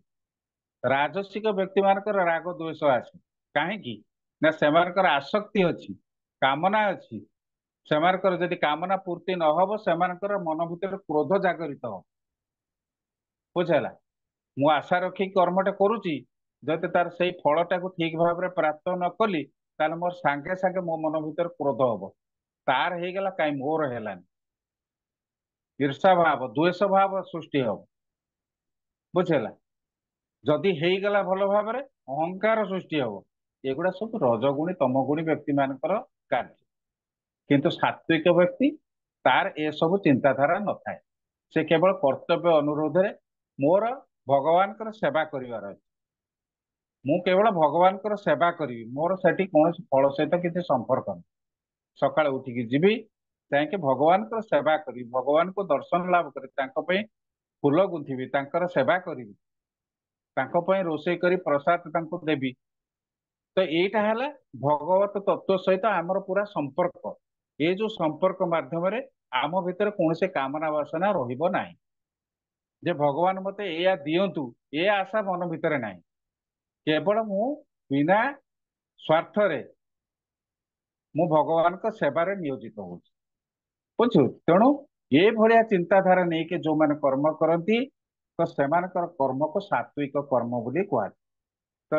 ରାଜସିକ ବ୍ୟକ୍ତି ମାନଙ୍କର ରାଗ ଦ୍ୱେଷ ଆସେ। କାହିଁକି ନା ସେମାନଙ୍କର ଆସକ୍ତି ଅଛି, କାମନା ଅଛି। ସେମାନଙ୍କର ଯଦି କାମନା ପୂର୍ତ୍ତି ନହବ ସେମାନଙ୍କର ମନ ଭିତରେ କ୍ରୋଧ ଜାଗରିତ ହବ, ବୁଝିଲା। ମୁଁ ଆଶା ରଖି କର୍ମଟା କରୁଛି, ଯଦି ତାର ସେଇ ଫଳଟାକୁ ଠିକ ଭାବରେ ପ୍ରାପ୍ତ ନ କଲି ତାହେଲେ ମୋର ସାଙ୍ଗେ ସାଙ୍ଗେ ମୋ ମନ ଭିତରେ କ୍ରୋଧ ହବ, ତାର ହେଇଗଲା କାହିଁ ମୋର ହେଲାନି, ଈର୍ଷା ଭାବ ଦ୍ୱେଷ ଭାବ ସୃଷ୍ଟି ହବ, ବୁଝିଲା। ଯଦି ହେଇଗଲା ଭଲ ଭାବରେ ଅହଙ୍କାର ସୃଷ୍ଟି ହବ। ଏଗୁଡା ସବୁ ରଜଗୁଣୀ ତମଗୁଣୀ ବ୍ୟକ୍ତି ମାନଙ୍କର କାର୍ଯ୍ୟ। କିନ୍ତୁ ସାତ୍ବିକ ବ୍ୟକ୍ତି ତାର ଏସବୁ ଚିନ୍ତାଧାରା ନଥାଏ, ସେ କେବଳ କର୍ତ୍ତବ୍ୟ ଅନୁରୋଧରେ ମୋର ଭଗବାନଙ୍କର ସେବା କରିବାର ଅଛି, ମୁଁ କେବଳ ଭଗବାନଙ୍କର ସେବା କରିବି, ମୋର ସେଠି କୌଣସି ଫଳ ସହିତ କିଛି ସମ୍ପର୍କ ନାହିଁ। ସକାଳେ ଉଠିକି ଯିବି, ଯାଇକି ଭଗବାନଙ୍କର ସେବା କରିବି, ଭଗବାନଙ୍କୁ ଦର୍ଶନ ଲାଭ କରି ତାଙ୍କ ପାଇଁ ଫୁଲ ଗୁନ୍ଥିବି, ତାଙ୍କର ସେବା କରିବି, ତାଙ୍କ ପାଇଁ ରୋଷେଇ କରି ପ୍ରସାଦ ତାଙ୍କୁ ଦେବି। ତ ଏଇଟା ହେଲା ଭଗବତ ତତ୍ଵ ସହିତ ଆମର ପୁରା ସମ୍ପର୍କ। ଏ ଯୋଉ ସମ୍ପର୍କ ମାଧ୍ୟମରେ ଆମ ଭିତରେ କୌଣସି କାମନା ବାସନା ରହିବ ନାହିଁ, ଯେ ଭଗବାନ ମତେ ଏଇଆ ଦିଅନ୍ତୁ, ଏ ଆଶା ମନ ଭିତରେ ନାହିଁ। କେବଳ ମୁଁ ବିନା ସ୍ୱାର୍ଥରେ ମୁଁ ଭଗବାନଙ୍କ ସେବାରେ ନିୟୋଜିତ ହଉଛି। ବୁଝୁ, ତେଣୁ ଏଭଳିଆ ଚିନ୍ତାଧାରା ନେଇକି ଯୋଉମାନେ କର୍ମ କରନ୍ତି ତ ସେମାନଙ୍କର କର୍ମକୁ ସାତ୍ଵିକ କର୍ମ ବୋଲି କୁହାଯାଏ। ତ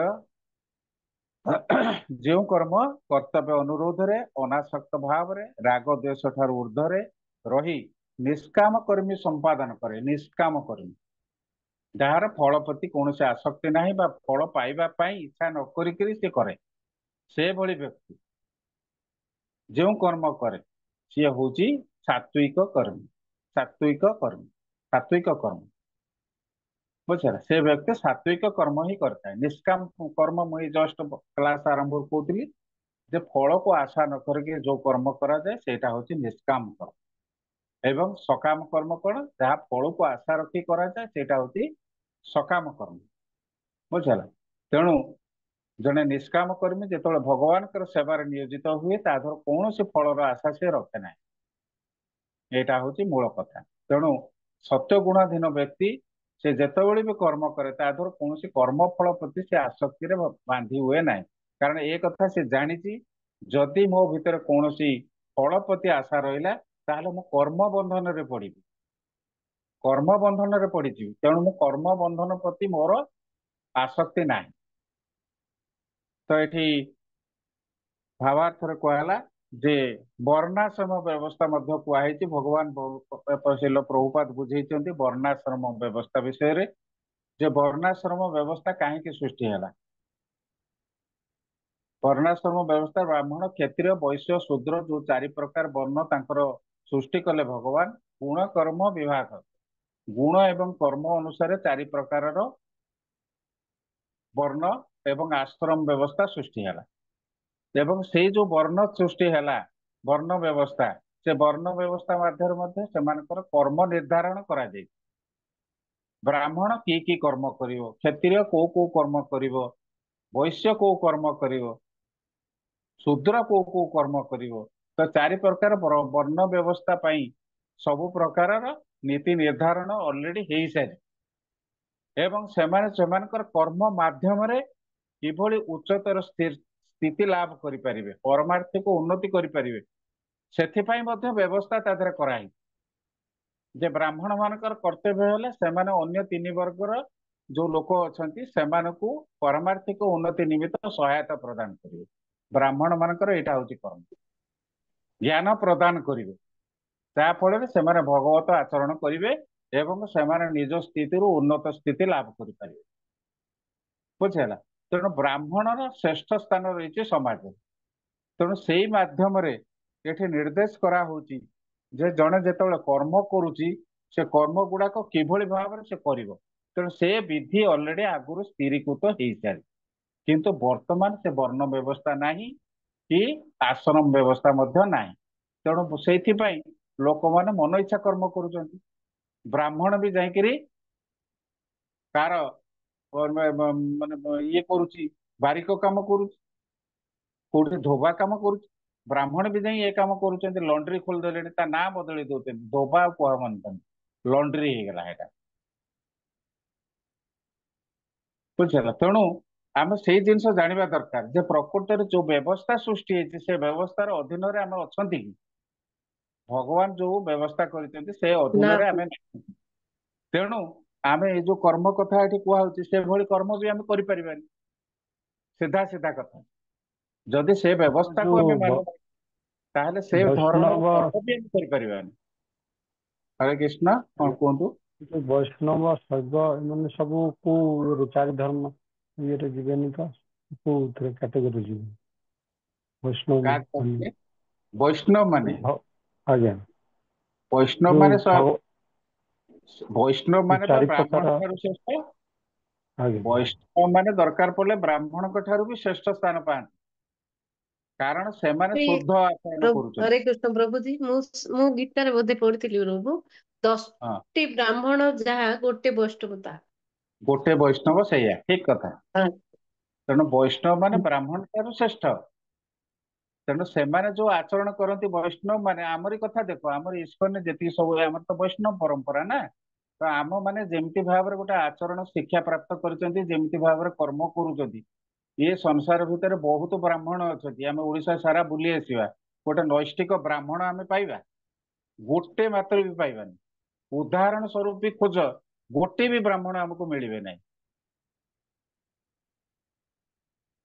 ଯେଉଁ କର୍ମ କର୍ତ୍ତବ୍ୟ ଅନୁରୋଧରେ ଅନାସକ୍ତ ଭାବରେ ରାଗ ଦ୍ୱେଷ ଠାରୁ ଉର୍ଦ୍ଧ୍ୱରେ ରହି ନିଷ୍କାମ କର୍ମୀ ସମ୍ପାଦନ କରେ, ନିଷ୍କାମ କର୍ମୀ ଯାହାର ଫଳ ପ୍ରତି କୌଣସି ଆସକ୍ତି ନାହିଁ ବା ଫଳ ପାଇବା ପାଇଁ ଇଚ୍ଛା ନ କରିକିରି ସେ କରେ, ସେଭଳି ବ୍ୟକ୍ତି ଯେଉଁ କର୍ମ କରେ ସିଏ ହଉଛି ସାତ୍ଵିକ କର୍ମୀ। ସାତ୍ଵିକ କର୍ମୀ, ସାତ୍ଵିକ କର୍ମ ବୁଝିଲା, ସେ ବ୍ୟକ୍ତି ସାତ୍ଵିକ କର୍ମ ହିଁ କରିଥାଏ। ନିଷ୍କାମ କର୍ମ ମୁଁ ଜଷ୍ଟ କ୍ଲାସ ଆରମ୍ଭରୁ କହୁଥିଲି ଯେ ଫଳକୁ ଆଶା ନ କରିକି ଯୋଉ କର୍ମ କରାଯାଏ ସେଇଟା ହଉଛି ନିଷ୍କାମ କର୍ମ। ଏବଂ ସକାମ କର୍ମ କଣ, ଯାହା ଫଳକୁ ଆଶା ରଖି କରାଯାଏ ସେଇଟା ହଉଛି ସକାମ କର୍ମ। ବୁଝିଲା, ତେଣୁ ଜଣେ ନିଷ୍କାମ କର୍ମୀ ଯେତେବେଳେ ଭଗବାନଙ୍କର ସେବାରେ ନିୟୋଜିତ ହୁଏ ତା ଧର କୌଣସି ଫଳର ଆଶା ସେ ରଖେ ନାହିଁ। ଏଇଟା ହଉଛି ମୂଳ କଥା। ତେଣୁ ସତ୍ୟ ଗୁଣାଧୀନ ବ୍ୟକ୍ତି ସେ ଯେତେବେଳେ ବି କର୍ମ କରେ ତା ଧର କୌଣସି କର୍ମ ଫଳ ପ୍ରତି ସେ ଆସକ୍ତିରେ ବାନ୍ଧି ହୁଏ ନାହିଁ। କାରଣ ଏ କଥା ସେ ଜାଣିଛି, ଯଦି ମୋ ଭିତରେ କୌଣସି ଫଳ ପ୍ରତି ଆଶା ରହିଲା ତାହେଲେ ମୁଁ କର୍ମ ବନ୍ଧନରେ ପଡିବି, କର୍ମ ବନ୍ଧନରେ ପଡିଯିବି। ତେଣୁ ମୁଁ କର୍ମ ବନ୍ଧନ ପ୍ରତି ମୋର ଆସକ୍ତି ନାହିଁ। ତ ଏଠି ଭାବାର୍ଥରେ କୁହାହେଲା ଯେ ବର୍ଣ୍ଣାଶ୍ରମ ବ୍ୟବସ୍ଥା ମଧ୍ୟ କୁହାହେଇଛି। ଭଗବାନ ଶିଲ ପ୍ରଭୁପାଦ ବୁଝେଇଛନ୍ତି ବର୍ଣ୍ଣାଶ୍ରମ ବ୍ୟବସ୍ଥା ବିଷୟରେ, ଯେ ବର୍ଣ୍ଣାଶ୍ରମ ବ୍ୟବସ୍ଥା କାହିଁକି ସୃଷ୍ଟି ହେଲା। ବର୍ଣ୍ଣାଶ୍ରମ ବ୍ୟବସ୍ଥା ବ୍ରାହ୍ମଣ କ୍ଷତ୍ରିୟ ବୈଶ୍ୟ ଶୂଦ୍ର ଯୋଉ 4 ପ୍ରକାର ବର୍ଣ୍ଣ ତାଙ୍କର ସୃଷ୍ଟି କଲେ ଭଗବାନ, ଗୁଣ କର୍ମ ବିଭାଗ, ଗୁଣ ଏବଂ କର୍ମ ଅନୁସାରେ 4 ପ୍ରକାରର ବର୍ଣ୍ଣ ଏବଂ ଆଶ୍ରମ ବ୍ୟବସ୍ଥା ସୃଷ୍ଟି ହେଲା। ଏବଂ ସେଇ ଯୋଉ ବର୍ଣ୍ଣ ସୃଷ୍ଟି ହେଲା ବର୍ଣ୍ଣ ବ୍ୟବସ୍ଥା, ସେ ବର୍ଣ୍ଣ ବ୍ୟବସ୍ଥା ମାଧ୍ୟମରେ ମଧ୍ୟ ସେମାନଙ୍କର କର୍ମ ନିର୍ଦ୍ଧାରଣ କରାଯାଇଛି। ବ୍ରାହ୍ମଣ କି କର୍ମ କରିବ, କ୍ଷତ୍ରିୟ କୋଉ କର୍ମ କରିବ, ବୈଶ୍ୟ କୋଉ କର୍ମ କରିବ, ଶୂଦ୍ର କୋଉ କର୍ମ କରିବ। ତ 4 ପ୍ରକାର ବର୍ଣ୍ଣ ବ୍ୟବସ୍ଥା ପାଇଁ ସବୁ ପ୍ରକାରର ନୀତି ନିର୍ଦ୍ଧାରଣ ଅଲରେଡି ହେଇସାରି ଏବଂ ସେମାନେ ସେମାନଙ୍କର କର୍ମ ମାଧ୍ୟମରେ କିଭଳି ଉଚ୍ଚତର ସ୍ଥିତି ଲାଭ କରିପାରିବେ, ପରମାର୍ଥିକ ଉନ୍ନତି କରିପାରିବେ, ସେଥିପାଇଁ ମଧ୍ୟ ବ୍ୟବସ୍ଥା ତା ଦେହରେ କରାହେଇଛି। ଯେ ବ୍ରାହ୍ମଣ ମାନଙ୍କର କର୍ତ୍ତବ୍ୟ ହେଲେ ସେମାନେ ଅନ୍ୟ 3 ବର୍ଗର ଯୋଉ ଲୋକ ଅଛନ୍ତି ସେମାନଙ୍କୁ ପରମାର୍ଥିକ ଉନ୍ନତି ନିମିତ୍ତ ସହାୟତା ପ୍ରଦାନ କରିବେ। ବ୍ରାହ୍ମଣ ମାନଙ୍କର ଏଇଟା ହଉଛି କର୍ମ, ଜ୍ଞାନ ପ୍ରଦାନ କରିବେ, ଯାହା ଫଳରେ ସେମାନେ ଭଗବତ ଆଚରଣ କରିବେ ଏବଂ ସେମାନେ ନିଜ ସ୍ଥିତିରୁ ଉନ୍ନତ ସ୍ଥିତି ଲାଭ କରିପାରିବେ। ବୁଝିହେଲା, ତେଣୁ ବ୍ରାହ୍ମଣର ଶ୍ରେଷ୍ଠ ସ୍ଥାନ ରହିଛି ସମାଜରେ। ତେଣୁ ସେଇ ମାଧ୍ୟମରେ ଏଠି ନିର୍ଦ୍ଦେଶ କରାହଉଛି ଯେ ଜଣେ ଯେତେବେଳେ କର୍ମ କରୁଛି ସେ କର୍ମ ଗୁଡାକ କିଭଳି ଭାବରେ ସେ କରିବ। ତେଣୁ ସେ ବିଧି ଅଲରେଡି ଆଗରୁ ସ୍ଥିରୀକୃତ ହେଇସାରି, କିନ୍ତୁ ବର୍ତ୍ତମାନ ସେ ବର୍ଣ୍ଣ ବ୍ୟବସ୍ଥା ନାହିଁ କି ଆଶ୍ରମ ବ୍ୟବସ୍ଥା ମଧ୍ୟ ନାହିଁ। ତେଣୁ ସେଇଥିପାଇଁ ଲୋକମାନେ ମନ ଇଚ୍ଛା କର୍ମ କରୁଛନ୍ତି। ବ୍ରାହ୍ମଣ ବି ଯାଇକିରି ତାର ମାନେ ଇଏ କରୁଛି, ବାରିକ କାମ କରୁଛି, କୋଉଠି ଧୋବା କାମ କରୁଛି। ବ୍ରାହ୍ମଣ ବି ଯାଇ ଏ କାମ କରୁଛନ୍ତି, ଲଣ୍ଡ୍ରି ଖୋଲିଦେଲେଣି, ତା ନାଁ ବଦଳେଇ ଦଉଛନ୍ତି, ଧୋବା ଆଉ କୁହା ମାନୁଛନ୍ତି, ଲଣ୍ଡ୍ରି ହେଇଗଲା ଏଇଟା। ବୁଝିଲା, ତେଣୁ ଆମେ ସେଇ ଜିନିଷ ଜାଣିବା ଦରକାର ଯେ ପ୍ରକୃତରେ ଯୋଉ ବ୍ୟବସ୍ଥା ସୃଷ୍ଟି ହେଇଛି ସେ ବ୍ୟବସ୍ଥାର ଅଧୀନରେ ଆମେ ଅଛନ୍ତି କି? ଭଗବାନ ଯୋଉ ବ୍ୟବସ୍ଥା କରିଛନ୍ତି ସେ ନା ଅଧୀନରେ ଆମେ ନାହିଁ। ତେଣୁ ଆମେ ଏଇ ଯୋଉ କର୍ମ କଥା ଏଠି କୁହାହଉଛି ସେଭଳି କର୍ମ ବି ଆମେ କରିପାରିବାନି। ସିଧା ସିଧା କଥା, ଯଦି ସେ ବ୍ୟବସ୍ଥାକୁ ଯୋଉ ଆମେ ମାନୁ ତାହେଲେ ସେ ଧରଣର ବୈଷ୍ଣବ କର୍ମ ବି ଆମେ କରିପାରିବାନି। ହରେ କୃଷ୍ଣ, କଣ କୁହନ୍ତୁ? ଯୋଉ ବୈଷ୍ଣବ ଶୈବ ଏମାନେ ସବୁ କୋଉ ଇଏରେ 4 ଧର୍ମ ଇଏରେ ଯିବେନି ତ, କୋଉଥିରେ କାଟେଗୋରୀ ଯିବେ ବୈଷ୍ଣବ କାହା ମାନେ? କହିଲେ? ବୈଷ୍ଣବ ମାନେ, ଆଜ୍ଞା, ବୈଷ୍ଣବ ଯୋଉ ମାନେ ବୈଷ୍ଣବ ମାନେ ବା 4 ବ୍ରାହ୍ମଣ ପ୍ରକାର, ଠାରୁ ଶ୍ରେଷ୍ଠ। ଆଜ୍ଞା ବୈଷ୍ଣବ ମାନେ ଦରକାର ପଡିଲେ ବ୍ରାହ୍ମଣଙ୍କ ଠାରୁ ବି ଶ୍ରେଷ୍ଠ ସ୍ଥାନ ପାଆନ୍ତି, କାରଣ ସେମାନେ ବି ଶୁଦ୍ଧ ଆଚରଣ ପ୍ରଭୁ କରୁଛନ୍ତି। ହରେ କୃଷ୍ଣ ପ୍ରଭୁଜୀ, ମୁଁ ଗୀତାରେ ବୋଧେ ପଢିଥିଲି ପ୍ରଭୁ, ହଁ, 10ଟି ବ୍ରାହ୍ମଣ ଯାହା ଗୋଟେ ବୈଷ୍ଣବ ତାହା। ଗୋଟେ ବୈଷ୍ଣବ ସେଇଆ, ଠିକ କଥା। ହଁ। ତେଣୁ ବୈଷ୍ଣବ ମାନେ ବ୍ରାହ୍ମଣ ଠାରୁ ଶ୍ରେଷ୍ଠ। ତେଣୁ ସେମାନେ ଯୋଉ ଆଚରଣ କରନ୍ତି ବୈଷ୍ଣବ ମାନେ, ଆମରି କଥା ଦେଖ, ଆମର ଇସ୍କନରେ ଯେତିକି ସବୁ, ଆମର ତ ବୈଷ୍ଣବ ପରମ୍ପରା ନା, ତ ଆମ ମାନେ ଯେମିତି ଭାବରେ ଗୋଟେ ଆଚରଣ ଶିକ୍ଷା ପ୍ରାପ୍ତ କରିଛନ୍ତି, ଯେମିତି ଭାବରେ କର୍ମ କରୁଛନ୍ତି, ଇଏ ସଂସାର ଭିତରେ ବହୁତ ବ୍ରାହ୍ମଣ ଅଛନ୍ତି। ଆମେ ଓଡିଶା ସାରା ବୁଲି ଆସିବା, ଗୋଟେ ନୈଷ୍ଠିକ ବ୍ରାହ୍ମଣ ଆମେ ପାଇବା? ଗୋଟେ ମାତ୍ର ବି ପାଇବାନି। ଉଦାହରଣ ସ୍ୱରୂପ ବି ଖୋଜ, ଗୋଟେ ବି ବ୍ରାହ୍ମଣ ଆମକୁ ମିଳିବେ ନାହିଁ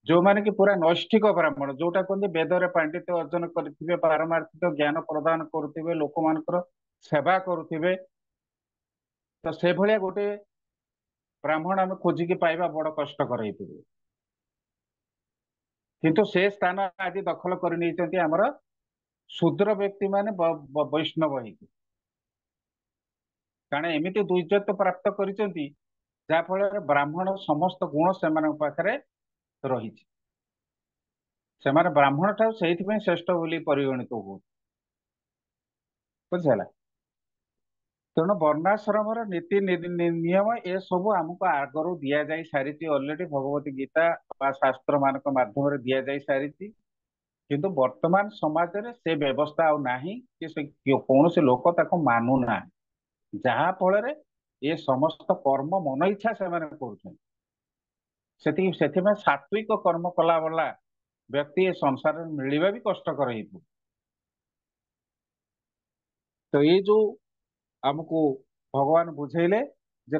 ଯୋଉମାନେ କି ପୁରା ନୈଷ୍ଠିକ ବ୍ରାହ୍ମଣ, ଯୋଉଟା କୁହନ୍ତି ବେଦରେ ପାଣ୍ଡିତ୍ୟ ଅର୍ଜନ କରିଥିବେ, ପାରମାର୍ଥିକ ଜ୍ଞାନ ପ୍ରଦାନ କରୁଥିବେ, ଲୋକମାନଙ୍କର ସେବା କରୁଥିବେ। ତ ସେଭଳିଆ ଗୋଟେ ବ୍ରାହ୍ମଣ ଆମେ ଖୋଜିକି ପାଇବା ବଡ କଷ୍ଟକର ହେଇପାରିବ। କିନ୍ତୁ ସେ ସ୍ଥାନ ଆଜି ଦଖଲ କରି ନେଇଛନ୍ତି ଆମର ଶୂଦ୍ର ବ୍ୟକ୍ତି ମାନେ ବୈଷ୍ଣବ ହେଇକି। କାରଣ ଏମିତି ଦ୍ୱୈତ ପ୍ରାପ୍ତ କରିଛନ୍ତି, ଯାହା ଫଳରେ ବ୍ରାହ୍ମଣ ସମସ୍ତ ଗୁଣ ସେମାନଙ୍କ ପାଖରେ ରହିଛି। ସେମାନେ ବ୍ରାହ୍ମଣ ଠାରୁ ସେଇଥିପାଇଁ ଶ୍ରେଷ୍ଠ ବୋଲି ପରିଗଣିତ ହୁଅନ୍ତି। ବୁଝିହେଲା? ତେଣୁ ବର୍ଣ୍ଣାଶ୍ରମର ନୀତି ନିୟମ ଏସବୁ ଆମକୁ ଆଗରୁ ଦିଆଯାଇ ସାରିଛି ଅଲରେଡି, ଭଗବତ ଗୀତା ବା ଶାସ୍ତ୍ର ମାନଙ୍କ ମାଧ୍ୟମରେ ଦିଆଯାଇ ସାରିଛି। କିନ୍ତୁ ବର୍ତ୍ତମାନ ସମାଜରେ ସେ ବ୍ୟବସ୍ଥା ଆଉ ନାହିଁ, କି ସେ କୌଣସି ଲୋକ ତାକୁ ମାନୁନାହାନ୍ତି, ଯାହା ଫଳରେ ଏ ସମସ୍ତ କର୍ମ ମନ ଇଚ୍ଛା ସେମାନେ କରୁଛନ୍ତି। ସେଥିପାଇଁ ସାତ୍ବିକ କର୍ମ କଲା ବାଲା ବ୍ୟକ୍ତି ଏ ସଂସାରରେ ମିଳିବା ବି କଷ୍ଟକର ହେଇଯିବ। ତ ଏଇ ଯୋଉ ଆମକୁ ଭଗବାନ ବୁଝେଇଲେ ଯେ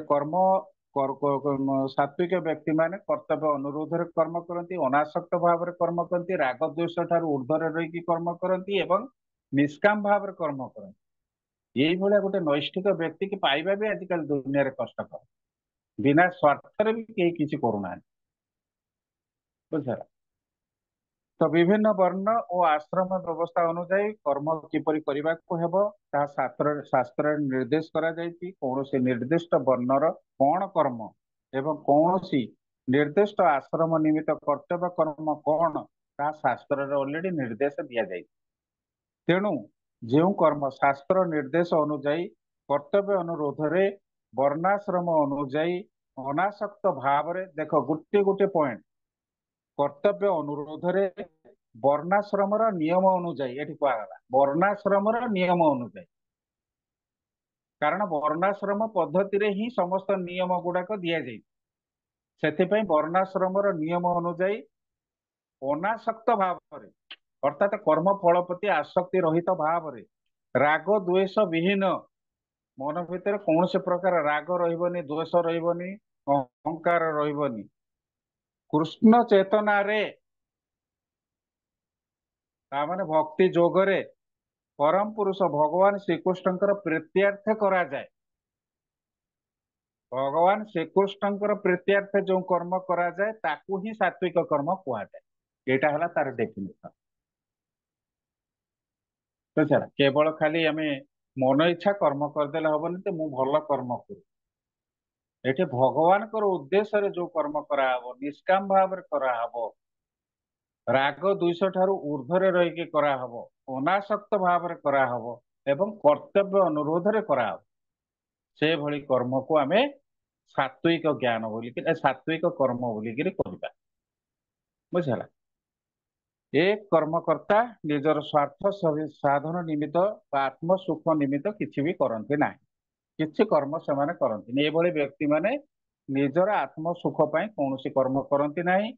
ସାତ୍ବିକ ବ୍ୟକ୍ତି ମାନେ କର୍ତ୍ତବ୍ୟ ଅନୁରୋଧରେ କର୍ମ କରନ୍ତି, ଅନାସକ୍ତ ଭାବରେ କର୍ମ କରନ୍ତି, ରାଗ ଦ୍ୱେଷ ଠାରୁ ଉର୍ଦ୍ଧ୍ୱରେ ରହିକି କର୍ମ କରନ୍ତି ଏବଂ ନିଷ୍କାମ ଭାବରେ କର୍ମ କରନ୍ତି। ଏଇଭଳିଆ ଗୋଟେ ନୈଷ୍ଠିକ ବ୍ୟକ୍ତି କି ପାଇବା ବି ଆଜିକାଲି ଦୁନିଆରେ କଷ୍ଟକର। ବିନା ସ୍ୱାର୍ଥରେ ବି କେହି କିଛି କରୁନାହାନ୍ତି। ବୁଝିଲ? ତ ବିଭିନ୍ନ ବର୍ଣ୍ଣ ଓ ଆଶ୍ରମ ବ୍ୟବସ୍ଥା ଅନୁଯାୟୀ କର୍ମ କିପରି କରିବାକୁ ହେବ ତାହା ଶାସ୍ତ୍ରରେ ନିର୍ଦ୍ଦେଶ କରାଯାଇଛି। କୌଣସି ନିର୍ଦ୍ଦିଷ୍ଟ ବର୍ଣ୍ଣର କଣ କର୍ମ ଏବଂ କୌଣସି ନିର୍ଦ୍ଦିଷ୍ଟ ଆଶ୍ରମ ନିମିତ୍ତ କର୍ତ୍ତବ୍ୟ କର୍ମ କଣ, ତାହା ଶାସ୍ତ୍ରରେ ଅଲରେଡି ନିର୍ଦ୍ଦେଶ ଦିଆଯାଇଛି। ତେଣୁ ଯେଉଁ କର୍ମ ଶାସ୍ତ୍ର ନିର୍ଦ୍ଦେଶ ଅନୁଯାୟୀ କର୍ତ୍ତବ୍ୟ ଅନୁରୋଧରେ ବର୍ଣ୍ଣାଶ୍ରମ ଅନୁଯାୟୀ ଅନାସକ୍ତ ଭାବରେ, ଦେଖ ଗୋଟେ ଗୋଟେ ପଏଣ୍ଟ, କର୍ତ୍ତବ୍ୟ ଅନୁରୋଧରେ ବର୍ଣ୍ଣାଶ୍ରମର ନିୟମ ଅନୁଯାୟୀ, ଏଠି କୁହାଗଲା ବର୍ଣ୍ଣାଶ୍ରମର ନିୟମ ଅନୁଯାୟୀ, କାରଣ ବର୍ଣ୍ଣାଶ୍ରମ ପଦ୍ଧତିରେ ହିଁ ସମସ୍ତ ନିୟମ ଗୁଡାକ ଦିଆଯାଇଛି। ସେଥିପାଇଁ ବର୍ଣ୍ଣାଶ୍ରମର ନିୟମ ଅନୁଯାୟୀ ଅନାସକ୍ତ ଭାବରେ, ଅର୍ଥାତ କର୍ମ ଫଳ ପ୍ରତି ଆସକ୍ତି ରହିତ ଭାବରେ, ରାଗ ଦ୍ୱେଷ ବିହୀନ, ମନ ଭିତରେ କୌଣସି ପ୍ରକାର ରାଗ ରହିବନି, ଦ୍ୱେଷ ରହିବନି, ଅହଙ୍କାର ରହିବନି, କୃଷ୍ଣ ଚେତନାରେ, ତାମାନେ ଭକ୍ତି ଯୋଗରେ ପରମ ପୁରୁଷ ଭଗବାନ ଶ୍ରୀକୃଷ୍ଣଙ୍କର ପ୍ରୀତ୍ୟାର୍ଥ କରାଯାଏ। ଭଗବାନ ଶ୍ରୀକୃଷ୍ଣଙ୍କର ପ୍ରୀତ୍ୟାର୍ଥ ଯୋଉ କର୍ମ କରାଯାଏ ତାକୁ ହିଁ ସାତ୍ବିକ କର୍ମ କୁହାଯାଏ। ଏଇଟା ହେଲା ତାର ଡେଫିନେସନ। ବୁଝିଲା? କେବଳ ଖାଲି ଆମେ ମନ ଇଚ୍ଛା କର୍ମ କରିଦେଲେ ହବନି ଯେ ମୁଁ ଭଲ କର୍ମ କରୁ। ଏଠି ଭଗବାନଙ୍କର ଉଦ୍ଦେଶ୍ୟରେ ଯୋଉ କର୍ମ କରାହବ, ନିଷ୍କାମ ଭାବରେ କରାହବ, ରାଗ ଦ୍ୱେଷ ଠାରୁ ଉର୍ଦ୍ଧ୍ୱରେ ରହିକି କରାହବ, ଅନାସକ୍ତ ଭାବରେ କରାହବ ଏବଂ କର୍ତ୍ତବ୍ୟ ଅନୁରୋଧରେ କରାହବ, ସେଭଳି କର୍ମକୁ ଆମେ ସାତ୍ବିକ ଜ୍ଞାନ ବୋଲିକିରି, ସାତ୍ବିକ କର୍ମ ବୋଲିକିରି କହିବା। ବୁଝିଲା? ଏ କର୍ମକର୍ତ୍ତା ନିଜର ସ୍ୱାର୍ଥ ସାଧନ ନିମିତ୍ତ ବା ଆତ୍ମ ସୁଖ ନିମିତ୍ତ କିଛି ବି କରନ୍ତି ନାହିଁ। କିଛି କର୍ମ ସେମାନେ କରନ୍ତିନି। ଏଭଳି ବ୍ୟକ୍ତି ମାନେ ନିଜର ଆତ୍ମ ସୁଖ ପାଇଁ କୌଣସି କର୍ମ କରନ୍ତି ନାହିଁ,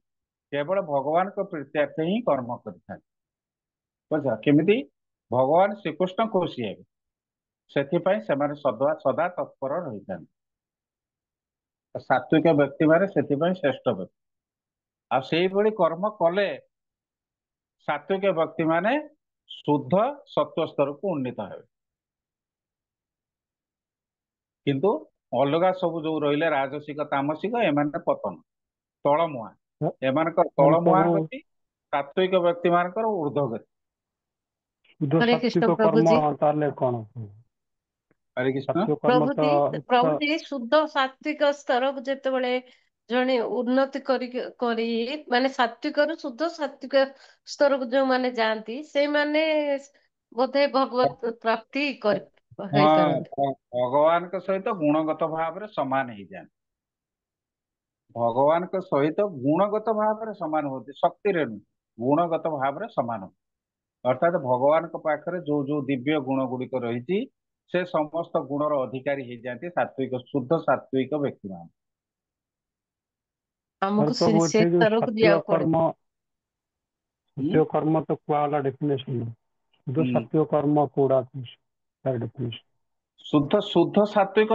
କେବଳ ଭଗବାନଙ୍କ ପ୍ରୀତ୍ୟାର୍ଥ ହିଁ କର୍ମ କରିଥାନ୍ତି। ବୁଝିଲ? କେମିତି? ଭଗବାନ ଶ୍ରୀକୃଷ୍ଣ ଖୁସି ହେବେ, ସେଥିପାଇଁ ସେମାନେ ସଦା ତତ୍ପର ରହିଥାନ୍ତି। ସାତ୍ବିକ ବ୍ୟକ୍ତି ମାନେ ସେଥିପାଇଁ ଶ୍ରେଷ୍ଠ ବ୍ୟକ୍ତି। ଆଉ ସେଇଭଳି କର୍ମ କଲେ ସାତ୍ବିକ ବ୍ୟକ୍ତି ମାନେ ଶୁଦ୍ଧ ସତ୍ୱ ସ୍ତରକୁ ଉନ୍ନୀତ ହେବେ। କିନ୍ତୁ ଅଲଗା ସବୁ ଯୋଉ ରହିଲେ ରାଜସିକ ତାମସିକ, ଏମାନେ ପତନ, ତଳମୁହାଁ। ଏମାନଙ୍କର ତାହେଲେ ତଳମୁହାଁ ପ୍ରଭୁ ଗତି, ସାତ୍ବିକ ବ୍ୟକ୍ତି ମାନଙ୍କର ଉର୍ଦ୍ଧ୍ୱ ଗତି। ଶୁଦ୍ଧ ହରେ କୃଷ୍ଣ ସାତ୍ବିକ କର୍ମ ପ୍ରଭୁଜୀ। ତାହେଲେ କଣ? ହରେ କୃଷ୍ଣ। ସାତ୍ବିକ କର୍ମ ତ ପ୍ରଭୁଜୀ, ପ୍ରଭୁଜୀ ଶୁଦ୍ଧ ସାତ୍ବିକ ସ୍ତରକୁ ଯେତେବେଳେ ଜଣେ ଉନ୍ନତି କରି ମାନେ ସାତ୍विକରୁ ଶୁଦ୍ଧ ସାତ୍ବିକ ସ୍ତରକୁ ଯୋଉମାନେ ଯାଆନ୍ତି ସେଇମାନେ ବୋଧେ ଭଗବତ ପ୍ରାପ୍ତି ହେଇପାରନ୍ତି। ଭଗବାନଙ୍କ ସହିତ ଗୁଣଗତ ଭାବରେ ସମାନ ହେଇଯାନ୍ତି। ଭଗବାନଙ୍କ ସହିତ ଗୁଣଗତ ଭାବରେ ସମାନ ହୁଅନ୍ତି, ଶକ୍ତିରେ ନୁହେଁ, ଗୁଣଗତ ଭାବରେ ସମାନ ହୁଅନ୍ତି। ଅର୍ଥାତ ଭଗବାନଙ୍କ ପାଖରେ ଯୋଉ ଯୋଉ ଦିବ୍ୟ ଗୁଣ ଗୁଡିକ ରହିଛି ସେ ସମସ୍ତ ଗୁଣର ଅଧିକାରୀ ହେଇଯାନ୍ତି ସାତ୍विକ ଶୁଦ୍ଧ ସାତ୍विକ ବ୍ୟକ୍ତି ମାନେ। ଆମକୁ ପ୍ରଭୁ ସେ ଏଠି ଯୋଉ ସ୍ତରକୁ ଯିବାକୁ ପଡେ। ସତ୍ୟ କର୍ମ ତ କୁହାଗଲା ଡେଫିନେସନ, ଶୁଦ୍ଧ ହୁଁ। ସତ୍ୟ କର୍ମ କୋଉଟା ତାର ଡେଫିନେସନ? ଶୁଦ୍ଧ ଶୁଦ୍ଧ ସାତ୍विକ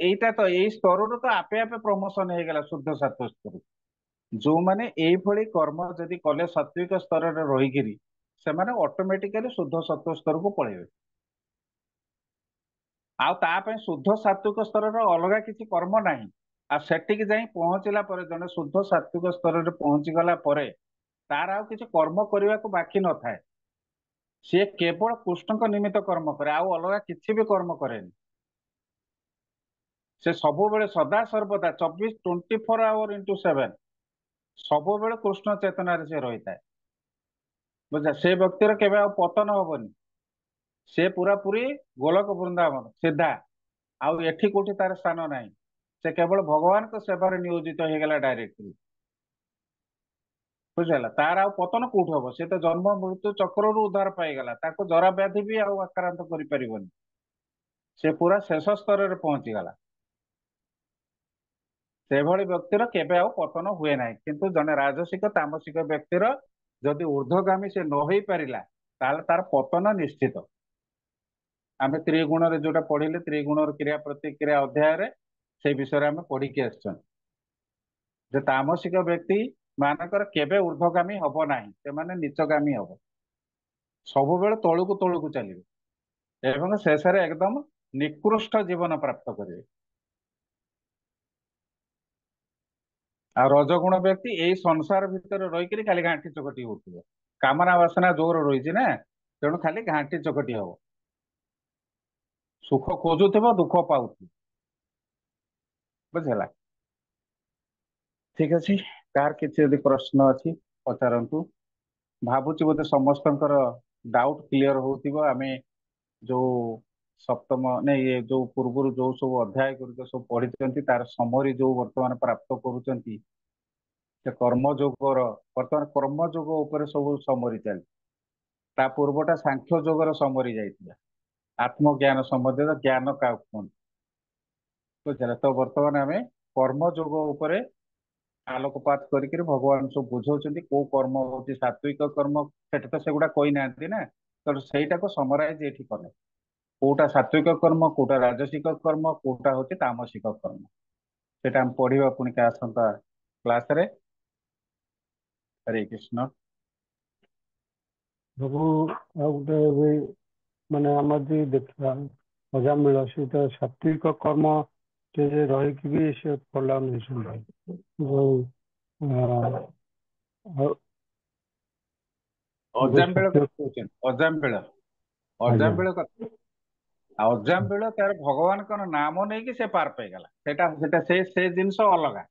ଏଇଟା ତ ଏଇ ସ୍ତରରୁ ତ ଆପେ ଆପେ ପ୍ରମୋସନ ହେଇଗଲା ଶୁଦ୍ଧ ସାତ୍विକ ସ୍ତର। ଯୋଉମାନେ ଏଇଭଳି କର୍ମ ଯଦି କଲେ ସାତ୍विକ ସ୍ତରରେ ରହିକିରି ସେମାନେ ଅଟୋମେଟିକାଲି ଶୁଦ୍ଧ ସତ୍ୱ ସ୍ତରକୁ ପଳେଇବେ। ଆଉ ତା ପାଇଁ ଶୁଦ୍ଧ ସାତ୍विକ ସ୍ତରର ଅଲଗା କିଛି କର୍ମ ନାହିଁ। ଆଉ ସେଠିକି ଯାଇ ପହଞ୍ଚିଲା ପରେ ଜଣେ ଶୁଦ୍ଧ ସାତ୍ବିକ ସ୍ତରରେ ପହଞ୍ଚି ଗଲା ପରେ ତାର ଆଉ କିଛି କର୍ମ କରିବାକୁ ବାକି ନଥାଏ। ସିଏ କେବଳ କୃଷ୍ଣଙ୍କ ନିମିତ୍ତ କର୍ମ କରେ, ଆଉ ଅଲଗା କିଛି ବି କର୍ମ କରେନି। ସେ ସବୁବେଳେ ସଦା ସର୍ବଦା 24/7 ସବୁବେଳେ କୃଷ୍ଣ ଚେତନାରେ ସେ ରହିଥାଏ। ବୁଝା, ସେ ବ୍ୟକ୍ତିର କେବେ ଆଉ ପତନ ହବନି। ସେ ପୁରାପୁରି ଗୋଲକ ବୃନ୍ଦାବନ ସିଧା, ଆଉ ଏଠି କୋଉଠି ତାର ସ୍ଥାନ ନାହିଁ। ସେ କେବଳ ଭଗବାନଙ୍କ ସେବାରେ ନିୟୋଜିତ ହେଇଗଲା ଡାଇରେକ୍ଟଲି। ବୁଝିଲା, ତାର ଆଉ ପତନ କୋଉଠି ହବ? ସେ ତ ଜନ୍ମ ମୃତ୍ୟୁ ଚକ୍ରରୁ ଉଦ୍ଧାର ପାଇଗଲା, ତାକୁ ଜରା ବ୍ୟାଧି ବି ଆଉ ଆକ୍ରାନ୍ତ କରିପାରିବନି। ସେ ପୁରା ଶେଷ ସ୍ତରରେ ପହଞ୍ଚିଗଲା। ସେଭଳି ବ୍ୟକ୍ତିର କେବେ ଆଉ ପତନ ହୁଏ ନାହିଁ। କିନ୍ତୁ ଜଣେ ରାଜସିକ ତାମସିକ ବ୍ୟକ୍ତିର ଯଦି ଊର୍ଧ୍ୱଗାମୀ ସେ ନ ହେଇପାରିଲା ତାହେଲେ ତାର ପତନ ନିଶ୍ଚିତ। ଆମେ ତ୍ରିଗୁଣରେ ଯୋଉଟା ପଢିଲେ ତ୍ରିଗୁଣର କ୍ରିୟା ପ୍ରତିକ୍ରିୟା ଅଧ୍ୟାୟରେ ସେଇ ବିଷୟରେ ଆମେ ପଢିକି ଆସିଛନ୍ତି ଯେ ତାମସିକ ବ୍ୟକ୍ତି ମାନଙ୍କର କେବେ ଊର୍ଧ୍ୱଗାମୀ ହବ ନାହିଁ, ସେମାନେ ନିଚଗାମୀ ହବ, ସବୁବେଳେ ତଳୁକୁ ତଳୁକୁ ଚାଲିବେ ଏବଂ ଶେଷରେ ଏକଦମ ନିକୃଷ୍ଟ ଜୀବନ ପ୍ରାପ୍ତ କରିବେ। ଆଉ ରଜଗୁଣ ବ୍ୟକ୍ତି ଏଇ ସଂସାର ଭିତରେ ରହିକିରି ଖାଲି ଘାଣ୍ଟି ଚକଟି ହଉଥିବ, କାମନା ବାସନା ଜୋର ରହିଛି ନା, ତେଣୁ ଖାଲି ଘାଣ୍ଟି ଚକଟି ହବ, ସୁଖ ଖୋଜୁଥିବ ଦୁଃଖ ପାଉଥିବ। ବୁଝିଲା? ଠିକ ଅଛି, କାହାର କିଛି ଯଦି ପ୍ରଶ୍ନ ଅଛି ପଚାରନ୍ତୁ। ଭାବୁଛି ବୋଧେ ସମସ୍ତଙ୍କର ଡାଉଟ କ୍ଲିୟର ହଉଥିବ। ଆମେ ଯୋଉ ସପ୍ତମ ନାଇଁ ଇଏ ଯୋଉ ପୂର୍ବରୁ ଯୋଉ ସବୁ ଅଧ୍ୟାୟ ଗୁଡିକ ସବୁ ପଢିଛନ୍ତି ତାର ସମରି ଯୋଉ ବର୍ତ୍ତମାନ ପ୍ରାପ୍ତ କରୁଛନ୍ତି, ସେ କର୍ମଯୋଗର ବର୍ତ୍ତମାନ କର୍ମଯୋଗ ଉପରେ ସବୁ ସମରି ଚାଲିଛି। ତା ପୂର୍ବଟା ସାଂଖ୍ୟ ଯୋଗର ସମରି ଯାଇଥିଲା, ଆତ୍ମଜ୍ଞାନ ସମ୍ବନ୍ଧିତ ଜ୍ଞାନ କାହାକୁ କୁହନ୍ତି। ବୁଝିଲା, ତ ବର୍ତ୍ତମାନ ଆମେ କର୍ମଯୋଗ ଉପରେ ଆଲୋକପାତ କରିକିରି ଭଗବାନ ସବୁ ବୁଝଉଛନ୍ତି କୋଉ କର୍ମ ହଉଛି ସାତ୍विକ କର୍ମ। ସେଠି ତ ସେଗୁଡା କହିନାହାନ୍ତି ନା, ତେଣୁ ସେଇଟାକୁ ସମରାଇଜ ଏଠି କଲେ କୋଉଟା ସାତ୍विକ କର୍ମ, କୋଉଟା ରାଜସିକ କର୍ମ, କୋଉଟା ହଉଛି ତାମସିକ କର୍ମ, ସେଟା ଆମେ ପଢିବା ପୁଣି ଆସନ୍ତା କ୍ଲାସରେ। ହରେ କୃଷ୍ଣ। ସବୁ ଆଉ ଗୋଟେ ଏବେ ମାନେ ଆମର ଯଦି ଦେଖିବା ଅଜାମିଳ ସହିତ ସାତ୍ବିକ କର୍ମ ସେ ରହିକି ବି ସେ ଫଳ ନେଇଛନ୍ତି। ଯୋଉ ଅଜାମ୍ବିଳ ସତ୍ୟ କଥା କହୁଛନ୍ତି, ଅଜାମ୍ବିଳ ଆଜ୍ଞା ଅଜାମ୍ବିଳ କଥା। ଆଉ ଅଜାମ୍ବିଳ ତାର ଭଗବାନଙ୍କର ନାମ ନେଇକି ସେ ପାର ପାଇଗଲା, ସେଟା ସେଟା ସେ ସେ ଜିନିଷ ଅଲଗା।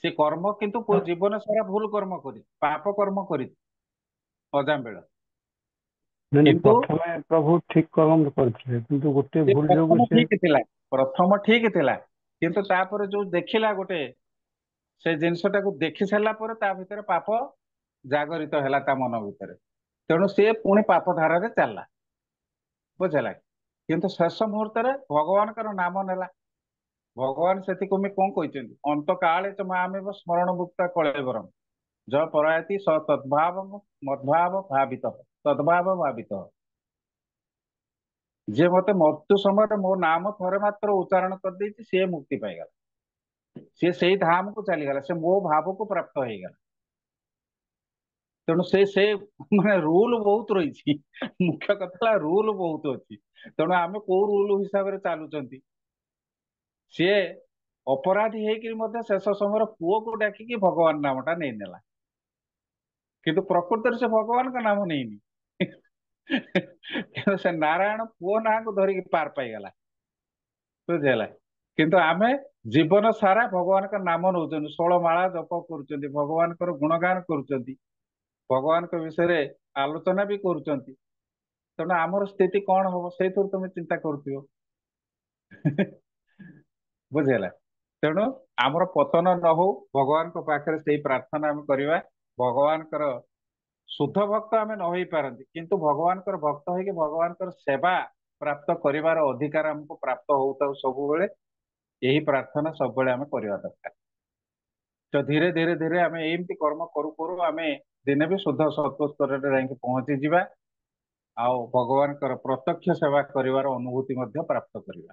ସେ କର୍ମ କିନ୍ତୁ ଜୀବନ ସାରା ଭୁଲ କର୍ମ କରି ପାପ କର୍ମ କରି ଅଜାମ୍ବିଳ। ନାଇଁ କିନ୍ତୁ ପ୍ରଥମେ ପ୍ରଭୁ ଠିକ କର୍ମ କରିଥିଲେ କିନ୍ତୁ ଗୋଟେ ସେ ଭୁଲ ଯୋଗୁ ପ୍ରଥମ ସେ ଠିକ ଥିଲା, ପ୍ରଥମ ଠିକ ଥିଲା, କିନ୍ତୁ ତାପରେ ଯୋଉ ଦେଖିଲା ଗୋଟେ ସେ ଜିନିଷଟାକୁ ଦେଖି ସାରିଲା ପରେ ତା ଭିତରେ ପାପ ଜାଗରିତ ହେଲା ତା ମନ ଭିତରେ, ତେଣୁ ସିଏ ପୁଣି ପାପ ଧାରାରେ ଚାଲିଲା। ବୁଝିଲା, କିନ୍ତୁ ଶେଷ ମୁହୂର୍ତ୍ତରେ ଭଗବାନଙ୍କର ନାମ ନେଲା। ଭଗବାନ ସେଥିପାଇଁ କଣ କହିଛନ୍ତି, ଅନ୍ତ କାଳେ ଚ ମାମେବ ସ୍ମରଣ ମୁକ୍ତା କଳେବରମ ଯ ପରାୟତି ସ ତଦ୍ଭାବ ମଦ୍ଭାବ ଭାବିତ ତଦ୍ଭାବ ଭାବିତ। ଯିଏ ମତେ ମୃତ୍ୟୁ ସମୟରେ ମୋ ନାମ ଥରେ ମାତ୍ର ଉଚ୍ଚାରଣ କରିଦେଇଛି ସିଏ ମୁକ୍ତି ପାଇଗଲା, ସିଏ ସେଇ ଧାମକୁ ଚାଲିଗଲା, ସେ ମୋ ଭାବକୁ ପ୍ରାପ୍ତ ହେଇଗଲା। ତେଣୁ ସେ ସେ ମାନେ ରୁଲ ବହୁତ ରହିଛି, ମୁଖ୍ୟ କଥା ହେଲା ରୁଲ ବହୁତ ଅଛି। ତେଣୁ ଆମେ କୋଉ ରୁଲ ହିସାବରେ ଚାଲୁଛନ୍ତି। ସିଏ ଅପରାଧୀ ହେଇକିରି ମଧ୍ୟ ଶେଷ ସମୟରେ ପୁଅକୁ ଡାକିକି ଭଗବାନ ନାମଟା ନେଇନେଲା, କିନ୍ତୁ ପ୍ରକୃତରେ ସେ ଭଗବାନଙ୍କ ନାମ ନେଇନି। କିନ୍ତୁ ସେ ନାରାୟଣ ପୁଅ ନାଁକୁ ଧରିକି ପାର ପାଇଗଲା। ବୁଝିହେଲା? କିନ୍ତୁ ଆମେ ଜୀବନ ସାରା ଭଗବାନଙ୍କ ନାମ ନଉଛନ୍ତି, 16 ମାଳା ଜପ କରୁଛନ୍ତି, ଭଗବାନଙ୍କର ଗୁଣଗାନ କରୁଛନ୍ତି, ଭଗବାନଙ୍କ ବିଷୟରେ ଆଲୋଚନା ବି କରୁଛନ୍ତି। ତେଣୁ ଆମର ସ୍ଥିତି କଣ ହବ ସେଇଥିରୁ ତମେ ଚିନ୍ତା କରୁଥିବ। ବୁଝିହେଲା। ତେଣୁ ଆମର ପତନ ନ ହଉ, ଭଗବାନଙ୍କ ପାଖରେ ସେଇ ପ୍ରାର୍ଥନା ଆମେ କରିବା। ଭଗବାନଙ୍କର ଶୁଦ୍ଧ ଭକ୍ତ ଆମେ ନ ହେଇପାରନ୍ତି, କିନ୍ତୁ ଭଗବାନଙ୍କର ଭକ୍ତ ହେଇକି ଭଗବାନଙ୍କର ସେବା ପ୍ରାପ୍ତ କରିବାର ଅଧିକାର ଆମକୁ ପ୍ରାପ୍ତ ହଉଥାଉ ସବୁବେଳେ। ଏହି ପ୍ରାର୍ଥନା ସବୁବେଳେ ଆମେ କରିବା ଦରକାର। ତ ଧୀରେ ଧୀରେ ଧୀରେ ଆମେ ଏମିତି କର୍ମ କରୁ କରୁ ଆମେ ଦିନେ ବି ଶୁଦ୍ଧ ସତ୍ତ୍ୱ ସ୍ତରରେ ଯାଇକି ପହଞ୍ଚିଯିବା, ଆଉ ଭଗବାନଙ୍କର ପ୍ରତ୍ୟକ୍ଷ ସେବା କରିବାର ଅନୁଭୂତି ମଧ୍ୟ ପ୍ରାପ୍ତ କରିବା।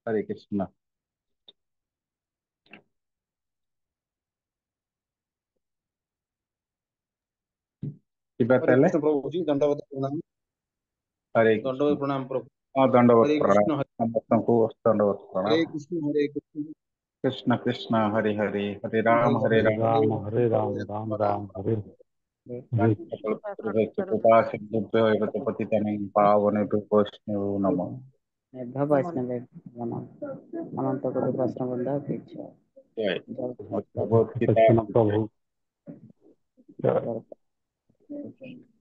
ହରେ କୃଷ୍ଣ। ଯିବା हरे ତାହେଲେ। कृष्ण प्रभु जी, दंडवत प्रणाम। ହରେ दंडवत କୃଷ୍ଣ। प्रणाम प्रभु। ହଁ, ଦଣ୍ଡବତ हरे ପ୍ରଣାମ। कृष्ण ସମସ୍ତଙ୍କୁ ଦଣ୍ଡବତ ପ୍ରଣାମ। हरे कृष्ण हरे कृष्ण कृष्ण कृष्ण हरे हरे, हरे हरे राम हरे राम, राम राम हरे राम हरे राम राम राम हरे हरे। कृष्ण कृपा सिंधुभ्यो एव च पतितनं पावनेभ्यो वैष्णवो नमः। वैष्णव अनंत कोटि प्रश्न बंधा पीछे जय जय भगवत गीता। कृष्ण प्रभु जय। जय